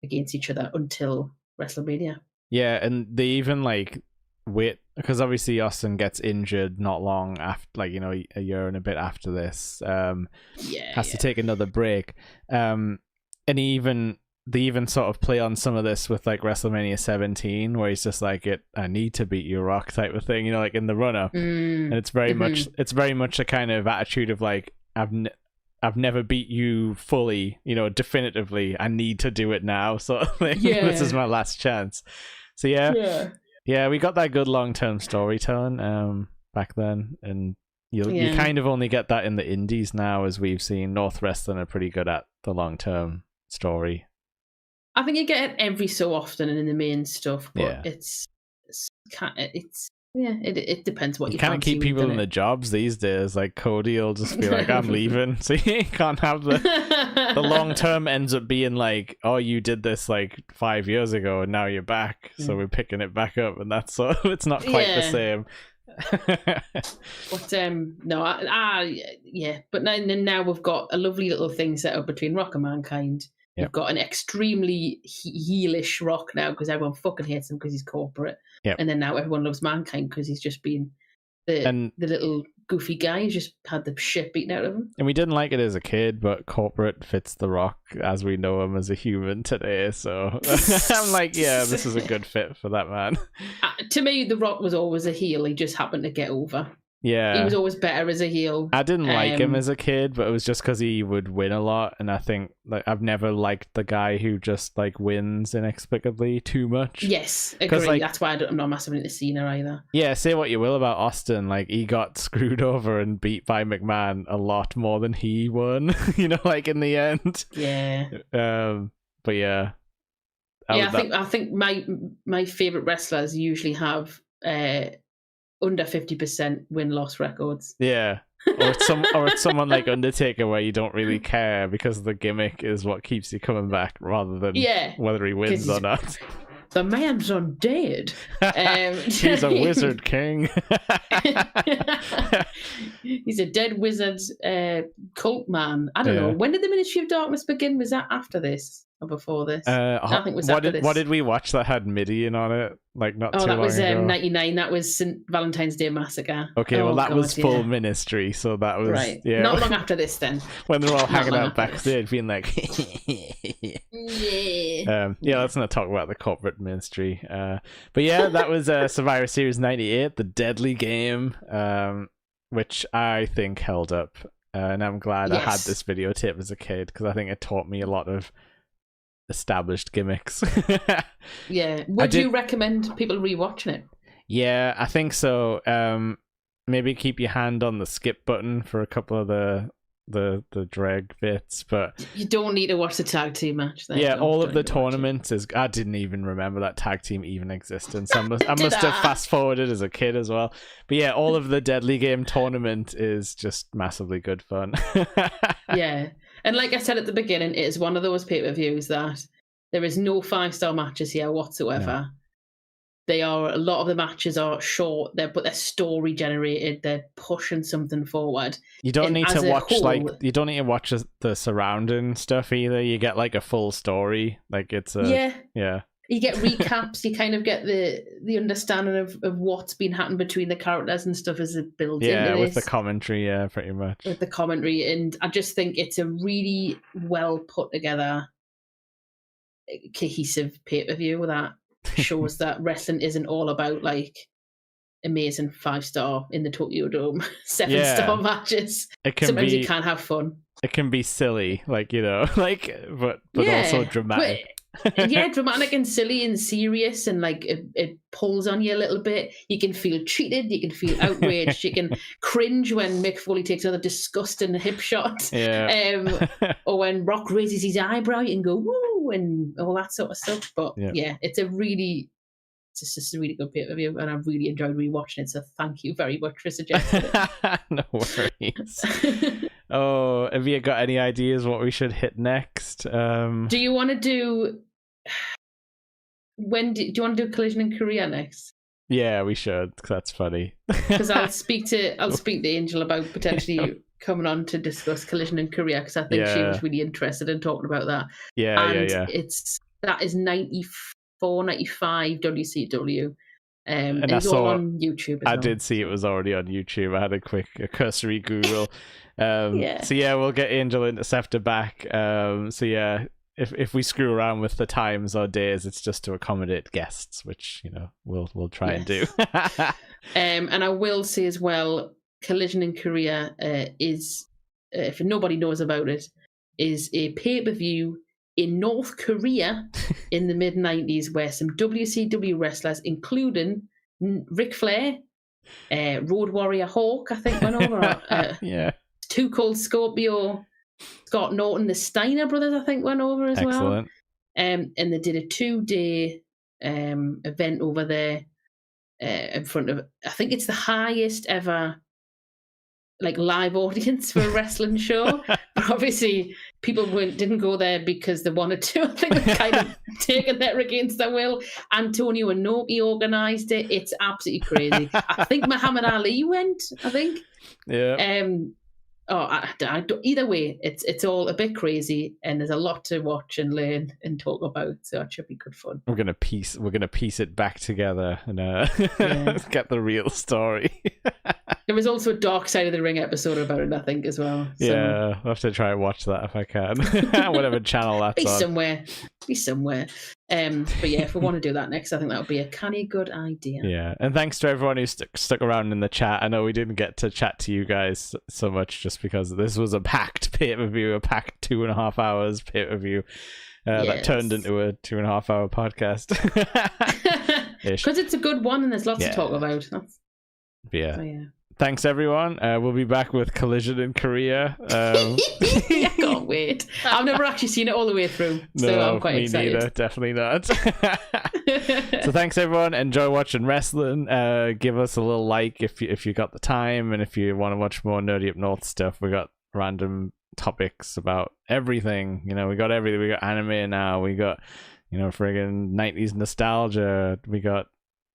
against each other until WrestleMania. Yeah, and they even like wait because obviously Austin gets injured not long after, like, you know, a year and a bit after this. Has to take another break. And they even sort of play on some of this with like WrestleMania 17, where he's just like, I need to beat you, Rock, type of thing, you know, like in the run up. And it's very much a kind of attitude of like, I've never beat you fully, you know, definitively. I need to do it now. So this is my last chance. So yeah, we got that good long-term storytelling back then, and you kind of only get that in the indies now, as we've seen. North Wrestling are pretty good at the long-term story. I think you get it every so often in the main stuff, but it depends what you can't keep people in the jobs these days. Like Cody will just be like, I'm leaving. So you can't have the long term ends up being like, oh, you did this like 5 years ago and now you're back. So we're picking it back up, and that's so it's not quite the same. But but now we've got a lovely little thing set up between Rock and Mankind. You've got an extremely heelish Rock now, because everyone fucking hates him because he's corporate. Yep. And then now everyone loves Mankind because he's just been the little goofy guy who's just had the shit beaten out of him. And we didn't like it as a kid, but corporate fits the Rock as we know him as a human today. So I'm like, yeah, this is a good fit for that man. To me, the Rock was always a heel. He just happened to get over. Yeah, he was always better as a heel. I didn't like him as a kid, but it was just because he would win a lot, and I think like I've never liked the guy who just like wins inexplicably too much. Yes, agree. Like, that's why I'm not massive into Cena either. Yeah, say what you will about Austin, like he got screwed over and beat by McMahon a lot more than he won. You know, like in the end. Yeah. But yeah. I think my favorite wrestlers usually have under 50% win-loss records. Yeah. Or it's someone like Undertaker, where you don't really care because the gimmick is what keeps you coming back, rather than whether he wins or not. The man's undead. He's a wizard king. He's a dead wizard cult man. I don't know. When did the Ministry of Darkness begin? Was that after this or before this? I think it was after this. What did we watch that had Midian on it? Like not too long ago? Oh, that was 99. That was St. Valentine's Day Massacre. Okay, well that was full Ministry, so that was right. Yeah. Not long after this, then. When they're all hanging out backstage, being like, let's not talk about the corporate Ministry. But yeah, that was Survivor Series 98, the Deadly Game, which I think held up, and I'm glad I had this videotape as a kid, because I think it taught me a lot of established gimmicks. Would you recommend people rewatching it? Yeah, I think so. Maybe keep your hand on the skip button for a couple of the drag bits, but you don't need to watch the tag team match then. Yeah, all of the tournaments is I didn't even remember that tag team even existed, so I must have fast forwarded as a kid as well. But yeah, all of the Deadly Game tournament is just massively good fun. Yeah. And like I said at the beginning, it is one of those pay-per-views that there is no 5-star matches here whatsoever. No. A lot of the matches are short, but they're story generated. They're pushing something forward. You don't need to watch the surrounding stuff either. You get like a full story. Like it's You get recaps. You kind of get the understanding of what's been happening between the characters and stuff as it builds into this. Yeah, with the commentary, pretty much. With the commentary, and I just think it's a really well put together, cohesive pay-per-view that shows that wrestling isn't all about like amazing 5-star in the Tokyo Dome 7-star matches. Sometimes you can have fun. It can be silly, like, you know, like but also dramatic. Dramatic and silly and serious, and like it pulls on you a little bit. You can feel cheated, you can feel outraged, you can cringe when Mick Foley takes another disgusting hip shot, or when Rock raises his eyebrow, you can go woo and all that sort of stuff. But it's just a really good pay-per-view, and I've really enjoyed rewatching it, so thank you very much for suggesting it. No worries. Oh, have you got any ideas what we should hit next? Do you want to do... do you want to do Collision in Korea next? Yeah, we should, because that's funny. Because I'll speak to Angel about potentially coming on to discuss Collision in Korea, because I think she was really interested in talking about that. Yeah. That is 94, 95 WCW. And it's all on YouTube. I did see it was already on YouTube. I had a cursory Google. So yeah, we'll get Angel Interceptor back. So yeah, if we screw around with the times or days, it's just to accommodate guests, which we'll try and do. And I will say as well, Collision in Korea is, if nobody knows about it, is a pay-per-view in North Korea in the mid-90s where some WCW wrestlers, including Ric Flair, Road Warrior Hawk, I think, went over. Too Cold Scorpio, Scott Norton, the Steiner brothers, I think, went over as well. And they did a 2-day event over there in front of, I think it's the highest ever live audience for a wrestling show. But obviously people didn't go there because they wanted to. I think they've kind of taken that against their will. Antonio Inoki organised it. It's absolutely crazy. I think Muhammad Ali went, I think. Yeah. Either way, it's all a bit crazy, and there's a lot to watch and learn and talk about. So it should be good fun. We're gonna piece it back together and get the real story. There was also a Dark Side of the Ring episode about it, I think, as well. So. Yeah, I'll have to try and watch that if I can. Whatever channel that's on. Be somewhere. But yeah, if we want to do that next, I think that would be a canny good idea. Yeah, and thanks to everyone who stuck around in the chat. I know we didn't get to chat to you guys so much just because this was a packed pay-per-view, a packed 2.5 hours pay-per-view that turned into a 2.5 hour podcast. Because it's a good one and there's lots to talk about. Yeah. Thanks, everyone. We'll be back with Collision in Korea. I can't wait. I've never actually seen it all the way through, so I'm quite excited. Me neither. Definitely not. So thanks, everyone. Enjoy watching wrestling. Give us a little like if you got the time, and if you want to watch more Nerdy Up North stuff, we got random topics about everything. We got everything. We got anime now. We got friggin' 90s nostalgia. We got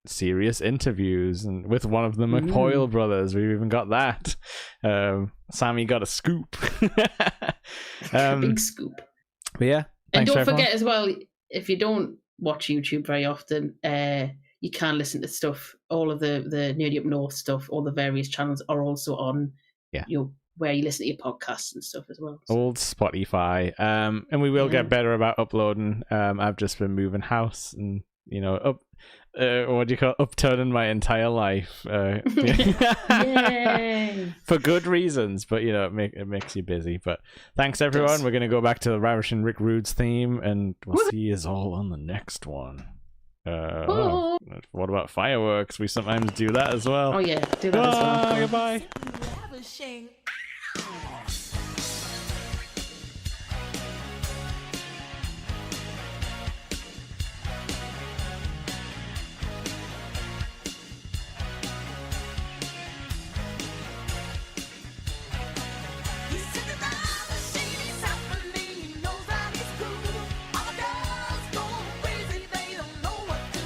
serious interviews, and with one of the McPoyle brothers. We've even got that. Sammy got a scoop. Big scoop. But yeah, and don't forget as well, if you don't watch YouTube very often, you can listen to stuff. All of the Nerdy Up North stuff, all the various channels are also on where you listen to your podcasts and stuff as well. Old Spotify. And we will get better about uploading. I've just been moving house and what do you call upturning my entire life for good reasons, but it makes you busy. But thanks, everyone. We're gonna go back to the Ravishing Rick Rude's theme, and we'll see you all on the next one. What about fireworks? We sometimes do that as well. Do that as well. Goodbye. Ravishing.